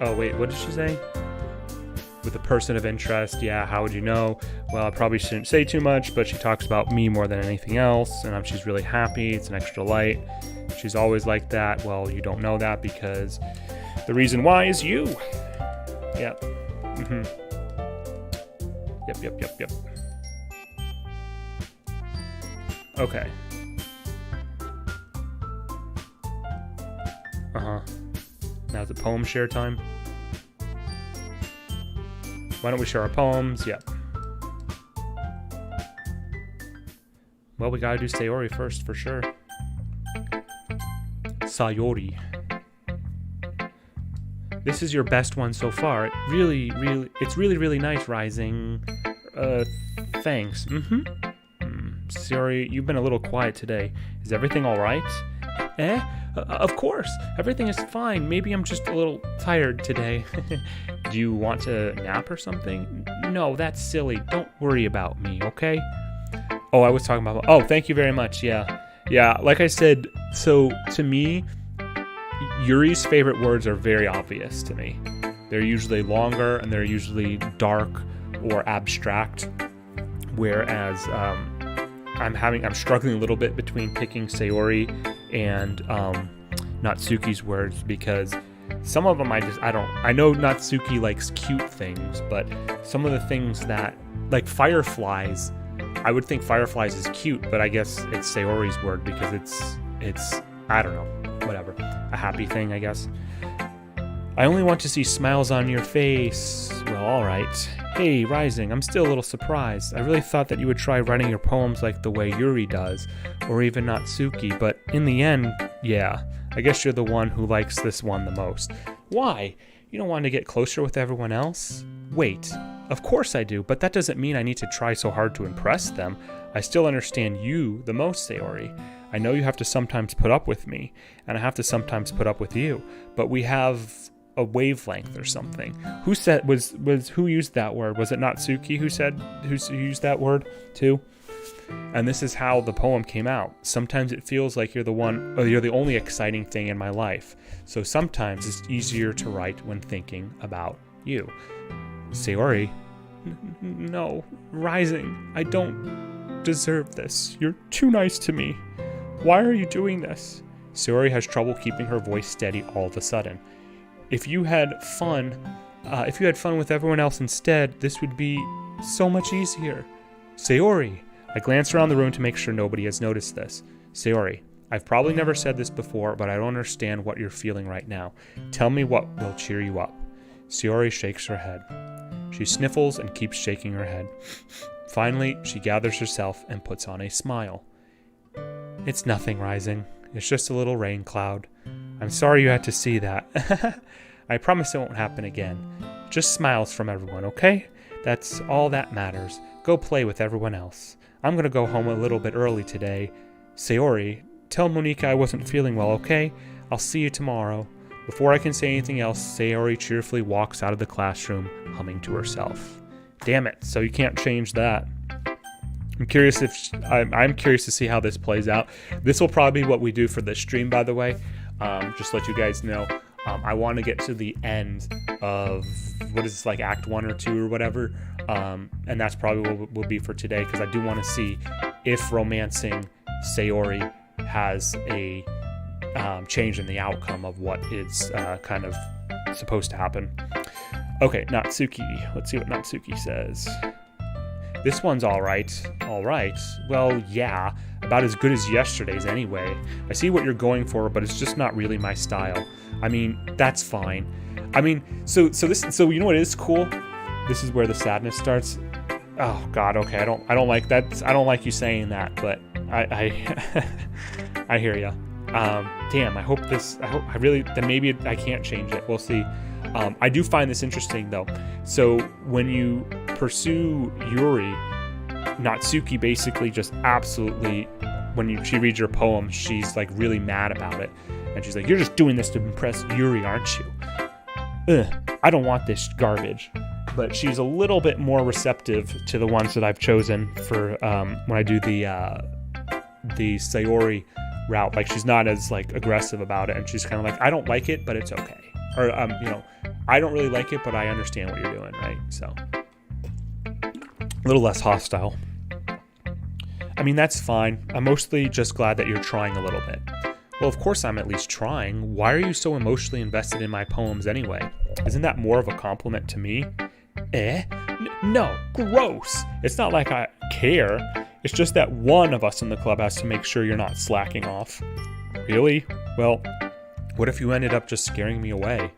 Oh, wait, what did she say? With a person of interest, yeah, how would you know? Well, I probably shouldn't say too much, but she talks about me more than anything else, and she's really happy. It's an extra light. She's always like that. Well, you don't know that because the reason why is you. Yep. Yep. Okay. Now is it poem share time? Why don't we share our poems? Yep. Well, we gotta do Sayori first for sure. Sayori. This is your best one so far. It's really nice, Rising. Thanks. Sorry, you've been a little quiet today. Is everything all right? Of course. Everything is fine. Maybe I'm just a little tired today. Do you want to nap or something? No, that's silly. Don't worry about me, okay? Oh, I was talking about... Oh, thank you very much. Yeah, like I said, so to me... Yuri's favorite words are very obvious to me. They're usually longer and they're usually dark or abstract. Whereas I'm struggling a little bit between picking Sayori and Natsuki's words because some of them I know Natsuki likes cute things, but some of the things that, like fireflies, I would think fireflies is cute, but I guess it's Sayori's word because it's I don't know, whatever. A happy thing, I guess. I only want to see smiles on your face. Well, alright. Hey, Rising, I'm still a little surprised. I really thought that you would try writing your poems like the way Yuri does, or even Natsuki, but in the end, yeah, I guess you're the one who likes this one the most. Why? You don't want to get closer with everyone else? Wait, of course I do, but that doesn't mean I need to try so hard to impress them. I still understand you the most, Sayori. I know you have to sometimes put up with me, and I have to sometimes put up with you, but we have a wavelength or something. Who said who used that word? Was it Natsuki who used that word too? And this is how the poem came out. Sometimes it feels like you're the only exciting thing in my life. So sometimes it's easier to write when thinking about you. Sayori, no, Rising, I don't deserve this. You're too nice to me. Why are you doing this? Sayori has trouble keeping her voice steady all of a sudden. If you had fun with everyone else instead, this would be so much easier. Sayori. I glance around the room to make sure nobody has noticed this. Sayori, I've probably never said this before, but I don't understand what you're feeling right now. Tell me what will cheer you up. Sayori shakes her head. She sniffles and keeps shaking her head. Finally, she gathers herself and puts on a smile. It's nothing, Rising. It's just a little rain cloud. I'm sorry you had to see that. I promise it won't happen again. Just smiles from everyone, okay? That's all that matters. Go play with everyone else. I'm gonna go home a little bit early today. Sayori, tell Monika I wasn't feeling well, okay? I'll see you tomorrow. Before I can say anything else, Sayori cheerfully walks out of the classroom, humming to herself. Damn it, so you can't change that. I'm curious to see how this plays out. This will probably be what we do for this stream, by the way. Just let you guys know. I want to get to the end of what is this, like Act 1 or 2 or whatever, and that's probably what will be for today, because I do want to see if romancing Sayori has a change in the outcome of what is kind of supposed to happen. Okay, Natsuki. Let's see what Natsuki says. This one's all right. All right. Well, yeah, about as good as yesterday's anyway. I see what you're going for, but it's just not really my style. I mean, that's fine. I mean, so you know what is cool? This is where the sadness starts. Oh God, okay. I don't like that. I don't like you saying that, but I I hear ya. Damn. I really. Then maybe I can't change it. We'll see. I do find this interesting though. So when you pursue Yuri, Natsuki basically just absolutely, when she reads your poem, she's like really mad about it, and she's like, "You're just doing this to impress Yuri, aren't you? Ugh, I don't want this garbage." But she's a little bit more receptive to the ones that I've chosen for when I do the Sayori route. Like, she's not as like aggressive about it, and she's kind of like, "I don't like it, but it's okay," or you know, "I don't really like it, but I understand what you're doing," right? So a little less hostile. I mean, that's fine. I'm mostly just glad that you're trying a little bit. Well, of course I'm at least trying. Why are you so emotionally invested in my poems anyway? Isn't that more of a compliment to me? No, gross. It's not like I care. It's just that one of us in the club has to make sure you're not slacking off. Really? Well, what if you ended up just scaring me away?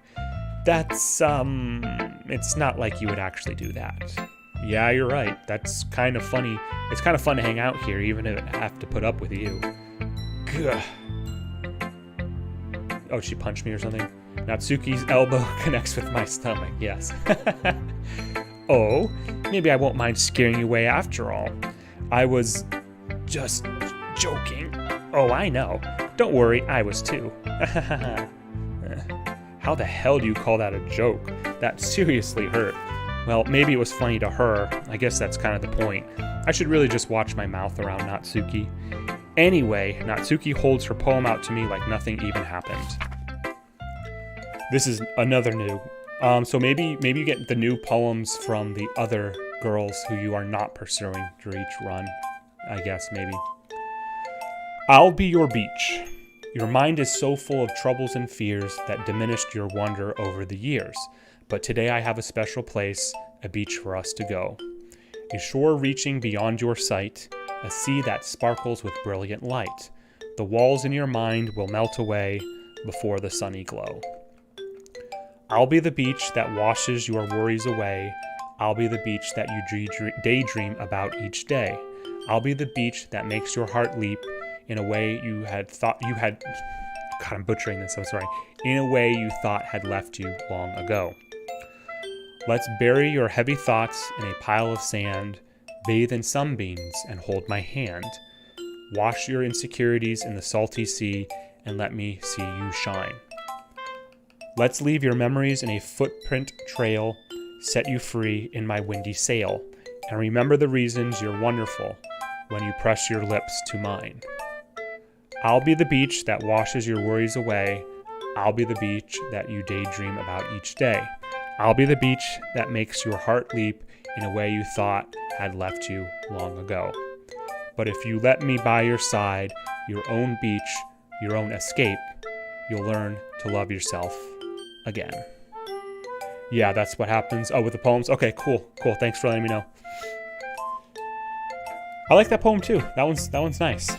That's, it's not like you would actually do that. Yeah, you're right. That's kind of funny. It's kind of fun to hang out here, even if I have to put up with you. Gah. Oh, she punched me or something? Natsuki's elbow connects with my stomach, yes. Oh, maybe I won't mind scaring you away after all. I was just joking. Oh, I know. Don't worry, I was too. How the hell do you call that a joke? That seriously hurt. Well, maybe it was funny to her. I guess that's kind of the point. I should really just watch my mouth around Natsuki. Anyway, Natsuki holds her poem out to me like nothing even happened. This is another new. So maybe you get the new poems from the other girls who you are not pursuing for each run. I guess, maybe. I'll be your beach. Your mind is so full of troubles and fears that diminished your wonder over the years. But today I have a special place, a beach for us to go. A shore reaching beyond your sight, a sea that sparkles with brilliant light. The walls in your mind will melt away before the sunny glow. I'll be the beach that washes your worries away. I'll be the beach that you daydream about each day. I'll be the beach that makes your heart leap in a way you had thought you had... God, I'm butchering this, I'm sorry. In a way you thought had left you long ago. Let's bury your heavy thoughts in a pile of sand, bathe in sunbeams and hold my hand. Wash your insecurities in the salty sea and let me see you shine. Let's leave your memories in a footprint trail, set you free in my windy sail, and remember the reasons you're wonderful when you press your lips to mine. I'll be the beach that washes your worries away. I'll be the beach that you daydream about each day. I'll be the beach that makes your heart leap in a way you thought had left you long ago. But if you let me by your side, your own beach, your own escape, you'll learn to love yourself again. Yeah, that's what happens. Oh, with the poems? Okay, cool. Thanks for letting me know. I like that poem too. That one's nice.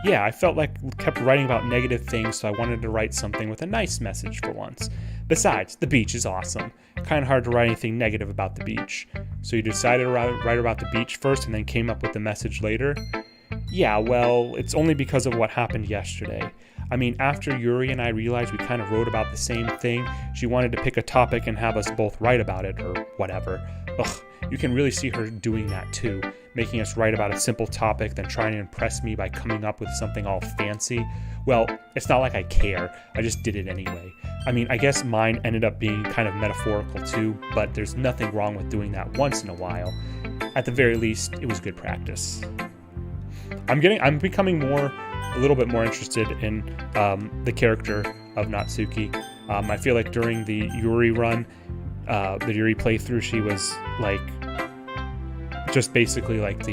Yeah, I felt like I kept writing about negative things, so I wanted to write something with a nice message for once. Besides, the beach is awesome. Kind of hard to write anything negative about the beach. So you decided to write about the beach first and then came up with the message later? Yeah, well, it's only because of what happened yesterday. I mean, after Yuri and I realized we kind of wrote about the same thing, she wanted to pick a topic and have us both write about it, or whatever. Ugh, you can really see her doing that too, making us write about a simple topic, then trying to impress me by coming up with something all fancy. Well, it's not like I care, I just did it anyway. I mean, I guess mine ended up being kind of metaphorical too, but there's nothing wrong with doing that once in a while. At the very least, it was good practice. I'm becoming a little bit more interested in the character of Natsuki. I feel like during the Yuri run, the Yuri playthrough, she was like just basically like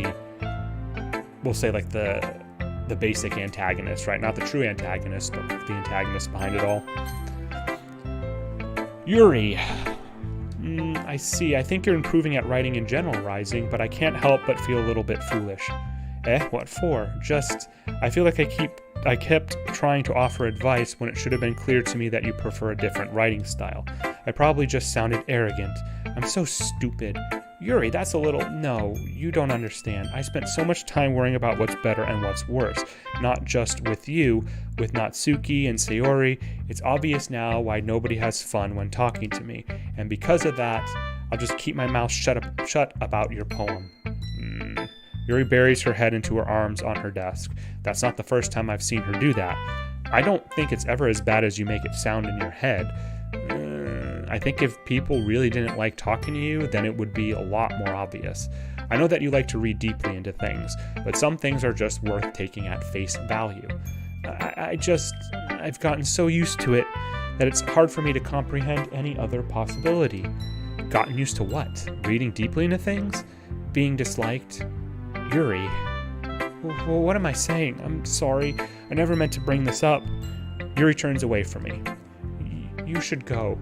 we'll say like the basic antagonist, right? Not the true antagonist, but the antagonist behind it all. Yuri. I see. I think you're improving at writing in general, Rising, but I can't help but feel a little bit foolish. What for? Just, I feel like I kept trying to offer advice when it should have been clear to me that you prefer a different writing style. I probably just sounded arrogant. I'm so stupid. Yuri, that's a little... No, you don't understand. I spent so much time worrying about what's better and what's worse. Not just with you, with Natsuki and Sayori. It's obvious now why nobody has fun when talking to me. And because of that, I'll just keep my mouth shut about your poem. Yuri buries her head into her arms on her desk. That's not the first time I've seen her do that. I don't think it's ever as bad as you make it sound in your head. I think if people really didn't like talking to you, then it would be a lot more obvious. I know that you like to read deeply into things, but some things are just worth taking at face value. I've gotten so used to it that it's hard for me to comprehend any other possibility. Gotten used to what? Reading deeply into things? Being disliked? Yuri. Well, what am I saying? I'm sorry. I never meant to bring this up. Yuri turns away from me. You should go.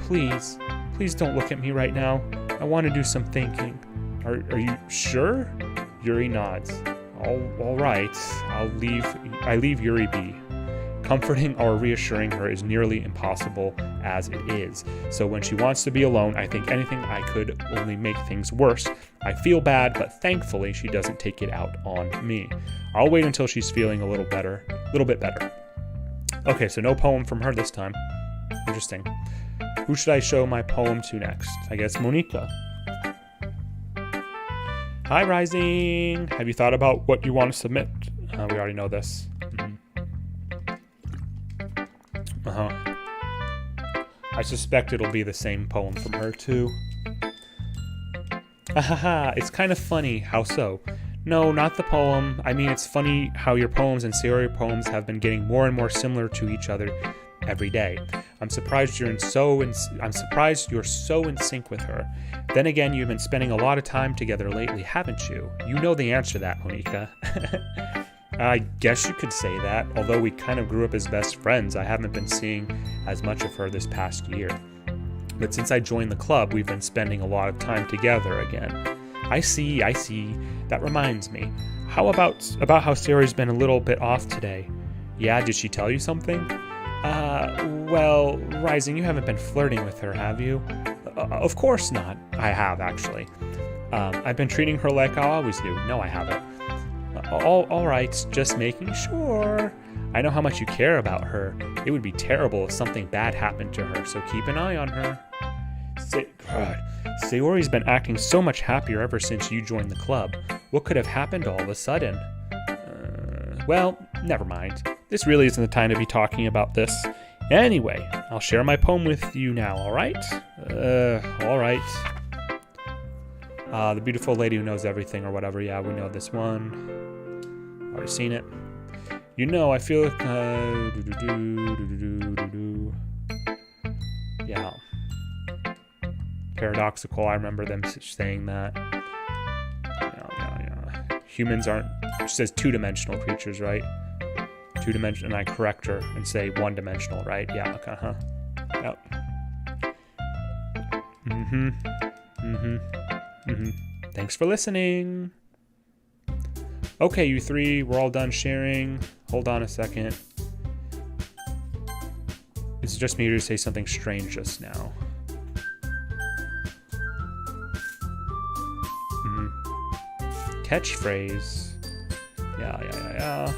Please don't look at me right now. I want to do some thinking. Are you sure? Yuri nods. All right. I leave Yuri be. Comforting or reassuring her is nearly impossible as it is. So when she wants to be alone, I think anything I could only make things worse. I feel bad, but thankfully she doesn't take it out on me. I'll wait until she's feeling a little bit better. Okay, so no poem from her this time. Interesting. Who should I show my poem to next? I guess Monika. Hi, Rising. Have you thought about what you want to submit? We already know this. I suspect it'll be the same poem from her, too. Ahaha, it's kind of funny. How so? No, not the poem. I mean, it's funny how your poems and Sayori poems have been getting more and more similar to each other every day. I'm surprised you're so in sync with her. Then again, you've been spending a lot of time together lately, haven't you? You know the answer to that, Monika. I guess you could say that. Although we kind of grew up as best friends, I haven't been seeing as much of her this past year. But since I joined the club, we've been spending a lot of time together again. I see. That reminds me. How about how Sayori's been a little bit off today? Yeah, did she tell you something? Well, Rising, you haven't been flirting with her, have you? Of course not. I have, actually. I've been treating her like I always do. No, I haven't. All right, just making sure. I know how much you care about her. It would be terrible if something bad happened to her, so keep an eye on her. Sayori's been acting so much happier ever since you joined the club. What could have happened all of a sudden? Well, never mind. This really isn't the time to be talking about this. Anyway, I'll share my poem with you now, alright? Alright. The beautiful lady who knows everything or whatever. Yeah, we know this one. Already seen it. You know, I feel like... Yeah. Paradoxical, I remember them saying that. Yeah. Humans aren't... She says two-dimensional creatures, right? Two-dimensional, and I correct her and say one-dimensional, right? Yeah, okay, Yep. Thanks for listening. Okay, you three, we're all done sharing. Hold on a second. It's just me to say something strange just now. Catchphrase. Yeah.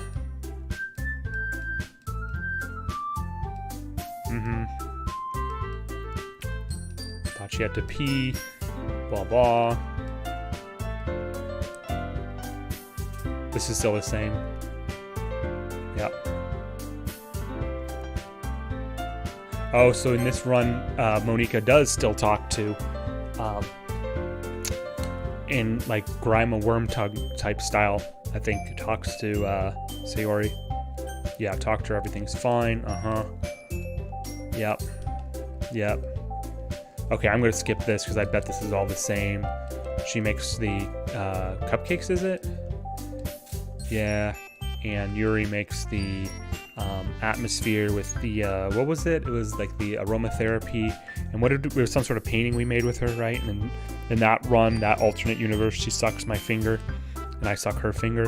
Thought she had to pee. Blah, blah. This is still the same. Yep. Oh, so in this run, Monika does still talk to, in like Grima Wormtug type style. I think talks to Sayori. Yeah, talk to her. Everything's fine. Yep. Yep. Okay, I'm going to skip this because I bet this is all the same. She makes the cupcakes, is it? Yeah. And Yuri makes the atmosphere with the, what was it? It was like the aromatherapy. And it was some sort of painting we made with her, right? And then in that run, that alternate universe, she sucks my finger and I suck her finger.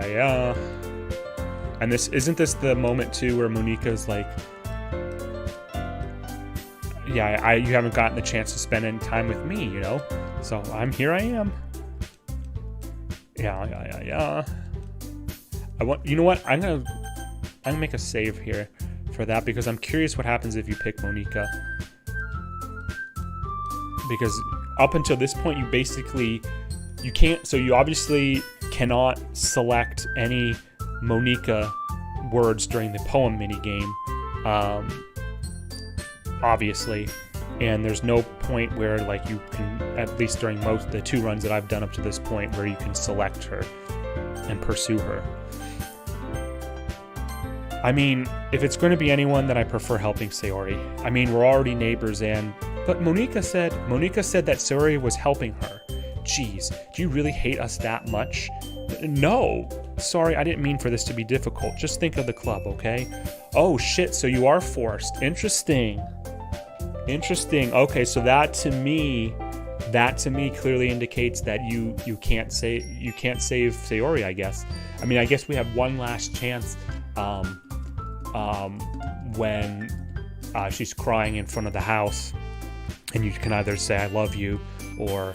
Yeah. And isn't this the moment too where Monica's like, yeah, you haven't gotten the chance to spend any time with me, you know? So here I am. Yeah. You know what? I'm gonna make a save here for that because I'm curious what happens if you pick Monica. Because up until this point, you can't, so you obviously cannot select any Monica words during the poem minigame, obviously, and there's no point where like you can, at least during the 2 runs that I've done up to this point, where you can select her and pursue her. I mean, if it's going to be anyone, then I prefer helping Sayori. I mean, we're already neighbors, but Monica said that Sayori was helping her. Jeez, do you really hate us that much? No. Sorry, I didn't mean for this to be difficult. Just think of the club, okay? Oh shit, so you are forced. Interesting. Okay, so that to me clearly indicates that you can't save Sayori, I guess. I mean, I guess we have one last chance when she's crying in front of the house, and you can either say I love you or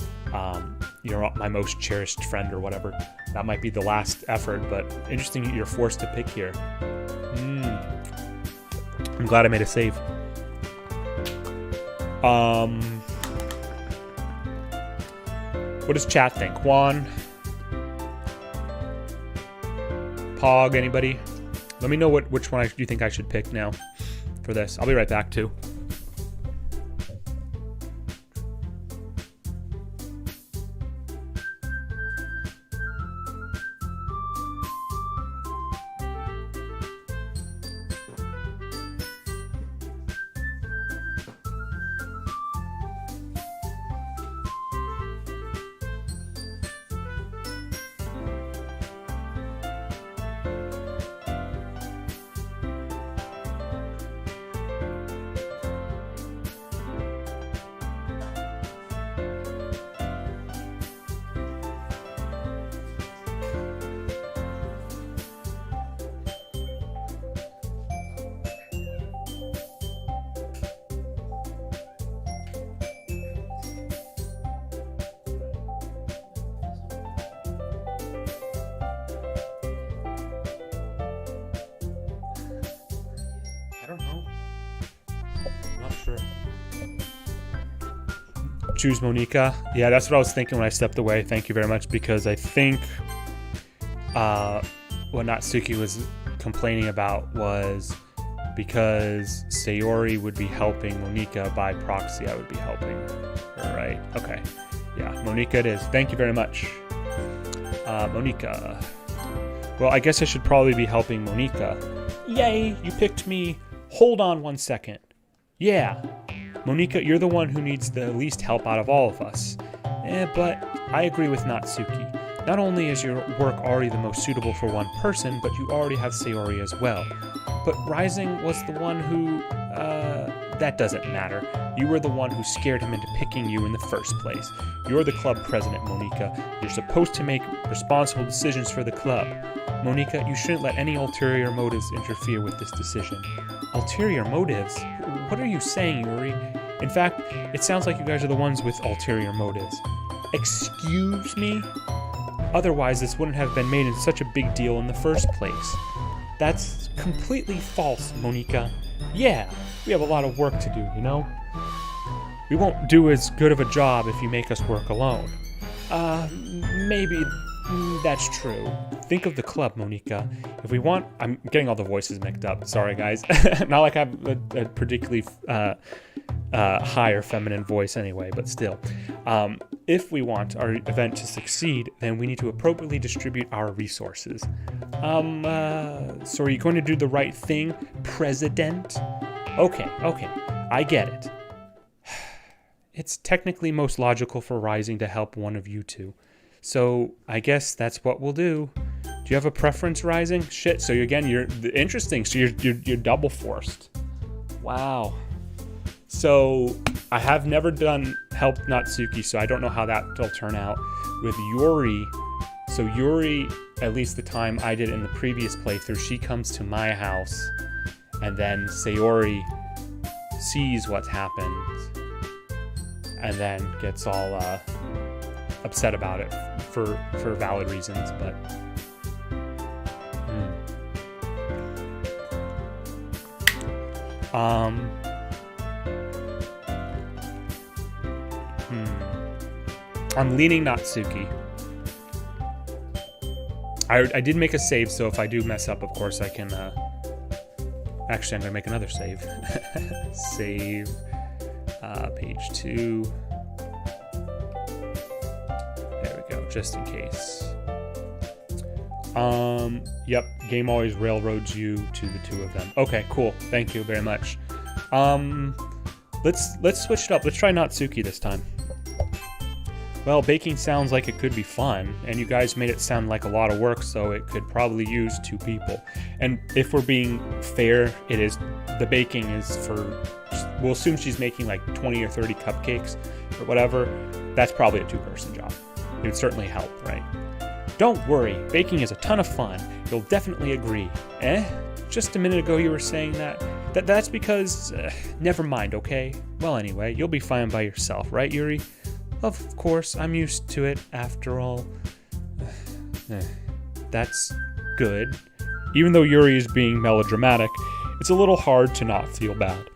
you're my most cherished friend or whatever. That might be the last effort, but interesting that you're forced to pick here. I'm glad I made a save. What does chat think? Juan? Pog, anybody? Let me know which one you think I should pick now for this. I'll be right back too. Choose Monica. Yeah, that's what I was thinking when I stepped away. Thank you very much, because I think what Natsuki was complaining about was because Sayori would be helping Monica, by proxy I would be helping her, right? Okay. Yeah, Monica it is. Thank you very much. Monica. Well, I guess I should probably be helping Monica. Yay, you picked me. Hold on 1 second. Yeah. Monica, you're the one who needs the least help out of all of us. But I agree with Natsuki. Not only is your work already the most suitable for one person, but you already have Sayori as well. But Rising was the one who, that doesn't matter. You were the one who scared him into picking you in the first place. You're the club president, Monica. You're supposed to make responsible decisions for the club. Monica, you shouldn't let any ulterior motives interfere with this decision. Ulterior motives? What are you saying, Yuri? In fact, it sounds like you guys are the ones with ulterior motives. Excuse me? Otherwise, this wouldn't have been made in such a big deal in the first place. That's completely false, Monica. Yeah, we have a lot of work to do, you know? We won't do as good of a job if you make us work alone. Maybe that's true. Think of the club, Monica. If we want... I'm getting all the voices mixed up. Sorry, guys. Not like I have a particularly high or feminine voice anyway, but still. if we want our event to succeed, then we need to appropriately distribute our resources. So are you going to do the right thing, President? Okay, I get it. It's technically most logical for Rising to help one of you two. So I guess that's what we'll do. Do you have a preference, Rising? Shit, so again, you're interesting. So you're double forced. Wow. So I have never done helped Natsuki, so I don't know how that'll turn out. With Yuri, so Yuri, at least the time I did it in the previous playthrough, she comes to my house, and then Sayori sees what's happened, and then gets all upset about it for valid reasons, but I'm leaning Natsuki. I did make a save, so if I do mess up, of course I can actually I'm gonna make another save. Save page 2. There we go, just in case. Yep, game always railroads you to the two of them. Okay, cool. Thank you very much. Let's switch it up. Let's try Natsuki this time. Well, baking sounds like it could be fun, and you guys made it sound like a lot of work, so it could probably use 2 people. And if we're being fair, the baking is for, we'll assume she's making like 20 or 30 cupcakes or whatever. That's probably a 2-person job. It would certainly help, right? Don't worry, baking is a ton of fun. You'll definitely agree. Just a minute ago you were saying that? That's because, never mind, okay? Well, anyway, you'll be fine by yourself, right, Yuri? Of course, I'm used to it, after all. That's good. Even though Yuri is being melodramatic, it's a little hard to not feel bad.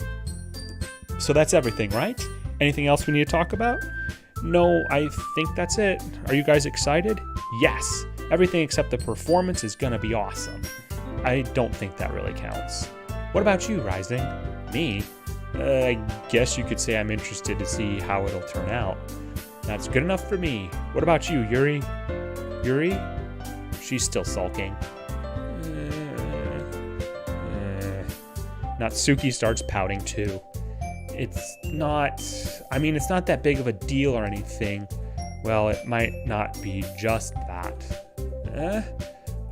So that's everything, right? Anything else we need to talk about? No, I think that's it. Are you guys excited? Yes. Everything except the performance is gonna be awesome. I don't think that really counts. What about you, Rising? Me? I guess you could say I'm interested to see how it'll turn out. That's good enough for me. What about you, Yuri? Yuri? She's still sulking. Natsuki starts pouting too. It's not that big of a deal or anything. Well, it might not be just that.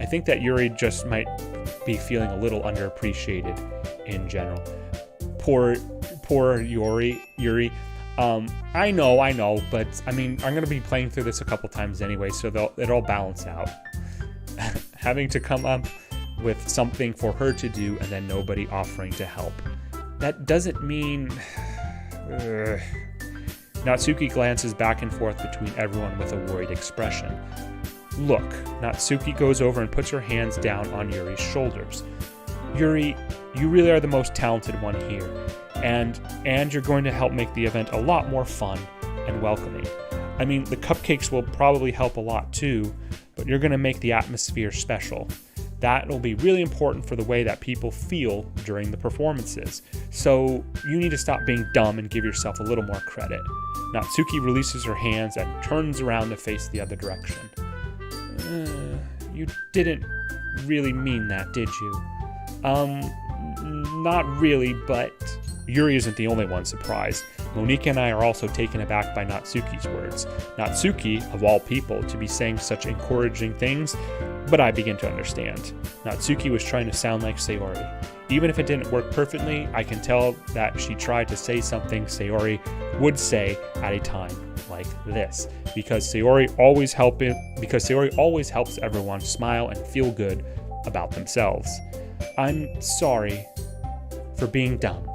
I think that Yuri just might be feeling a little underappreciated in general. Poor Yuri. I know, but I mean, I'm going to be playing through this a couple times anyway, so it'll balance out. Having to come up with something for her to do and then nobody offering to help. That doesn't mean... Natsuki glances back and forth between everyone with a worried expression. Look, Natsuki goes over and puts her hands down on Yuri's shoulders. Yuri, you really are the most talented one here, and you're going to help make the event a lot more fun and welcoming. I mean, the cupcakes will probably help a lot too, but you're going to make the atmosphere special. That will be really important for the way that people feel during the performances. So you need to stop being dumb and give yourself a little more credit. Natsuki releases her hands and turns around to face the other direction. You didn't really mean that, did you? Not really, but Yuri isn't the only one surprised. Monika and I are also taken aback by Natsuki's words. Natsuki, of all people, to be saying such encouraging things, but I begin to understand. Natsuki was trying to sound like Sayori. Even if it didn't work perfectly, I can tell that she tried to say something Sayori would say at a time like this, because Sayori always helps everyone smile and feel good about themselves. I'm sorry for being dumb.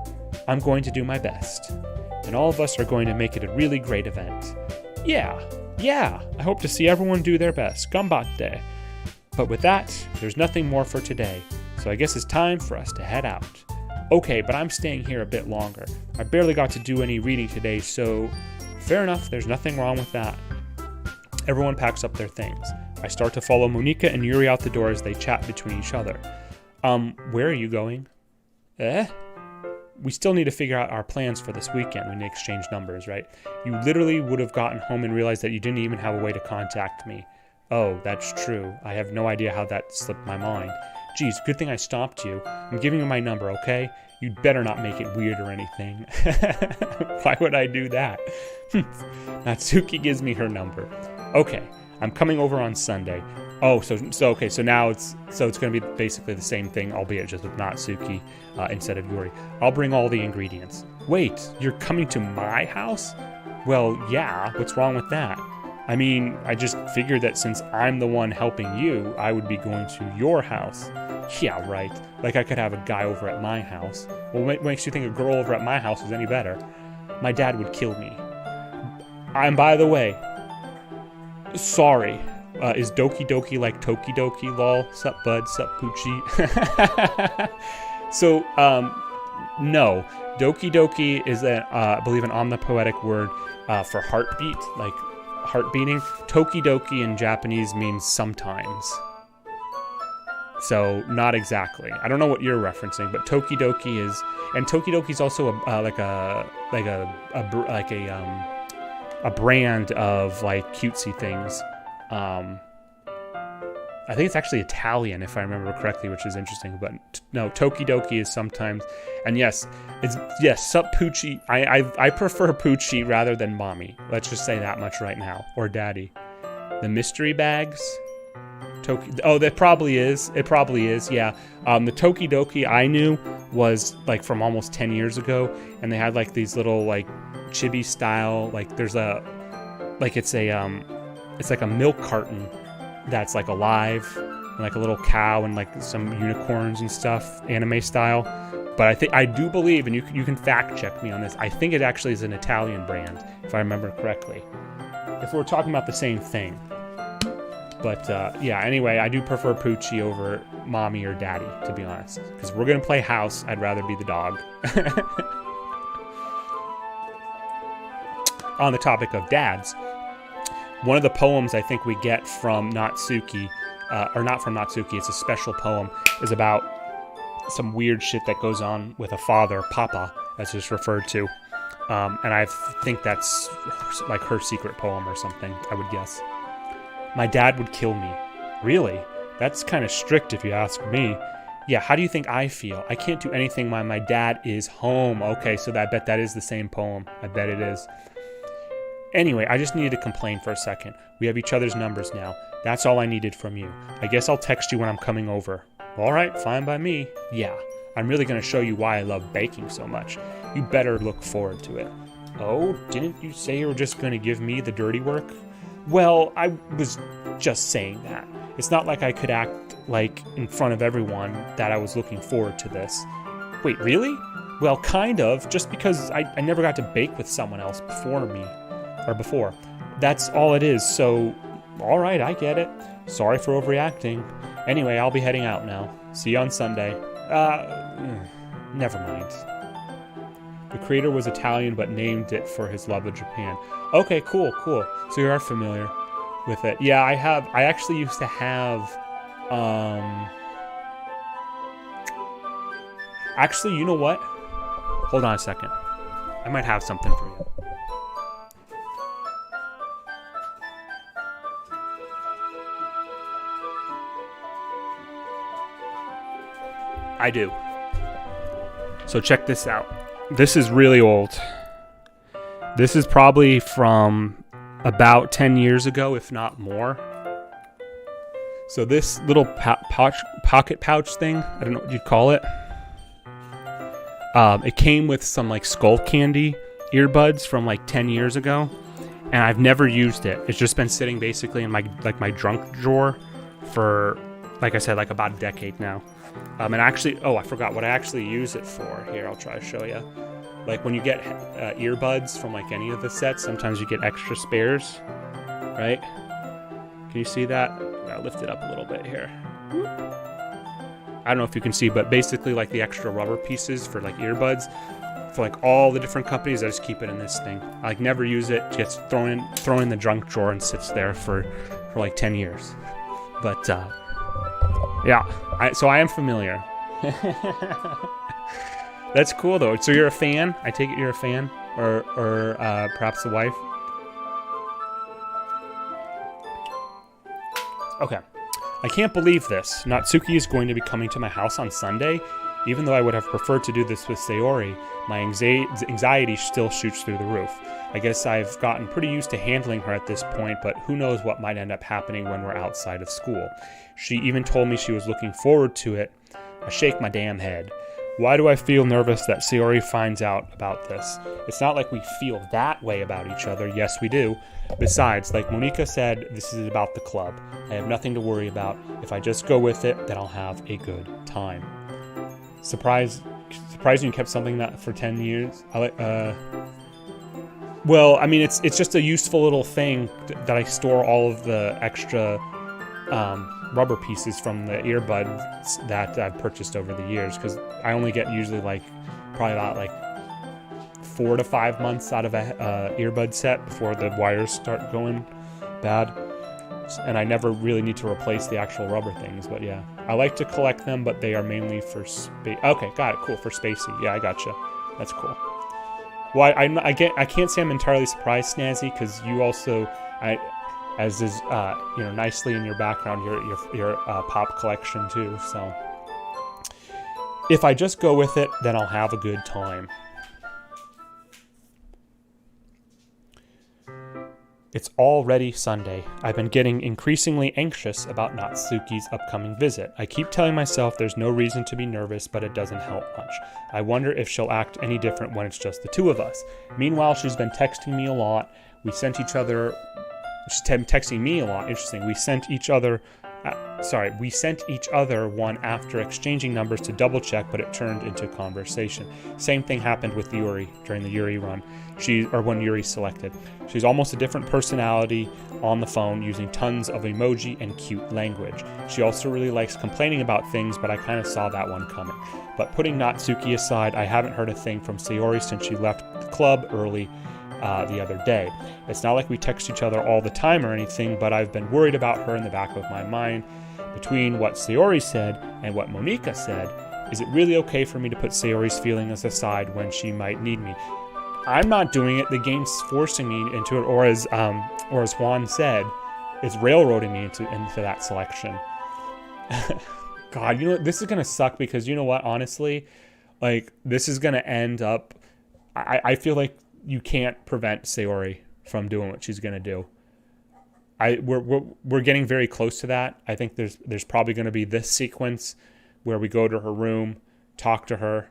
I'm going to do my best. And all of us are going to make it a really great event. Yeah, I hope to see everyone do their best. Ganbatte. But with that, there's nothing more for today, so I guess it's time for us to head out. Okay, but I'm staying here a bit longer. I barely got to do any reading today, so fair enough, there's nothing wrong with that. Everyone packs up their things. I start to follow Monika and Yuri out the door as they chat between each other. Where are you going? we still need to figure out our plans for this weekend. We need to exchange numbers, right? You literally would have gotten home and realized that you didn't even have a way to contact me. Oh, that's true. I have no idea how that slipped my mind. Geez, good thing I stopped you. I'm giving you my number, okay? You'd better not make it weird or anything. Why would I do that? Natsuki gives me her number. Okay, I'm coming over on Sunday. Oh, so now it's going to be basically the same thing, albeit just with Natsuki instead of Yuri. I'll bring all the ingredients. Wait, you're coming to my house? Well, yeah, what's wrong with that? I mean, I just figured that since I'm the one helping you, I would be going to your house. Yeah, right. Like I could have a guy over at my house. Well, what makes you think a girl over at my house is any better? My dad would kill me. And by the way, sorry. Is Doki Doki like Toki Doki, lol? Sup, bud? Sup, Poochie? So, no. Doki Doki is, I believe, an omnipoetic word for heartbeat, like heart beating. Toki Doki in Japanese means sometimes. So, not exactly. I don't know what you're referencing, but Toki Doki is, and Toki Doki is also a brand of like cutesy things. I think it's actually Italian, if I remember correctly, which is interesting. But no, Toki Doki is sometimes, and yes, sup Poochie. I prefer Poochie rather than mommy. Let's just say that much right now, or daddy. The mystery bags. That probably is. It probably is. Yeah. The Toki Doki I knew was like from almost 10 years ago, and they had like these little like chibi style. Like there's it's like a milk carton that's like alive, and like a little cow and like some unicorns and stuff, anime style. But I do believe, and you can fact check me on this, I think it actually is an Italian brand, if I remember correctly. If we're talking about the same thing. But yeah, anyway, I do prefer Poochie over mommy or daddy, to be honest. Because we're going to play house, I'd rather be the dog. On the topic of dads, one of the poems I think we get from Natsuki, or not from Natsuki, it's a special poem, is about some weird shit that goes on with a father, Papa, as it's referred to. And I think that's like her secret poem or something, I would guess. My dad would kill me. Really? That's kind of strict if you ask me. Yeah, how do you think I feel? I can't do anything while my dad is home. Okay, so I bet that is the same poem. I bet it is. Anyway, I just needed to complain for a second. We have each other's numbers now. That's all I needed from you. I guess I'll text you when I'm coming over. All right, fine by me. Yeah, I'm really going to show you why I love baking so much. You better look forward to it. Oh, didn't you say you were just going to give me the dirty work? Well, I was just saying that. It's not like I could act like in front of everyone that I was looking forward to this. Wait, really? Well, kind of, just because I never got to bake with someone else before. That's all it is, so all right, I get it. Sorry for overreacting. Anyway, I'll be heading out now. See you on Sunday. Never mind. The creator was Italian but named it for his love of Japan. Okay, cool. So you are familiar with it. Yeah, I actually used to have, actually, you know what? Hold on a second. I might have something for you. I do. So check this out. This is really old. This is probably from about 10 years ago, if not more. So this little pocket pouch thing, I don't know what you'd call it. It came with some like skull candy earbuds from like 10 years ago, and I've never used it. It's just been sitting basically in my junk drawer for, like I said, like about a decade now. And actually, I forgot what I actually use it for. Here, I'll try to show you. Like when you get earbuds from like any of the sets, sometimes you get extra spares, right? Can you see that? I'll lift it up a little bit here. I don't know if you can see, but basically like the extra rubber pieces for like earbuds, for like all the different companies, I just keep it in this thing. I like never use it. It gets thrown in the junk drawer and sits there for like 10 years. But yeah, so I am familiar. That's cool though. So you're a fan? I take it you're a fan, or perhaps the wife. Okay. I can't believe this. Natsuki is going to be coming to my house on Sunday. Even though I would have preferred to do this with Sayori, my anxiety still shoots through the roof. I guess I've gotten pretty used to handling her at this point, but who knows what might end up happening when we're outside of school. She even told me she was looking forward to it. I shake my damn head. Why do I feel nervous that Sayori finds out about this? It's not like we feel that way about each other. Yes, we do. Besides, like Monica said, this is about the club. I have nothing to worry about. If I just go with it, then I'll have a good time. Surprising you kept something that for 10 years. Well, I mean, it's just a useful little thing that I store all of the extra rubber pieces from the earbuds that I've purchased over the years, because I only get usually probably about 4 to 5 months out of a earbud set before the wires start going bad, and I never really need to replace the actual rubber things. But yeah, I like to collect them, but they are mainly for space. Okay, got it. Cool, for Spacey. Yeah, I gotcha. That's cool. Well, I can't say I'm entirely surprised, Snazzy, because you also, as is nicely in your background, your pop collection too. So if I just go with it, then I'll have a good time. It's already Sunday. I've been getting increasingly anxious about Natsuki's upcoming visit. I keep telling myself there's no reason to be nervous, but it doesn't help much. I wonder if she'll act any different when it's just the two of us. Meanwhile, she's been texting me a lot. She's texting me a lot. Interesting. We sent each other one after exchanging numbers to double check, but it turned into conversation. Same thing happened with Yuri during the Yuri run. When Yuri selected. She's almost a different personality on the phone, using tons of emoji and cute language. She also really likes complaining about things, but I kind of saw that one coming. But putting Natsuki aside, I haven't heard a thing from Sayori since she left the club early the other day. It's not like we text each other all the time or anything, but I've been worried about her in the back of my mind. Between what Sayori said and what Monica said, is it really okay for me to put Sayori's feelings aside when she might need me? I'm not doing it. The game's forcing me into it, or as Juan said, it's railroading me into that selection. God, this is gonna suck, because you know what? Honestly, this is gonna end up. I feel like you can't prevent Sayori from doing what she's gonna do. We're getting very close to that. I think there's probably gonna be this sequence where we go to her room, talk to her.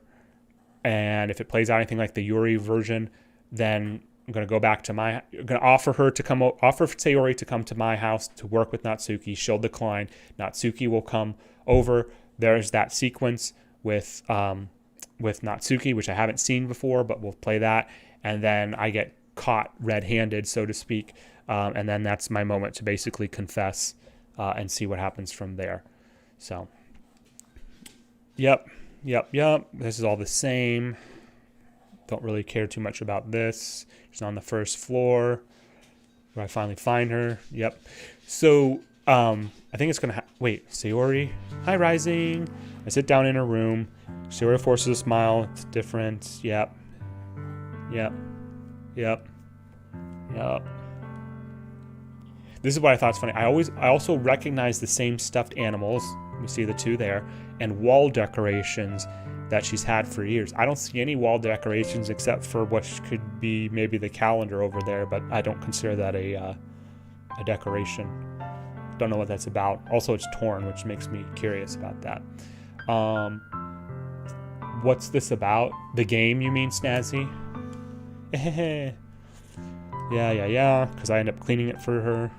And if it plays out anything like the Yuri version, then I'm going to go back to I'm going to offer Sayori to come to my house to work with Natsuki. She'll decline. Natsuki will come over. There's that sequence with Natsuki, which I haven't seen before, but we'll play that. And then I get caught red-handed, so to speak. And then that's my moment to basically confess and see what happens from there. So, Yep. This is all the same. Don't really care too much about this. She's on the first floor where I finally find her. Yep. So, I think it's going to wait, Sayori. Hi, Rising. I sit down in her room. Sayori forces a smile. It's different. Yep. This is what I thought was funny. I also recognize the same stuffed animals. We see the two there, and wall decorations that she's had for years. I don't see any wall decorations except for what could be maybe the calendar over there, but I don't consider that a decoration. Don't know what that's about. Also, it's torn, which makes me curious about that. What's this about? The game, you mean, Snazzy? Yeah. Because I end up cleaning it for her.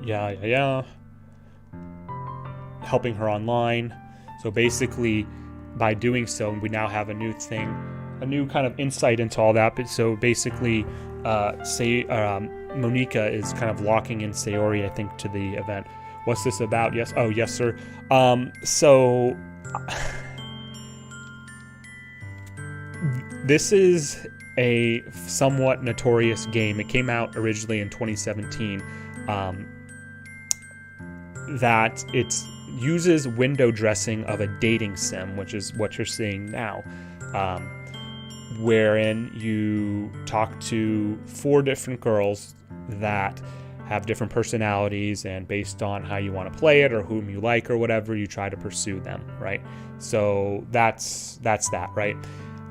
Yeah. Helping her online. So basically, by doing so, we now have a new thing, a new kind of insight into all that. But so basically, Monica is kind of locking in Sayori, I think, to the event. What's this about? Yes. Oh, yes, sir. So this is a somewhat notorious game. It came out originally in 2017. that it uses window dressing of a dating sim, which is what you're seeing now, wherein you talk to 4 different girls that have different personalities, and based on how you want to play it or whom you like or whatever, you try to pursue them, right? So that's that, right?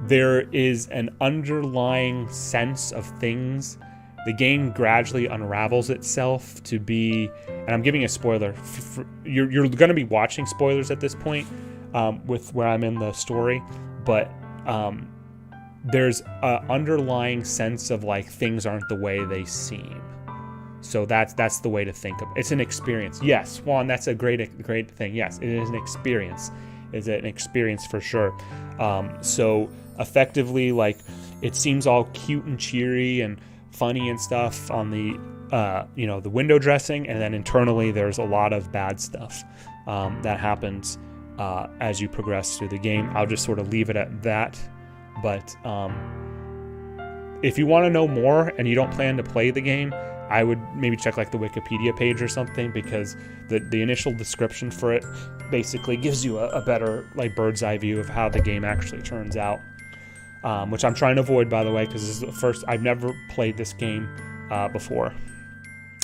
There is an underlying sense of things. The game gradually unravels itself to be, and I'm giving a spoiler. You're going to be watching spoilers at this point with where I'm in the story, but there's an underlying sense of like things aren't the way they seem. So that's the way to think of it. It's an experience. Yes, Juan, that's a great thing. Yes, it is an experience. It's an experience for sure. So effectively, like, it seems all cute and cheery and funny and stuff on the the window dressing, and then internally there's a lot of bad stuff that happens as you progress through the game. I'll just sort of leave it at that. But if you want to know more and you don't plan to play the game, I would maybe check like the Wikipedia page or something, because the initial description for it basically gives you a better like bird's eye view of how the game actually turns out, which I'm trying to avoid, by the way, because this is the first. I've never played this game before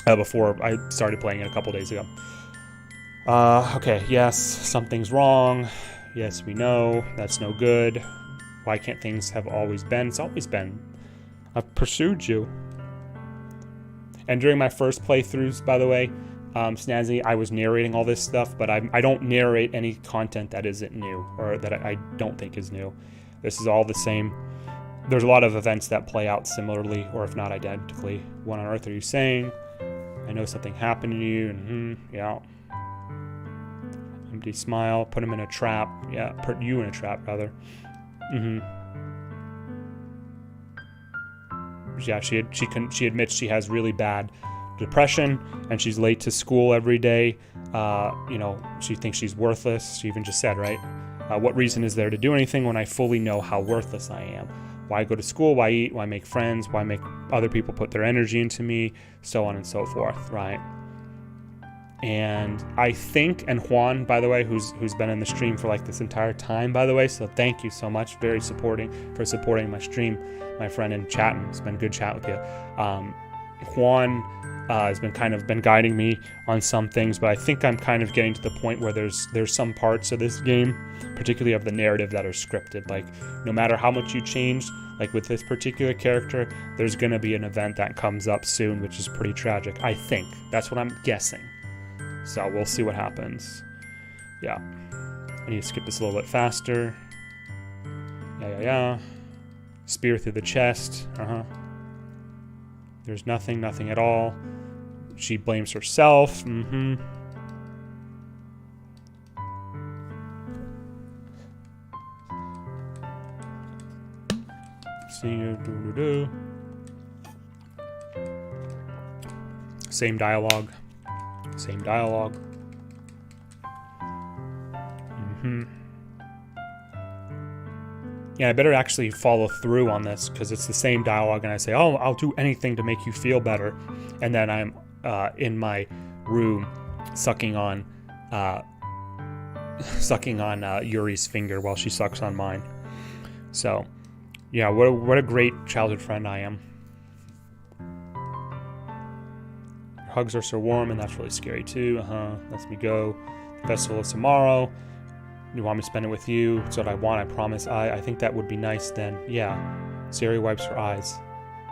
I started playing it a couple days ago. Okay, yes, something's wrong. Yes, we know. That's no good. Why can't things have always been? It's always been. I've pursued you. And during my first playthroughs, by the way, Snazzy, I was narrating all this stuff, but I don't narrate any content that isn't new, or that I don't think is new. This is all the same. There's a lot of events that play out similarly, or if not identically. What on earth are you saying? I know something happened to you. Yeah. Empty smile. Put him in a trap. Yeah, put you in a trap, rather. Yeah, she admits she has really bad depression, and she's late to school every day. She thinks she's worthless. She even just said, right? What reason is there to do anything when I fully know how worthless I am? Why go to school? Why eat? Why make friends? Why make other people put their energy into me? So on and so forth, right? And I think, and Juan, by the way, who's been in the stream for like this entire time, by the way, so thank you so much, for supporting my stream, my friend, and chatting. It's been good chat with you. Juan has been guiding me on some things, but I think I'm kind of getting to the point where there's some parts of this game, particularly of the narrative, that are scripted. Like, no matter how much you change, like with this particular character, there's gonna be an event that comes up soon, which is pretty tragic. I think that's what I'm guessing. So we'll see what happens. Yeah. I need to skip this a little bit faster. Yeah. Spear through the chest. There's nothing at all. She blames herself. See you. Same dialogue. Yeah, I better actually follow through on this, because it's the same dialogue, and I say, oh, I'll do anything to make you feel better. And then I'm in my room sucking on Yuri's finger while she sucks on mine. So, yeah, what a great childhood friend I am. Your hugs are so warm, and that's really scary too. Lets me go. The festival is tomorrow. You want me to spend it with you? It's what I want, I promise. I think that would be nice then. Yeah. Sari wipes her eyes.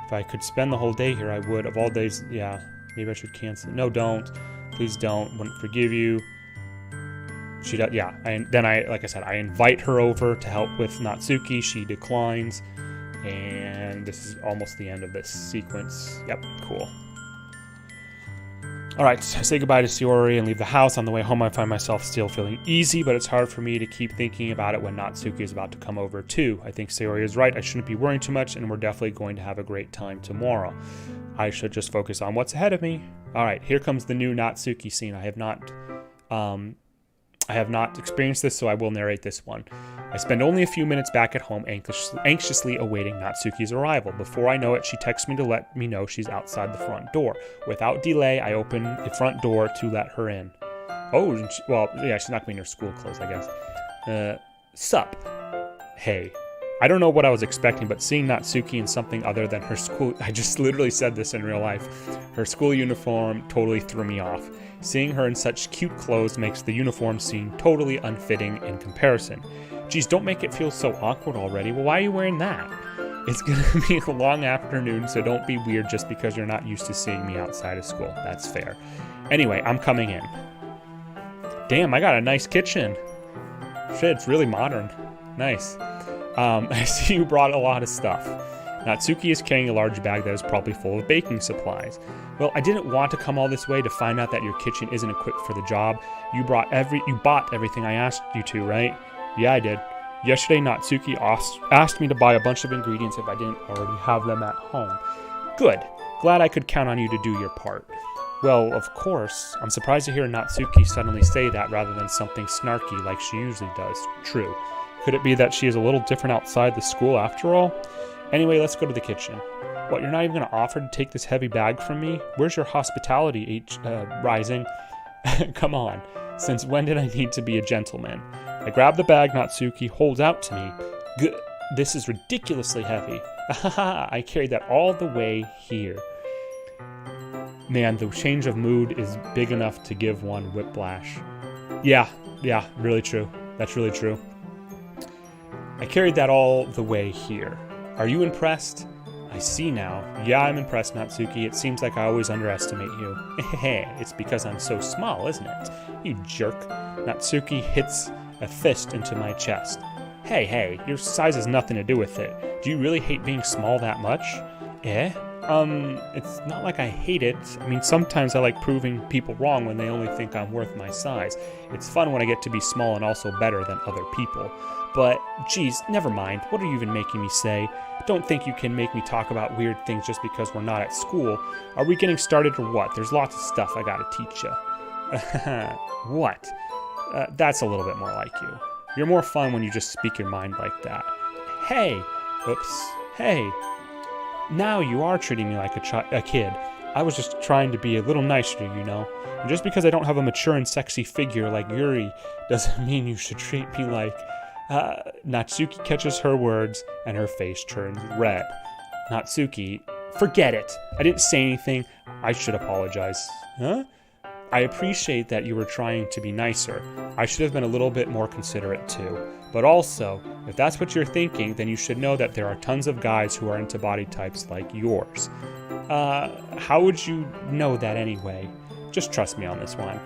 If I could spend the whole day here, I would. Of all days, yeah. Maybe I should cancel. No, don't. Please don't. Wouldn't forgive you. She does, yeah. Like I said, I invite her over to help with Natsuki. She declines. And this is almost the end of this sequence. Yep, cool. Alright, I say goodbye to Sayori and leave the house. On the way home, I find myself still feeling easy, but it's hard for me to keep thinking about it when Natsuki is about to come over too. I think Sayori is right. I shouldn't be worrying too much, and we're definitely going to have a great time tomorrow. I should just focus on what's ahead of me. Alright, here comes the new Natsuki scene. I have not experienced this, so I will narrate this one. I spend only a few minutes back at home anxiously awaiting Natsuki's arrival. Before I know it, she texts me to let me know she's outside the front door. Without delay, I open the front door to let her in. Oh, well, yeah, she's not going to be in her school clothes, I guess. Sup. Hey. I don't know what I was expecting, but seeing Natsuki in something other than her school... I just literally said this in real life. Her school uniform totally threw me off. Seeing her in such cute clothes makes the uniform seem totally unfitting in comparison. Geez, don't make it feel so awkward already. Well, why are you wearing that? It's going to be a long afternoon, so don't be weird just because you're not used to seeing me outside of school. That's fair. Anyway, I'm coming in. Damn, I got a nice kitchen. Shit, it's really modern. Nice. I see you brought a lot of stuff. Natsuki is carrying a large bag that is probably full of baking supplies. Well, I didn't want to come all this way to find out that your kitchen isn't equipped for the job. You bought everything I asked you to, right? Yeah, I did. Yesterday, Natsuki asked me to buy a bunch of ingredients if I didn't already have them at home. Good. Glad I could count on you to do your part. Well, of course. I'm surprised to hear Natsuki suddenly say that rather than something snarky like she usually does. True. Could it be that she is a little different outside the school after all? Anyway, let's go to the kitchen. What, you're not even going to offer to take this heavy bag from me? Where's your hospitality, Rising? Come on. Since when did I need to be a gentleman? I grab the bag Natsuki holds out to me. This is ridiculously heavy. I carried that all the way here. Man, the change of mood is big enough to give one whiplash. Yeah, really true. That's really true. I carried that all the way here. Are you impressed? I see now. Yeah, I'm impressed, Natsuki. It seems like I always underestimate you. It's because I'm so small, isn't it? You jerk. Natsuki hits a fist into my chest. Hey, your size has nothing to do with it. Do you really hate being small that much? It's not like I hate it. I mean, sometimes I like proving people wrong when they only think I'm worth my size. It's fun when I get to be small and also better than other people. But, geez, never mind. What are you even making me say? Don't think you can make me talk about weird things just because we're not at school. Are we getting started or what? There's lots of stuff I gotta teach you. What? That's a little bit more like you. You're more fun when you just speak your mind like that. Hey! Now you are treating me like a kid. I was just trying to be a little nicer to you, know? And just because I don't have a mature and sexy figure like Yuri doesn't mean you should treat me like... Natsuki catches her words and her face turns red. Natsuki, forget it. I didn't say anything. I should apologize. Huh? I appreciate that you were trying to be nicer. I should have been a little bit more considerate too. But also, if that's what you're thinking, then you should know that there are tons of guys who are into body types like yours. How would you know that anyway? Just trust me on this one.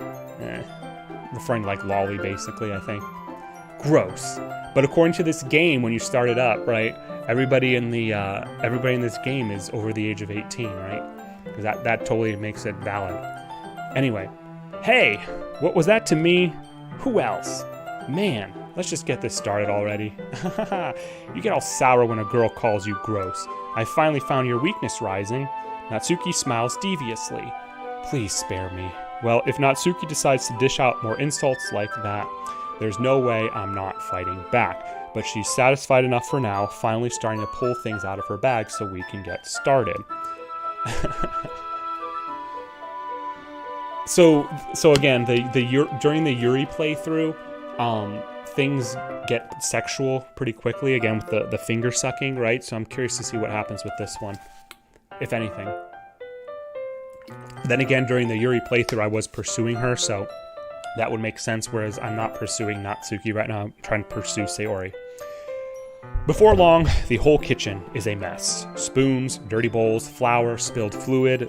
Referring to like lolly, basically, I think. Gross. But according to this game, when you start it up, right, everybody in this game is over the age of 18, right? Because that totally makes it valid. Anyway, hey, what was that to me? Who else? Man, let's just get this started already. You get all sour when a girl calls you gross. I finally found your weakness, Rising. Natsuki smiles deviously. Please spare me. Well, if Natsuki decides to dish out more insults like that, there's no way I'm not fighting back. But she's satisfied enough for now, finally starting to pull things out of her bag so we can get started. So again, during the Yuri playthrough, things get sexual pretty quickly, again with the finger sucking, right? So I'm curious to see what happens with this one, if anything. Then again, during the Yuri playthrough, I was pursuing her, so that would make sense, whereas I'm not pursuing Natsuki right now. I'm trying to pursue Sayori. Before long, the whole kitchen is a mess. Spoons, dirty bowls, flour, spilled fluid,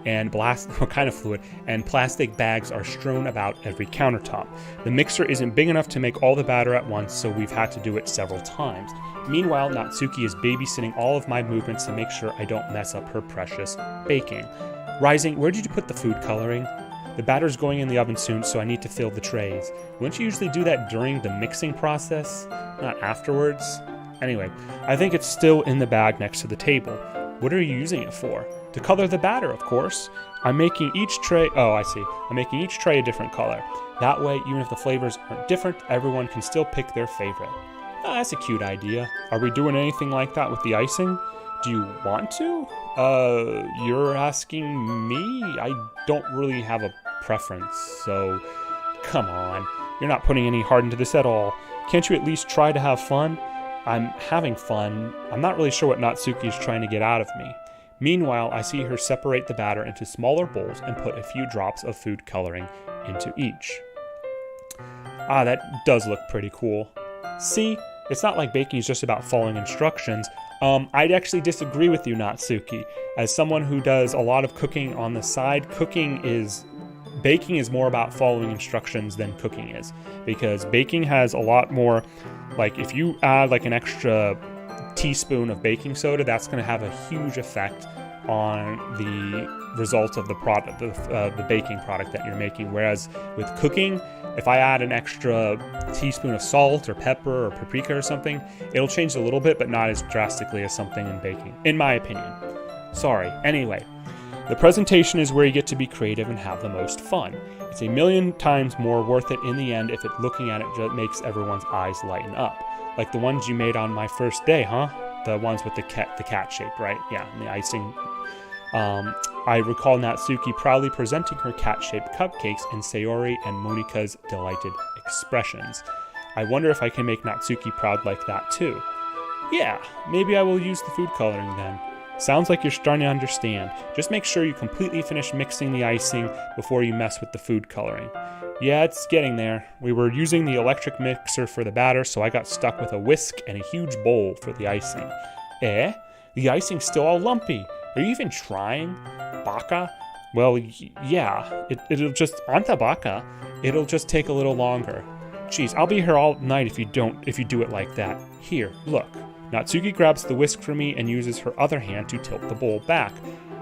and plastic bags are strewn about every countertop. The mixer isn't big enough to make all the batter at once, so we've had to do it several times. Meanwhile, Natsuki is babysitting all of my movements to make sure I don't mess up her precious baking. Rising, where did you put the food coloring? The batter's going in the oven soon, so I need to fill the trays. Wouldn't you usually do that during the mixing process, not afterwards? Anyway, I think it's still in the bag next to the table. What are you using it for? To color the batter, of course. I'm making each tray... Oh, I see. I'm making each tray a different color. That way, even if the flavors aren't different, everyone can still pick their favorite. Oh, that's a cute idea. Are we doing anything like that with the icing? Do you want to? You're asking me? I don't really have a preference, so come on. You're not putting any heart into this at all. Can't you at least try to have fun? I'm having fun. I'm not really sure what Natsuki is trying to get out of me. Meanwhile, I see her separate the batter into smaller bowls and put a few drops of food coloring into each. Ah, that does look pretty cool. See, it's not like baking is just about following instructions. I'd actually disagree with you, Natsuki. As someone who does a lot of cooking on the side, baking is more about following instructions than cooking is. Because baking has a lot more, like if you add like an extra teaspoon of baking soda, that's going to have a huge effect on the result of the product, the baking product that you're making. Whereas with cooking, if I add an extra teaspoon of salt or pepper or paprika or something, it'll change a little bit, but not as drastically as something in baking, in my opinion. Sorry. Anyway, the presentation is where you get to be creative and have the most fun. It's a million times more worth it in the end if looking at it just makes everyone's eyes lighten up. Like the ones you made on my first day, huh? The ones with the cat shape, right? Yeah, and the icing. I recall Natsuki proudly presenting her cat-shaped cupcakes in Sayori and Monika's delighted expressions. I wonder if I can make Natsuki proud like that too. Yeah, maybe I will use the food coloring then. Sounds like you're starting to understand. Just make sure you completely finish mixing the icing before you mess with the food coloring. Yeah, it's getting there. We were using the electric mixer for the batter, so I got stuck with a whisk and a huge bowl for the icing. Eh? The icing's still all lumpy. Are you even trying? Baka? Well, yeah. It'll just... Anta baka. It'll just take a little longer. Jeez, I'll be here all night if you do it like that. Here, look. Natsuki grabs the whisk for me and uses her other hand to tilt the bowl back.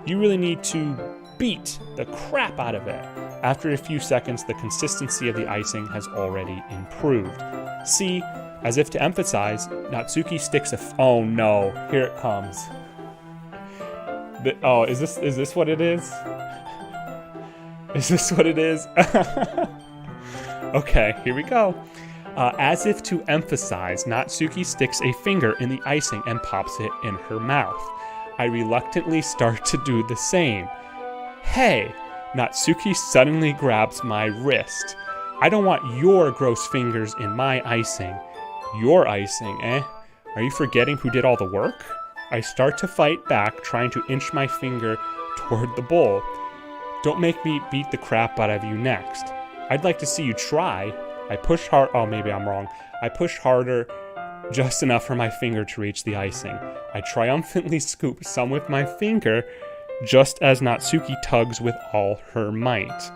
You really need to beat the crap out of it. After a few seconds, the consistency of the icing has already improved. See, as if to emphasize, Natsuki sticks oh no, here it comes. Is this what it is? Is this what it is? Okay, here we go. As if to emphasize, Natsuki sticks a finger in the icing and pops it in her mouth. I reluctantly start to do the same. Hey! Natsuki suddenly grabs my wrist. I don't want your gross fingers in my icing. Your icing, eh? Are you forgetting who did all the work? I start to fight back, trying to inch my finger toward the bowl. Don't make me beat the crap out of you next. I'd like to see you try. I push hard. Oh, maybe I'm wrong. I push harder, just enough for my finger to reach the icing. I triumphantly scoop some with my finger, just as Natsuki tugs with all her might.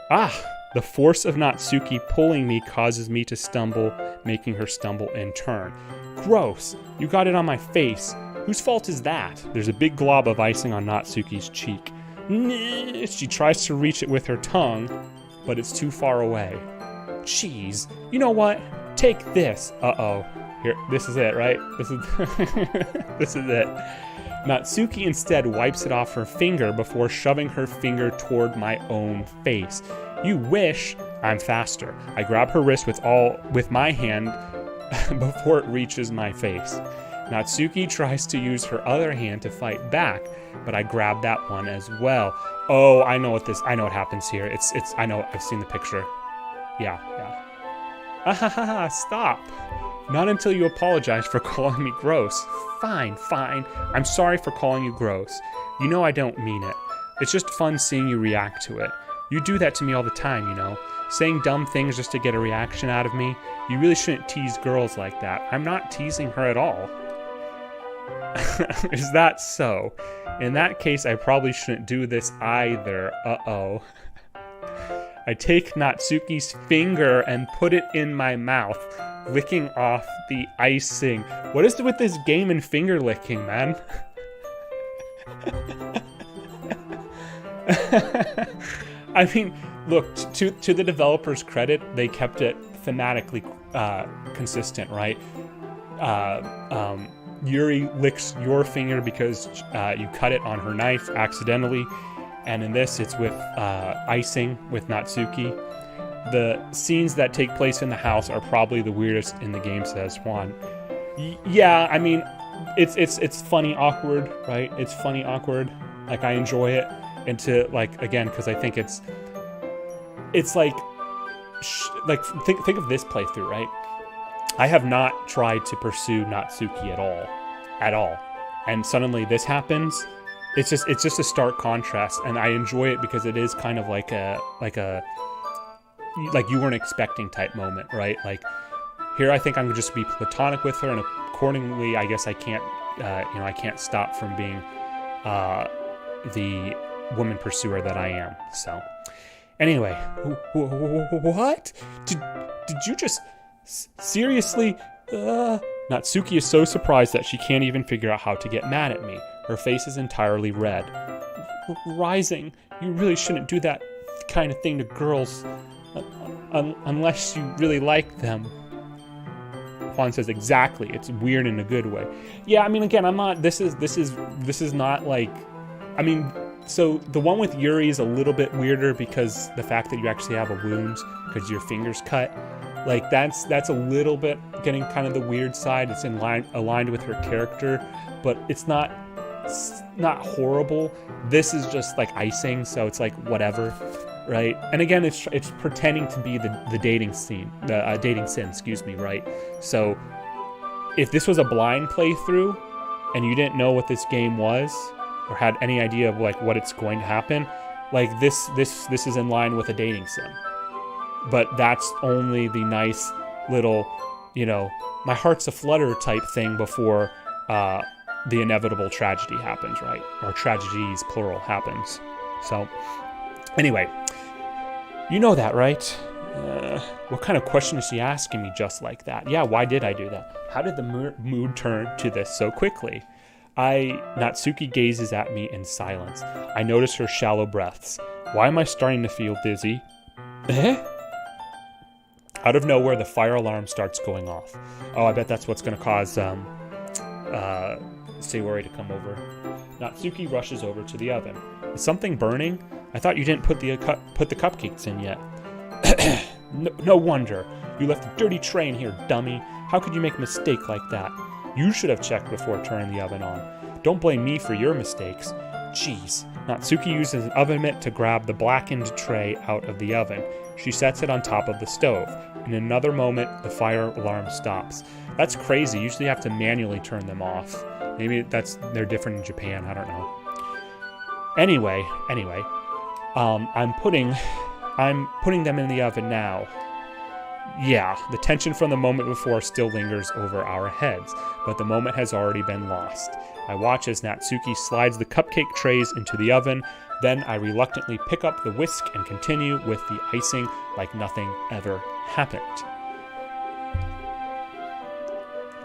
Ah! The force of Natsuki pulling me causes me to stumble, making her stumble in turn. Gross! You got it on my face. Whose fault is that? There's a big glob of icing on Natsuki's cheek. She tries to reach it with her tongue, but it's too far away. Jeez, you know what? Take this. Uh-oh. Here, this is it, right? This is this is it. Natsuki instead wipes it off her finger before shoving her finger toward my own face. You wish. I'm faster. I grab her wrist with my hand before it reaches my face. Natsuki tries to use her other hand to fight back, but I grab that one as well. Oh, I know what happens here. I know, I've seen the picture. Yeah. Ah, stop. Not until you apologize for calling me gross. Fine. I'm sorry for calling you gross. You know I don't mean it. It's just fun seeing you react to it. You do that to me all the time, you know. Saying dumb things just to get a reaction out of me. You really shouldn't tease girls like that. I'm not teasing her at all. Is that so? In that case, I probably shouldn't do this either. Uh-oh. I take Natsuki's finger and put it in my mouth, licking off the icing. What is it with this game and finger licking, man? I mean, look, to the developers' credit, they kept it thematically consistent, right? Yuri licks your finger because you cut it on her knife accidentally, and in this it's with icing with Natsuki. The scenes that take place in the house are probably the weirdest in the game, says Juan. Yeah, I mean, it's funny awkward, right? It's funny awkward. Like, I enjoy it, and to, like, again, because I think it's like like think of this playthrough, right? I have not tried to pursue Natsuki at all, and suddenly this happens. It's just a stark contrast, and I enjoy it because it is kind of like you weren't expecting type moment, right? Like here, I think I'm just be platonic with her, and accordingly, I guess I can't I can't stop from being the woman pursuer that I am. So anyway, what did you just seriously? Natsuki is so surprised that she can't even figure out how to get mad at me. Her face is entirely red. Rising, you really shouldn't do that kind of thing to girls unless you really like them. Juan says, exactly. It's weird in a good way. Yeah, I mean, again, I'm not. This is not like. I mean, so the one with Yuri is a little bit weirder because the fact that you actually have a wound because your finger's cut. Like that's a little bit getting kind of the weird side. It's aligned with her character, but it's not horrible. This is just like icing, so it's like whatever, right? And again, it's pretending to be the dating scene, the dating sin, excuse me, right? So if this was a blind playthrough and you didn't know what this game was or had any idea of like what it's going to happen, like this is in line with a dating sim. But that's only the nice little, my heart's aflutter type thing before the inevitable tragedy happens, right? Or tragedies, plural, happens. So, anyway, you know that, right? What kind of question is she asking me just like that? Yeah, why did I do that? How did the mood turn to this so quickly? Natsuki gazes at me in silence. I notice her shallow breaths. Why am I starting to feel dizzy? Out of nowhere, the fire alarm starts going off. Oh, I bet that's what's going to cause Sayori to come over. Natsuki rushes over to the oven. Is something burning? I thought you didn't put the cupcakes in yet. No wonder. You left a dirty tray in here, dummy. How could you make a mistake like that? You should have checked before turning the oven on. Don't blame me for your mistakes. Jeez. Natsuki uses an oven mitt to grab the blackened tray out of the oven. She sets it on top of the stove. In another moment, the fire alarm stops. That's crazy. Usually you have to manually turn them off. Maybe they're different in Japan. I don't know. Anyway, I'm putting them in the oven now. Yeah, the tension from the moment before still lingers over our heads, but the moment has already been lost. I watch as Natsuki slides the cupcake trays into the oven. Then I reluctantly pick up the whisk and continue with the icing like nothing ever happened.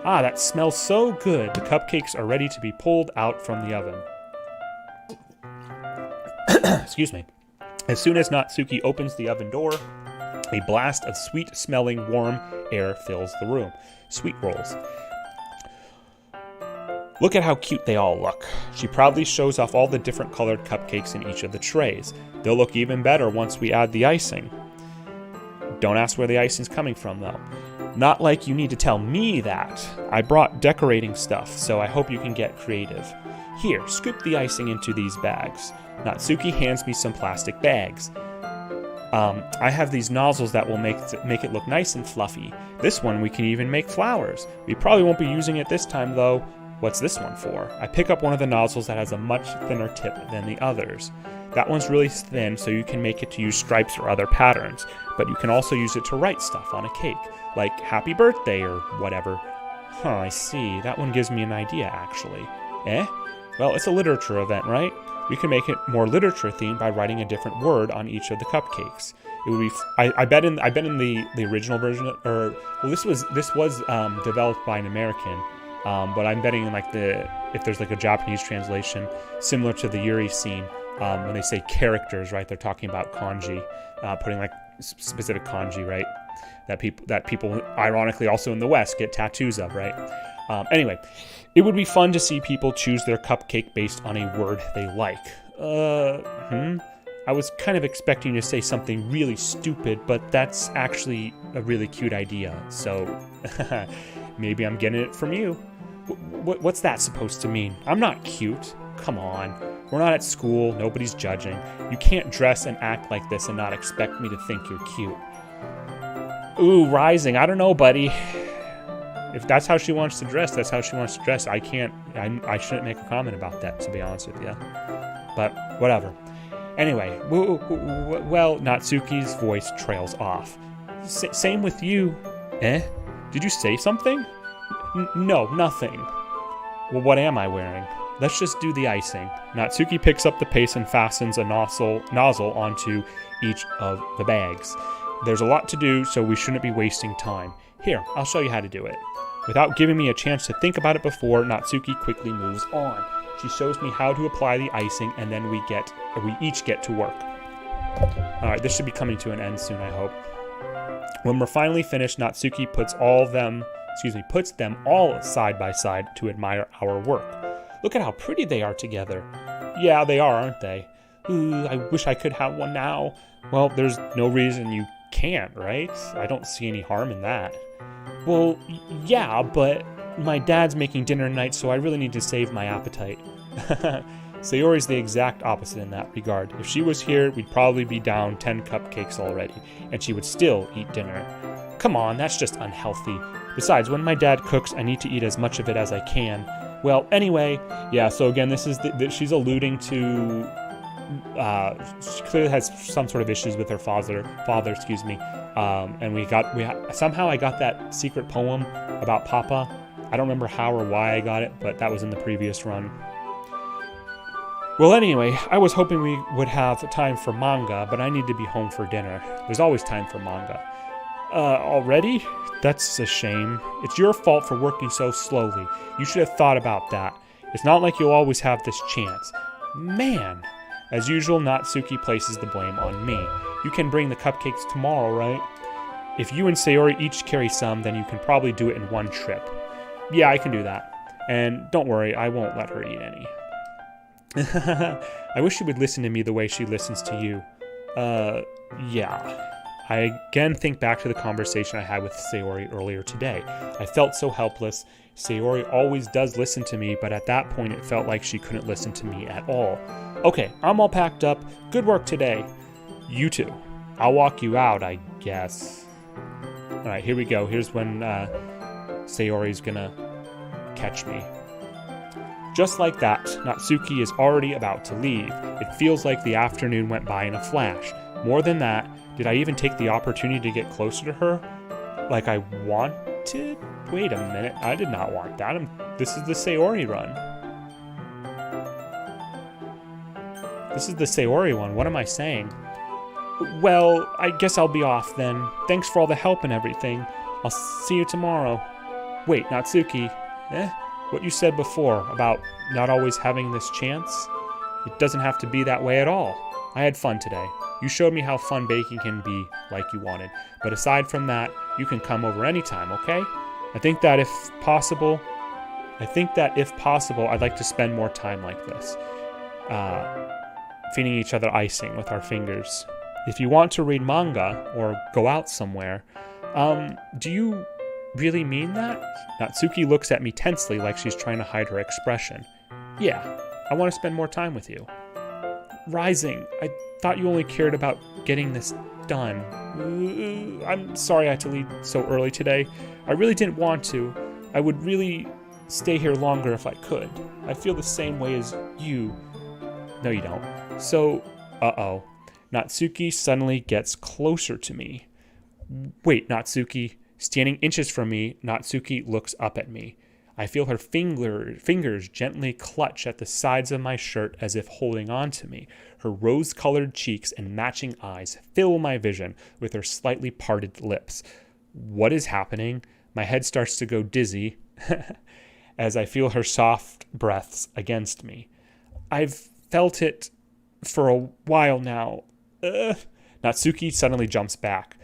Ah, that smells so good. The cupcakes are ready to be pulled out from the oven. Excuse me. As soon as Natsuki opens the oven door, a blast of sweet-smelling warm air fills the room. Sweet rolls. Look at how cute they all look. She proudly shows off all the different colored cupcakes in each of the trays. They'll look even better once we add the icing. Don't ask where the icing's coming from, though. Not like you need to tell me that. I brought decorating stuff, so I hope you can get creative. Here, scoop the icing into these bags. Natsuki hands me some plastic bags. I have these nozzles that will make it look nice and fluffy. This one we can even make flowers. We probably won't be using it this time, though. What's this one for? I pick up one of the nozzles that has a much thinner tip than the others. That one's really thin, so you can make it to use stripes or other patterns, but you can also use it to write stuff on a cake, like happy birthday or whatever. Huh, I see. That one gives me an idea, actually. Well, it's a literature event, right? We can make it more literature themed by writing a different word on each of the cupcakes. It would be. I bet in the original version, this was developed by an American, but I'm betting in if there's like a Japanese translation similar to the Yuri scene, when they say characters, right? They're talking about kanji, putting like specific kanji, right? That people ironically also in the West get tattoos of, right? Anyway, it would be fun to see people choose their cupcake based on a word they like. I was kind of expecting you to say something really stupid, but that's actually a really cute idea. So maybe I'm getting it from you. What's that supposed to mean? I'm not cute. Come on. We're not at school. Nobody's judging. You can't dress and act like this and not expect me to think you're cute. Ooh, rising. I don't know, buddy. If that's how she wants to dress, that's how she wants to dress. I shouldn't make a comment about that, to be honest with you. But whatever. Anyway, well, Natsuki's voice trails off. Same with you. Eh? Did you say something? No, nothing. Well, what am I wearing? Let's just do the icing. Natsuki picks up the pace and fastens a nozzle onto each of the bags. There's a lot to do, so we shouldn't be wasting time. Here, I'll show you how to do it. Without giving me a chance to think about it before, Natsuki quickly moves on. She shows me how to apply the icing, and then we each get to work. Alright, this should be coming to an end soon, I hope. When we're finally finished, Natsuki puts them all side by side to admire our work. Look at how pretty they are together. Yeah, they are, aren't they? Ooh, I wish I could have one now. Well, there's no reason you can't, right? I don't see any harm in that. Well, yeah, but my dad's making dinner tonight, so I really need to save my appetite. Sayori's the exact opposite in that regard. If she was here, we'd probably be down 10 cupcakes already, and she would still eat dinner. Come on, that's just unhealthy. Besides, when my dad cooks, I need to eat as much of it as I can. Well, anyway, yeah, so again, this is she's alluding to, she clearly has some sort of issues with her father, and somehow I got that secret poem about Papa. I don't remember how or why I got it, but that was in the previous run. Well, anyway, I was hoping we would have time for manga, but I need to be home for dinner. There's always time for manga. Already? That's a shame. It's your fault for working so slowly. You should have thought about that. It's not like you'll always have this chance. Man! As usual, Natsuki places the blame on me. You can bring the cupcakes tomorrow, right? If you and Sayori each carry some, then you can probably do it in one trip. Yeah, I can do that. And don't worry, I won't let her eat any. I wish she would listen to me the way she listens to you. Yeah. I again think back to the conversation I had with Sayori earlier today. I felt so helpless. Sayori always does listen to me, but at that point it felt like she couldn't listen to me at all. Okay, I'm all packed up. Good work today. You too. I'll walk you out, I guess. Alright, here we go. Here's when Sayori's gonna catch me. Just like that, Natsuki is already about to leave. It feels like the afternoon went by in a flash. More than that, did I even take the opportunity to get closer to her? Like I wanted? Wait a minute, I did not want that. This is the Sayori run. This is the Sayori one. What am I saying? Well, I guess I'll be off then. Thanks for all the help and everything. I'll see you tomorrow. Wait, Natsuki. What you said before about not always having this chance? It doesn't have to be that way at all. I had fun today. You showed me how fun baking can be like you wanted. But aside from that, you can come over anytime, okay? I think that if possible, I'd like to spend more time like this. Feeding each other icing with our fingers. If you want to read manga or go out somewhere, do you really mean that? Natsuki looks at me tensely like she's trying to hide her expression. Yeah, I want to spend more time with you. Rising, I thought you only cared about getting this done. I'm sorry I had to leave so early today. I really didn't want to. I would really stay here longer if I could. I feel the same way as you. No, you don't. So, uh-oh. Natsuki suddenly gets closer to me. Wait, Natsuki. Standing inches from me, Natsuki looks up at me. I feel her fingers gently clutch at the sides of my shirt as if holding on to me. Her rose-colored cheeks and matching eyes fill my vision with her slightly parted lips. What is happening? My head starts to go dizzy as I feel her soft breaths against me. I've felt it for a while now. Natsuki suddenly jumps back.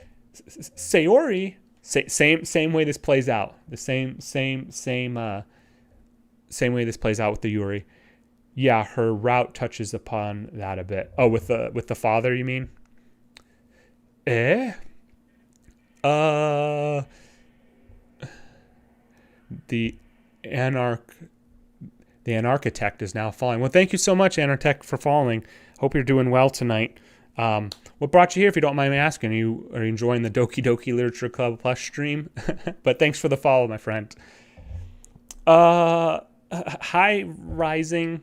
Sayori? Same way this plays out. The same way this plays out with the Yuri. Yeah, her route touches upon that a bit. Oh, with the father, you mean? The Anarchitect is now falling. Well, thank you so much, Anarchitect, for falling. Hope you're doing well tonight. What brought you here, if you don't mind me asking? Are you enjoying the Doki Doki Literature Club Plus stream? But thanks for the follow, my friend. Hi, Rising.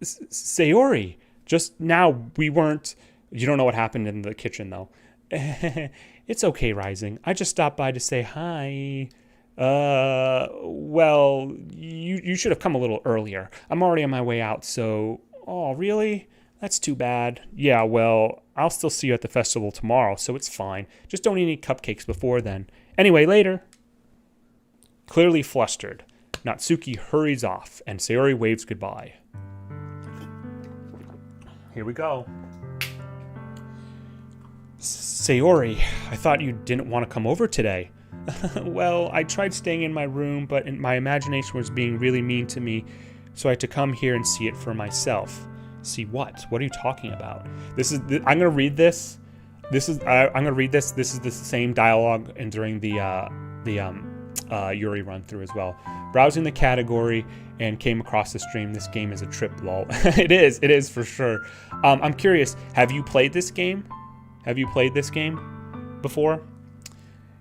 Sayori. Just now, we weren't... You don't know what happened in the kitchen, though. It's okay, Rising. I just stopped by to say hi. Well, you should have come a little earlier. I'm already on my way out, so... Oh, really? That's too bad. Yeah, well, I'll still see you at the festival tomorrow, so it's fine. Just don't eat any cupcakes before then. Anyway, later. Clearly flustered, Natsuki hurries off, and Sayori waves goodbye. Here we go. Sayori, I thought you didn't want to come over today. Well, I tried staying in my room, but my imagination was being really mean to me, so I had to come here and see it for myself. See what? What are you talking about? I'm gonna read this. I'm gonna read this. This is the same dialogue and during the Yuri run through as well. Browsing the category and came across the stream. This game is a trip, lol. It is for sure. I'm curious. Have you played this game? Have you played this game before?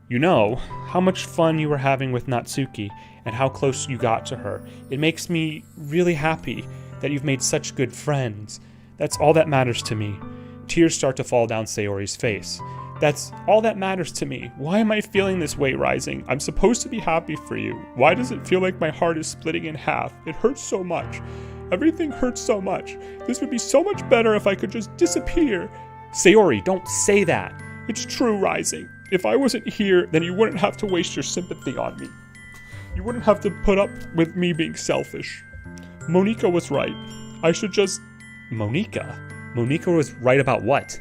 You know how much fun you were having with Natsuki and how close you got to her. It makes me really happy that you've made such good friends. That's all that matters to me. Tears start to fall down Sayori's face. That's all that matters to me. Why am I feeling this way, Rising? I'm supposed to be happy for you. Why does it feel like my heart is splitting in half? It hurts so much. Everything hurts so much. This would be so much better if I could just disappear. Sayori, don't say that. It's true, Rising. If I wasn't here, then you wouldn't have to waste your sympathy on me. You wouldn't have to put up with me being selfish. Monika was right. I should just... Monika? Monika was right about what?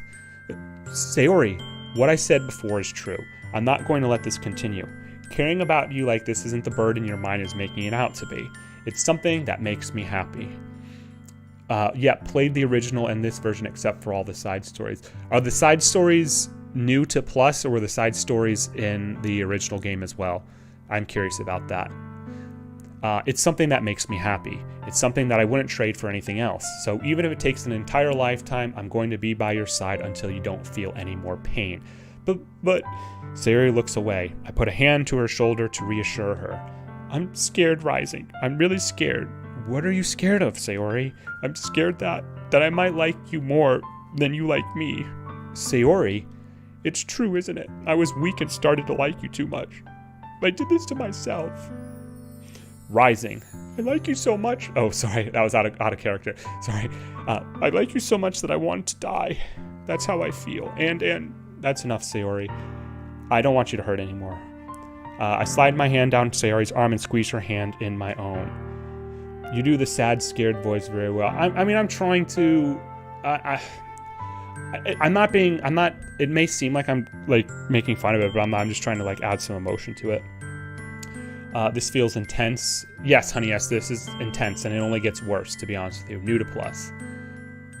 Sayori, what I said before is true. I'm not going to let this continue. Caring about you like this isn't the burden your mind is making it out to be. It's something that makes me happy. Yeah, played the original and this version except for all the side stories. Are the side stories new to Plus, or were the side stories in the original game as well? I'm curious about that. It's something that makes me happy. It's something that I wouldn't trade for anything else. So even if it takes an entire lifetime, I'm going to be by your side until you don't feel any more pain. But Sayori looks away. I put a hand to her shoulder to reassure her. I'm scared, Rising. I'm really scared. What are you scared of, Sayori? I'm scared that I might like you more than you like me. Sayori? It's true, isn't it? I was weak and started to like you too much. I did this to myself. Rising. I like you so much. Oh, sorry. That was out of character. Sorry. I like you so much that I want to die. That's how I feel. And that's enough, Sayori. I don't want you to hurt anymore. I slide my hand down Sayori's arm and squeeze her hand in my own. You do the sad, scared voice very well. I'm trying to... I'm not... It may seem like I'm, like, making fun of it, but I'm just trying to, like, add some emotion to it. This feels intense. Yes, honey, yes, this is intense, and it only gets worse, to be honest with you. New to Plus.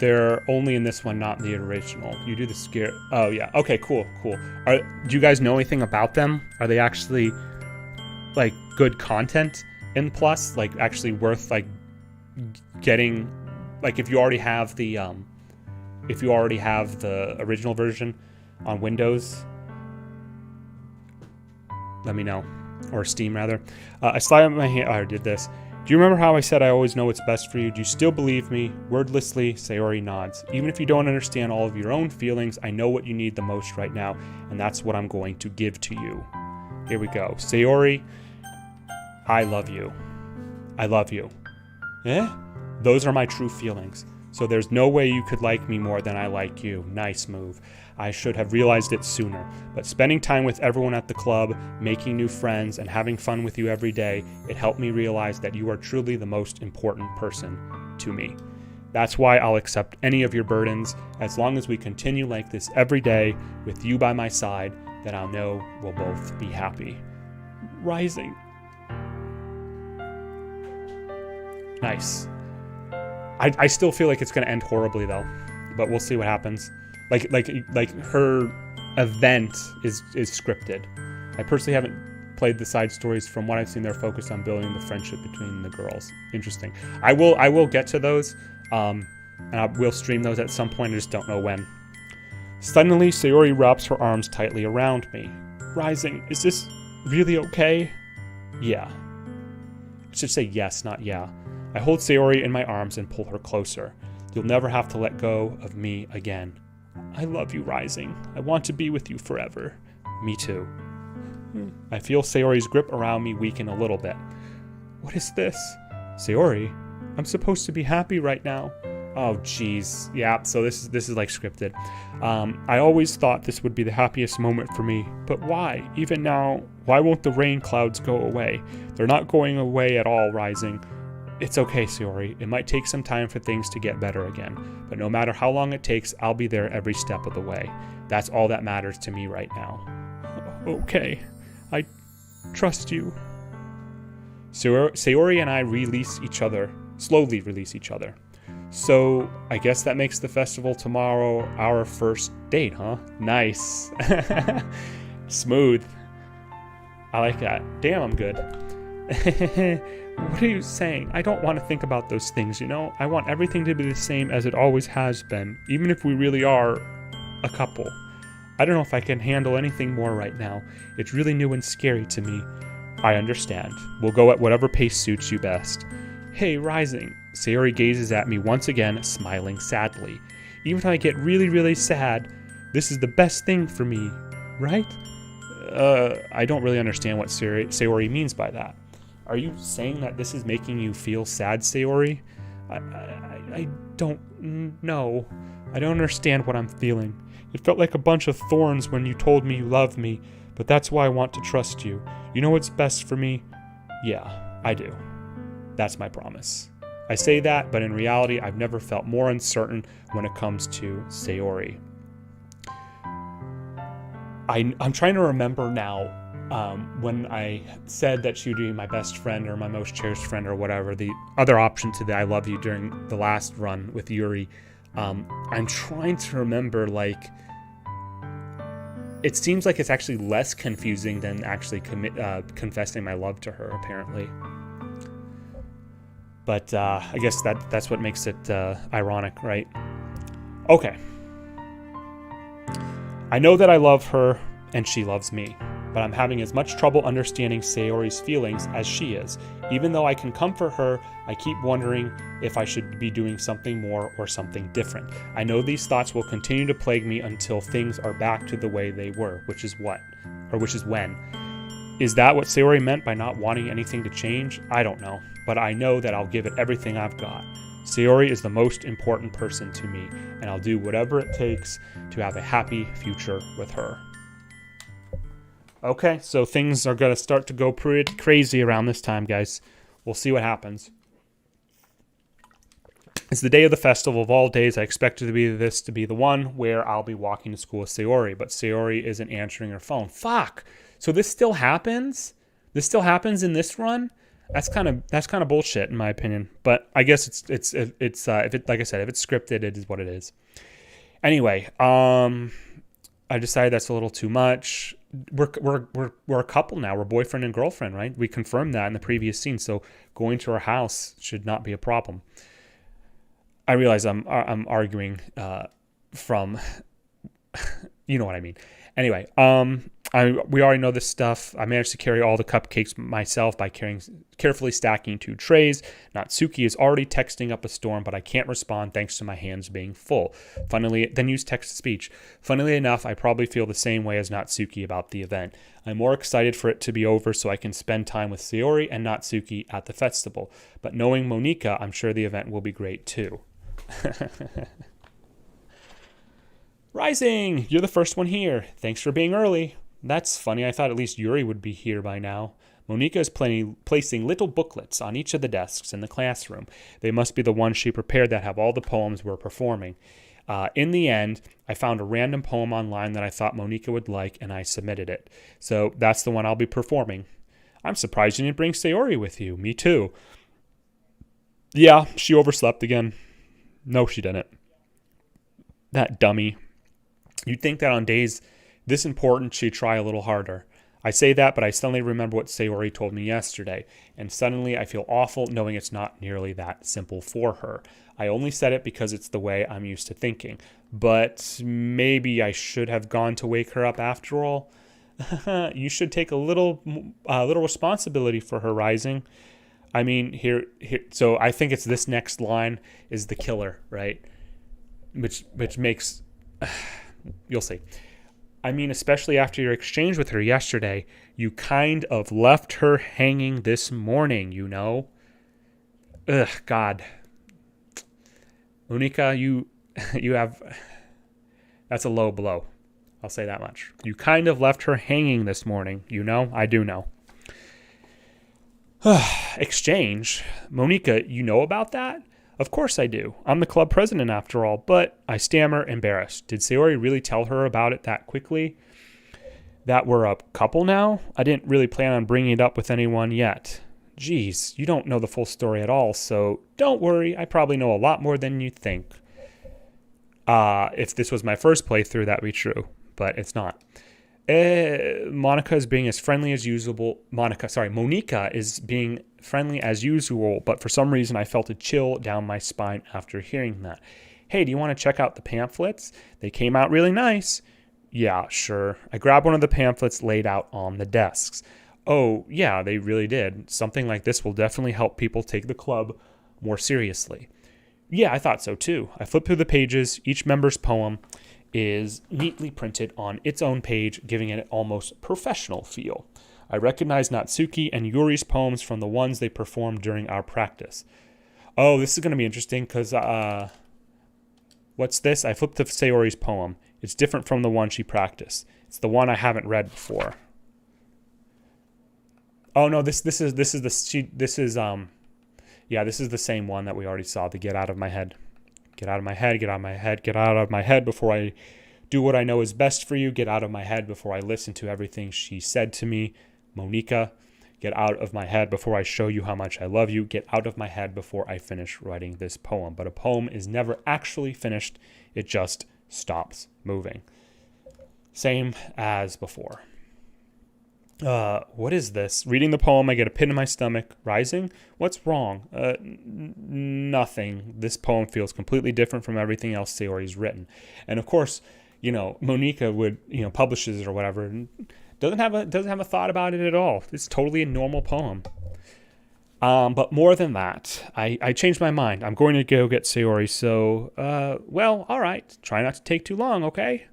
They're only in this one, not in the original. You do the scare... Oh, yeah. Okay, cool. Do you guys know anything about them? Are they actually, like, good content in Plus? Like, actually worth, like, getting... Like, if you already have the original version on Windows, let me know. Or Steam, rather. I slide up my hand... I did this. Do you remember how I said I always know what's best for you? Do you still believe me? Wordlessly, Sayori nods. Even if you don't understand all of your own feelings, I know what you need the most right now, and that's what I'm going to give to you. Here we go. Sayori, I love you. I love you. Eh? Those are my true feelings. So there's no way you could like me more than I like you. Nice move. I should have realized it sooner. But spending time with everyone at the club, making new friends, and having fun with you every day, it helped me realize that you are truly the most important person to me. That's why I'll accept any of your burdens. As long as we continue like this every day, with you by my side, then I'll know we'll both be happy. Rising. Nice. I still feel like it's going to end horribly, though. But we'll see what happens. Like her event is scripted. I personally haven't played the side stories. From what I've seen, they're focused on building the friendship between the girls. Interesting. I will get to those, and I will stream those at some point. I just don't know when. Suddenly, Sayori wraps her arms tightly around me. Rising, is this really okay? Yeah. I should say yes, not yeah. I hold Sayori in my arms and pull her closer. You'll never have to let go of me again. I love you, Rising. I want to be with you forever. Me too. I feel Sayori's grip around me weaken a little bit. What is this? Sayori, I'm supposed to be happy right now. Oh, jeez. Yeah, so this is like scripted. I always thought this would be the happiest moment for me. But why? Even now, why won't the rain clouds go away? They're not going away at all, Rising. It's okay, Sayori. It might take some time for things to get better again. But no matter how long it takes, I'll be there every step of the way. That's all that matters to me right now. Okay. I trust you. Sayori and I slowly release each other. So, I guess that makes the festival tomorrow our first date, huh? Nice. Smooth. I like that. Damn, I'm good. What are you saying? I don't want to think about those things, you know? I want everything to be the same as it always has been, even if we really are a couple. I don't know if I can handle anything more right now. It's really new and scary to me. I understand. We'll go at whatever pace suits you best. Hey, Rising. Sayori gazes at me once again, smiling sadly. Even if I get really, really sad, this is the best thing for me, right? I don't really understand what Sayori means by that. Are you saying that this is making you feel sad, Sayori? I don't know. I don't understand what I'm feeling. It felt like a bunch of thorns when you told me you loved me, but that's why I want to trust you. You know what's best for me? Yeah, I do. That's my promise. I say that, but in reality, I've never felt more uncertain when it comes to Sayori. I'm trying to remember now when I said that she would be my best friend or my most cherished friend or whatever, the other option to the I love you during the last run with Yuri. I'm trying to remember, like, it seems like it's actually less confusing than actually confessing my love to her, apparently. But I guess that's what makes it ironic, right? Okay. I know that I love her and she loves me, but I'm having as much trouble understanding Sayori's feelings as she is. Even though I can comfort her, I keep wondering if I should be doing something more or something different. I know these thoughts will continue to plague me until things are back to the way they were, which is when. Is that what Sayori meant by not wanting anything to change? I don't know, but I know that I'll give it everything I've got. Sayori is the most important person to me, and I'll do whatever it takes to have a happy future with her. Okay, so things are going to start to go pretty crazy around this time, guys. We'll see what happens. It's the day of the festival. Of all days, I expected this to be the one where I'll be walking to school with Sayori, but Sayori isn't answering her phone. Fuck! So this still happens? This still happens in this run? That's kind of bullshit in my opinion. But I guess it's if it, like I said, if it's scripted, it is what it is. Anyway, I decided that's a little too much. We're a couple now. We're boyfriend and girlfriend, right? We confirmed that in the previous scene. So going to our house should not be a problem. I realize I'm arguing from, you know what I mean. Anyway, we already know this stuff. I managed to carry all the cupcakes myself by carefully stacking 2 trays. Natsuki is already texting up a storm, but I can't respond thanks to my hands being full. Then use text-to-speech. Funnily enough, I probably feel the same way as Natsuki about the event. I'm more excited for it to be over so I can spend time with Sayori and Natsuki at the festival. But knowing Monika, I'm sure the event will be great too. Rising, you're the first one here. Thanks for being early. That's funny. I thought at least Yuri would be here by now. Monika is placing little booklets on each of the desks in the classroom. They must be the ones she prepared that have all the poems we're performing. In the end, I found a random poem online that I thought Monika would like, and I submitted it. So that's the one I'll be performing. I'm surprised you didn't bring Sayori with you. Me too. Yeah, she overslept again. No, she didn't. That dummy. You'd think that on days this important she'd try a little harder. I say that, but I suddenly remember what Sayori told me yesterday, and suddenly I feel awful knowing it's not nearly that simple for her. I only said it because it's the way I'm used to thinking, but maybe I should have gone to wake her up after all. You should take a little responsibility for her rising. I mean, here. So I think it's this next line is the killer, right? Which makes, you'll see. I mean, especially after your exchange with her yesterday, you kind of left her hanging this morning, you know? Ugh, God. Monica, you have, that's a low blow. I'll say that much. You kind of left her hanging this morning, you know? I do know. Exchange? Monica, you know about that? Of course I do. I'm the club president after all, but I stammer, embarrassed. Did Sayori really tell her about it that quickly? That we're a couple now? I didn't really plan on bringing it up with anyone yet. Geez, you don't know the full story at all, so don't worry. I probably know a lot more than you think. If this was my first playthrough, that'd be true, but it's not. Monica is being as friendly as usual. Monica is being friendly as usual, but for some reason I felt a chill down my spine after hearing that. Hey, do you want to check out the pamphlets? They came out really nice. Yeah, sure. I grabbed one of the pamphlets laid out on the desks. Oh, yeah, they really did. Something like this will definitely help people take the club more seriously. Yeah, I thought so too. I flipped through the pages. Each member's poem is neatly printed on its own page, giving it an almost professional feel. I recognize Natsuki and Yuri's poems from the ones they performed during our practice. Oh, this is going to be interesting because, what's this? I flipped to Sayori's poem. It's different from the one she practiced. It's the one I haven't read before. Oh no, this is the same one that we already saw. The get out of my head. Get out of my head, get out of my head, get out of my head before I do what I know is best for you. Get out of my head before I listen to everything she said to me. Monica, get out of my head before I show you how much I love you. Get out of my head before I finish writing this poem. But a poem is never actually finished. It just stops moving. Same as before. What is this? Reading the poem, I get a pit in my stomach. Rising? What's wrong? Nothing. This poem feels completely different from everything else Sayori's written. And of course, Monica would, publishes it or whatever, and doesn't have a thought about it at all. It's totally a normal poem. But more than that, I changed my mind. I'm going to go get Sayori, so, all right. Try not to take too long, okay?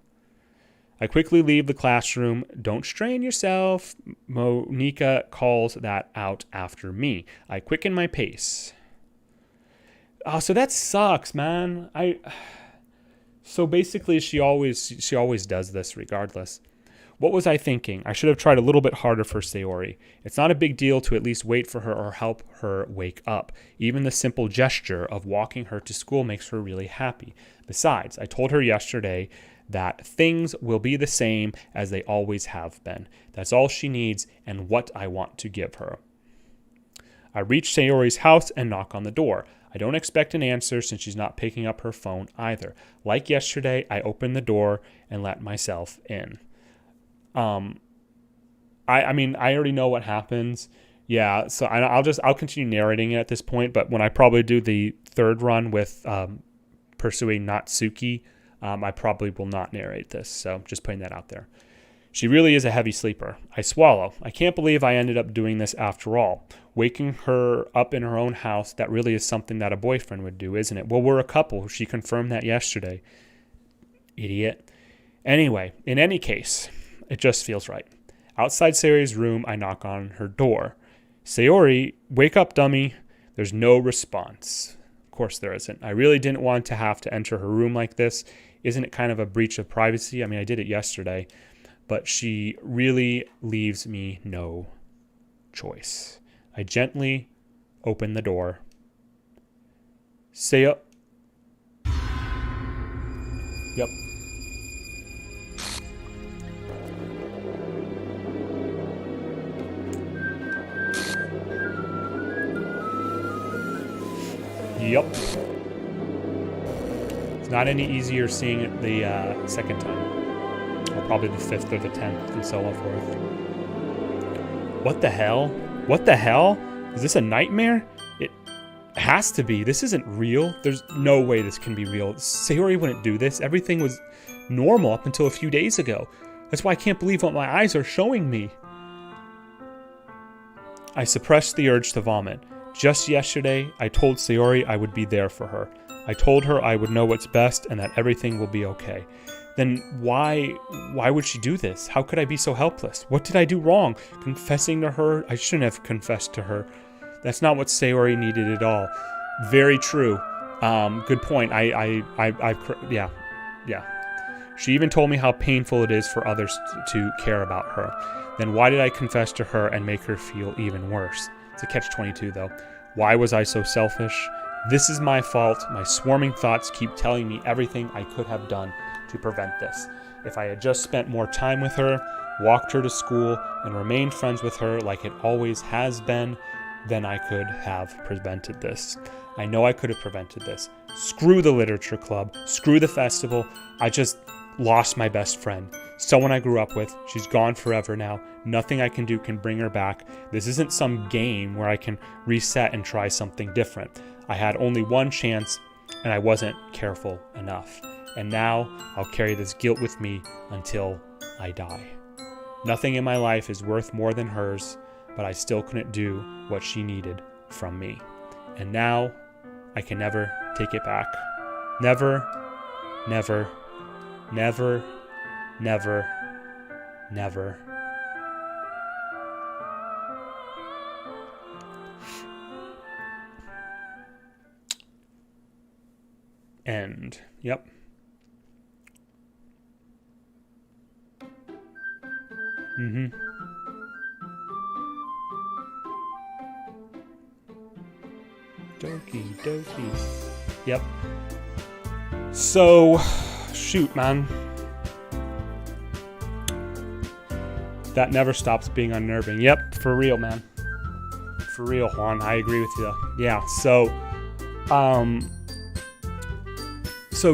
I quickly leave the classroom. Don't strain yourself. Monica calls that out after me. I quicken my pace. Oh, so that sucks, man. So basically she always does this regardless. What was I thinking? I should have tried a little bit harder for Sayori. It's not a big deal to at least wait for her or help her wake up. Even the simple gesture of walking her to school makes her really happy. Besides, I told her yesterday that things will be the same as they always have been. That's all she needs and what I want to give her. I reach Sayori's house and knock on the door. I don't expect an answer since she's not picking up her phone either. Like yesterday, I open the door and let myself in. I already know what happens. Yeah, so I'll continue narrating it at this point, but when I probably do the third run with pursuing Natsuki, I probably will not narrate this, so just putting that out there. She really is a heavy sleeper. I swallow. I can't believe I ended up doing this after all. Waking her up in her own house, that really is something that a boyfriend would do, isn't it? Well, we're a couple. She confirmed that yesterday. Idiot. Anyway, in any case, it just feels right. Outside Sayori's room, I knock on her door. Sayori, wake up, dummy. There's no response. Of course there isn't. I really didn't want to have to enter her room like this. Isn't it kind of a breach of privacy? I mean, I did it yesterday, but she really leaves me no choice. I gently open the door. Yep. Yep. It's not any easier seeing it the second time. Or probably the 5th or the 10th and so forth. What the hell? What the hell? Is this a nightmare? It has to be. This isn't real. There's no way this can be real. Sayori wouldn't do this. Everything was normal up until a few days ago. That's why I can't believe what my eyes are showing me. I suppressed the urge to vomit. Just yesterday, I told Sayori I would be there for her. I told her I would know what's best and that everything will be okay. Then why would she do this? How could I be so helpless? What did I do wrong? Confessing to her? I shouldn't have confessed to her. That's not what Sayori needed at all. Very true. Good point. Yeah. She even told me how painful it is for others to care about her. Then why did I confess to her and make her feel even worse? It's a catch-22 though. Why was I so selfish? This is my fault. My swarming thoughts keep telling me everything I could have done to prevent this. If I had just spent more time with her, walked her to school, and remained friends with her like it always has been, then I could have prevented this. I know I could have prevented this. Screw the literature club. Screw the festival. I just lost my best friend. Someone I grew up with. She's gone forever now. Nothing I can do can bring her back. This isn't some game where I can reset and try something different. I had only one chance, and I wasn't careful enough. And now I'll carry this guilt with me until I die. Nothing in my life is worth more than hers, but I still couldn't do what she needed from me. And now I can never take it back. Never, never, never, never, never. End. Yep. Doki. Yep. So, shoot, man. That never stops being unnerving. Yep, for real, man. For real, Juan. I agree with you. Yeah, so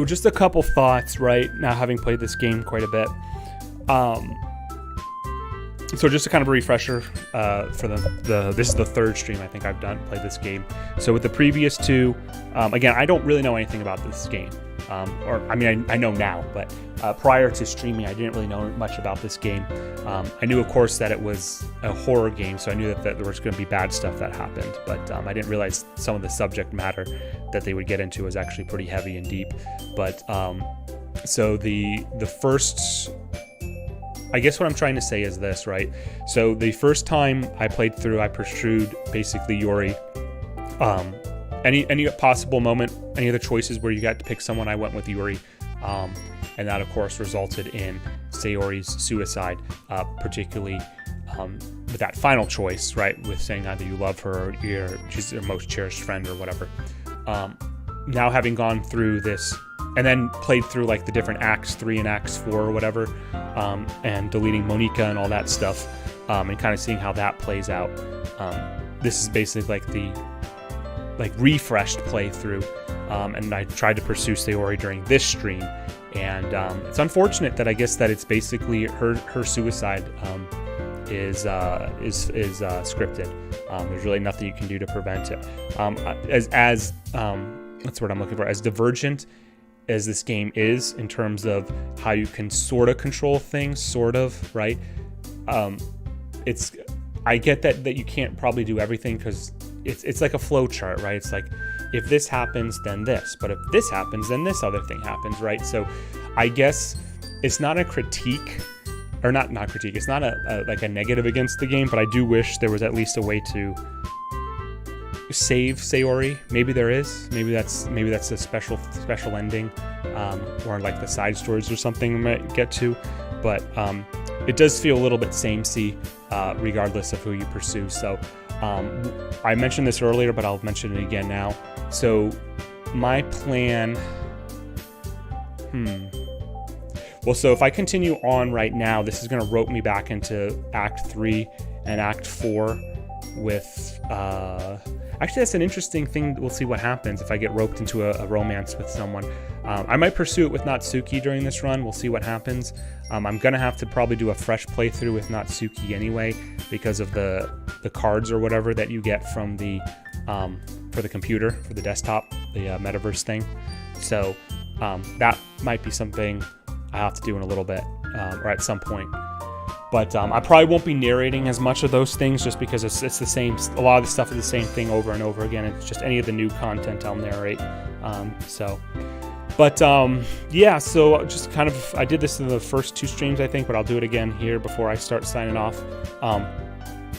just a couple thoughts, right? Now having played this game quite a bit. So just a kind of a refresher for this is the third stream I think I've played this game. So with the previous two, again, I don't really know anything about this game. I know now, but prior to streaming, I didn't really know much about this game. I knew, of course, that it was a horror game, so I knew that there was going to be bad stuff that happened, but I didn't realize some of the subject matter that they would get into was actually pretty heavy and deep. But so the first, I guess what I'm trying to say is this, right? So the first time I played through, I pursued basically Yuri. Any possible moment, any of the choices where you got to pick someone, I went with Yuri. And that, of course, resulted in Sayori's suicide, particularly with that final choice, right? With saying either you love her or she's your most cherished friend or whatever. Now having gone through this and then played through like the different acts 3 and acts 4 or whatever, and deleting Monica and all that stuff, and kind of seeing how that plays out. This is basically like the refreshed playthrough, and I tried to pursue Sayori during this stream, and it's unfortunate that I guess that it's basically her suicide is scripted. There's really nothing you can do to prevent it. As that's what I'm looking for. As divergent as this game is in terms of how you can sort of control things, sort of, right? I get that you can't probably do everything because it's like a flow chart, right? It's like, if this happens, then this. But if this happens, then this other thing happens, right? So I guess it's not a critique, or not critique. It's not a negative against the game, but I do wish there was at least a way to save Sayori. Maybe there is. Maybe that's a special ending, or like the side stories or something we might get to. But it does feel a little bit samey, regardless of who you pursue. So I mentioned this earlier, but I'll mention it again now. So my plan. Well, so if I continue on right now, this is going to rope me back into Act 3 and Act 4. with actually, that's an interesting thing. We'll see what happens if I get roped into a romance with someone. I might pursue it with Natsuki during this run. We'll see what happens. I'm gonna have to probably do a fresh playthrough with Natsuki anyway, because of the cards or whatever that you get from the for the computer, for the desktop, the metaverse thing. So that might be something I have to do in a little bit, or at some point. But I probably won't be narrating as much of those things, just because it's the same. A lot of the stuff is the same thing over and over again. It's just any of the new content I'll narrate. Yeah. So just kind of, I did this in the first 2 streams, I think, but I'll do it again here before I start signing off.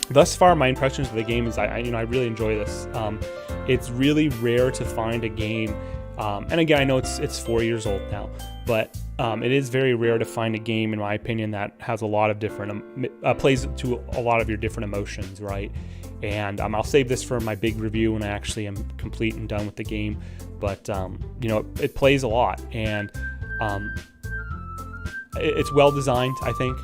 Thus far, my impressions of the game is I really enjoy this. It's really rare to find a game, and again, I know it's 4 years old now, but it is very rare to find a game, in my opinion, that has a lot of different plays to a lot of your different emotions, right? And I'll save this for my big review when I actually am complete and done with the game. But it plays a lot, and it's well designed, I think.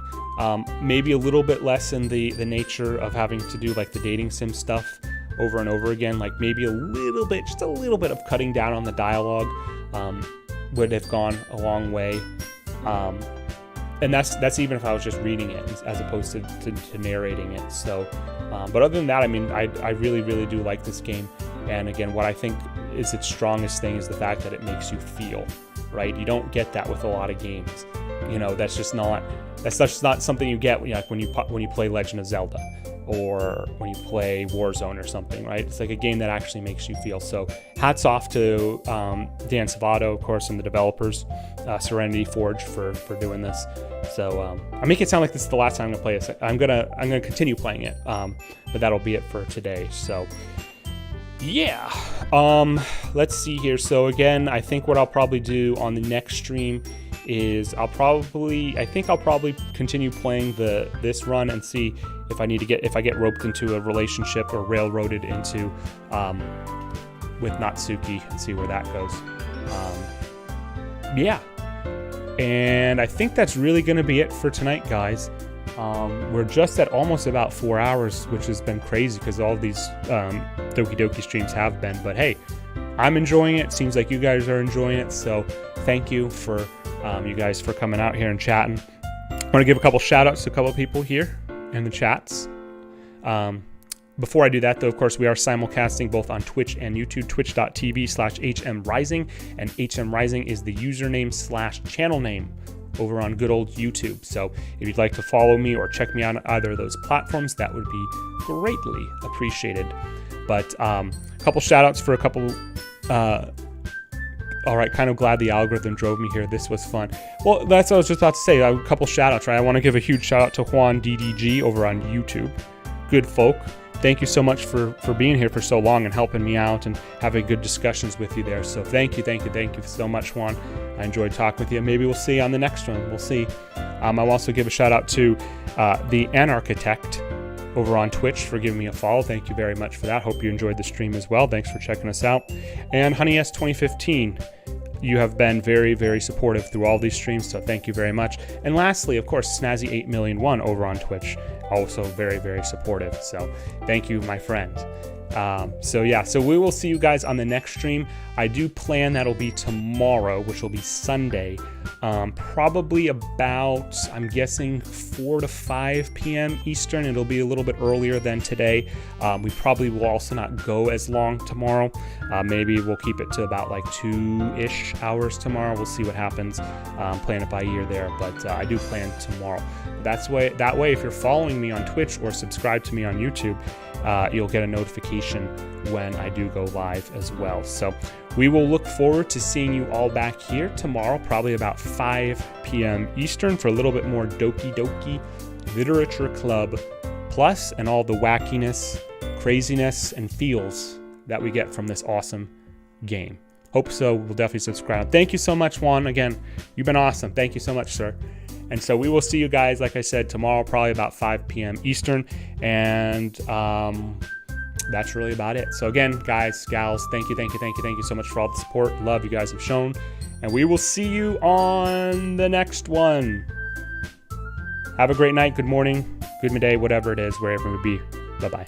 Maybe a little bit less in the nature of having to do like the dating sim stuff over and over again. Like maybe just a little bit of cutting down on the dialogue would have gone a long way. And that's even if I was just reading it as opposed to narrating it. So, but other than that, I mean, I really, really do like this game. And again, what I think is its strongest thing is the fact that it makes you feel, right? You don't get that with a lot of games. That's just not something you get when you play Legend of Zelda, or when you play Warzone or something, right? It's like a game that actually makes you feel. So hats off to Dan Savato, of course, and the developers, Serenity Forge, for doing this. So I make it sound like this is the last time I'm gonna play this. I'm gonna continue playing it, but that'll be it for today. So yeah, let's see here. So again, I think what I'll probably do on the next stream is I'll probably continue playing this run and see if I get roped into a relationship or railroaded into with Natsuki, and see where that goes. Yeah, and I think that's really going to be it for tonight, guys. We're just at almost about 4 hours, which has been crazy because all these Doki Doki streams have been. But hey, I'm enjoying it. Seems like you guys are enjoying it. So thank you for you guys for coming out here and chatting. I want to give a couple shout outs to a couple people here in the chats. Before I do that, though, of course, we are simulcasting both on Twitch and YouTube, twitch.tv/HMRising, and HMRising is the username / channel name over on good old YouTube. So if you'd like to follow me or check me out on either of those platforms, that would be greatly appreciated. But a couple shout outs for a couple all right, kind of glad the algorithm drove me here. This was fun. Well, that's what I was just about to say. A couple shout outs, right? I want to give a huge shout out to Juan DDG over on YouTube. Good folk. Thank you so much for being here for so long and helping me out and having good discussions with you there. So thank you so much, Juan. I enjoyed talking with you. Maybe we'll see you on the next one. We'll see. I'll also give a shout out to the Anarchitect over on Twitch for giving me a follow. Thank you very much for that. Hope you enjoyed the stream as well. Thanks for checking us out. And Honey S 2015. You have been very, very supportive through all these streams, so thank you very much. And lastly, of course, Snazzy 8,000,001 over on Twitch, also very, very supportive. So thank you, my friend. So we will see you guys on the next stream. I do plan that'll be tomorrow, which will be Sunday. Probably about, I'm guessing, 4 to 5 p.m. Eastern. It'll be a little bit earlier than today. We probably will also not go as long tomorrow. Maybe we'll keep it to about like 2-ish hours tomorrow. We'll see what happens. Playing it by ear there, but I do plan tomorrow. That way, if you're following me on Twitch or subscribe to me on YouTube, you'll get a notification when I do go live as well. So we will look forward to seeing you all back here tomorrow, probably about 5 p.m. Eastern, for a little bit more Doki Doki Literature Club Plus and all the wackiness, craziness, and feels that we get from this awesome game. Hope so. We'll definitely subscribe. Thank you so much, Juan. Again, you've been awesome. Thank you so much, sir. And so we will see you guys, like I said, tomorrow, probably about 5 p.m. Eastern. And that's really about it. So again, guys, gals, thank you so much for all the support, love you guys have shown. And we will see you on the next one. Have a great night, good morning, good midday, whatever it is, wherever it may be. Bye-bye.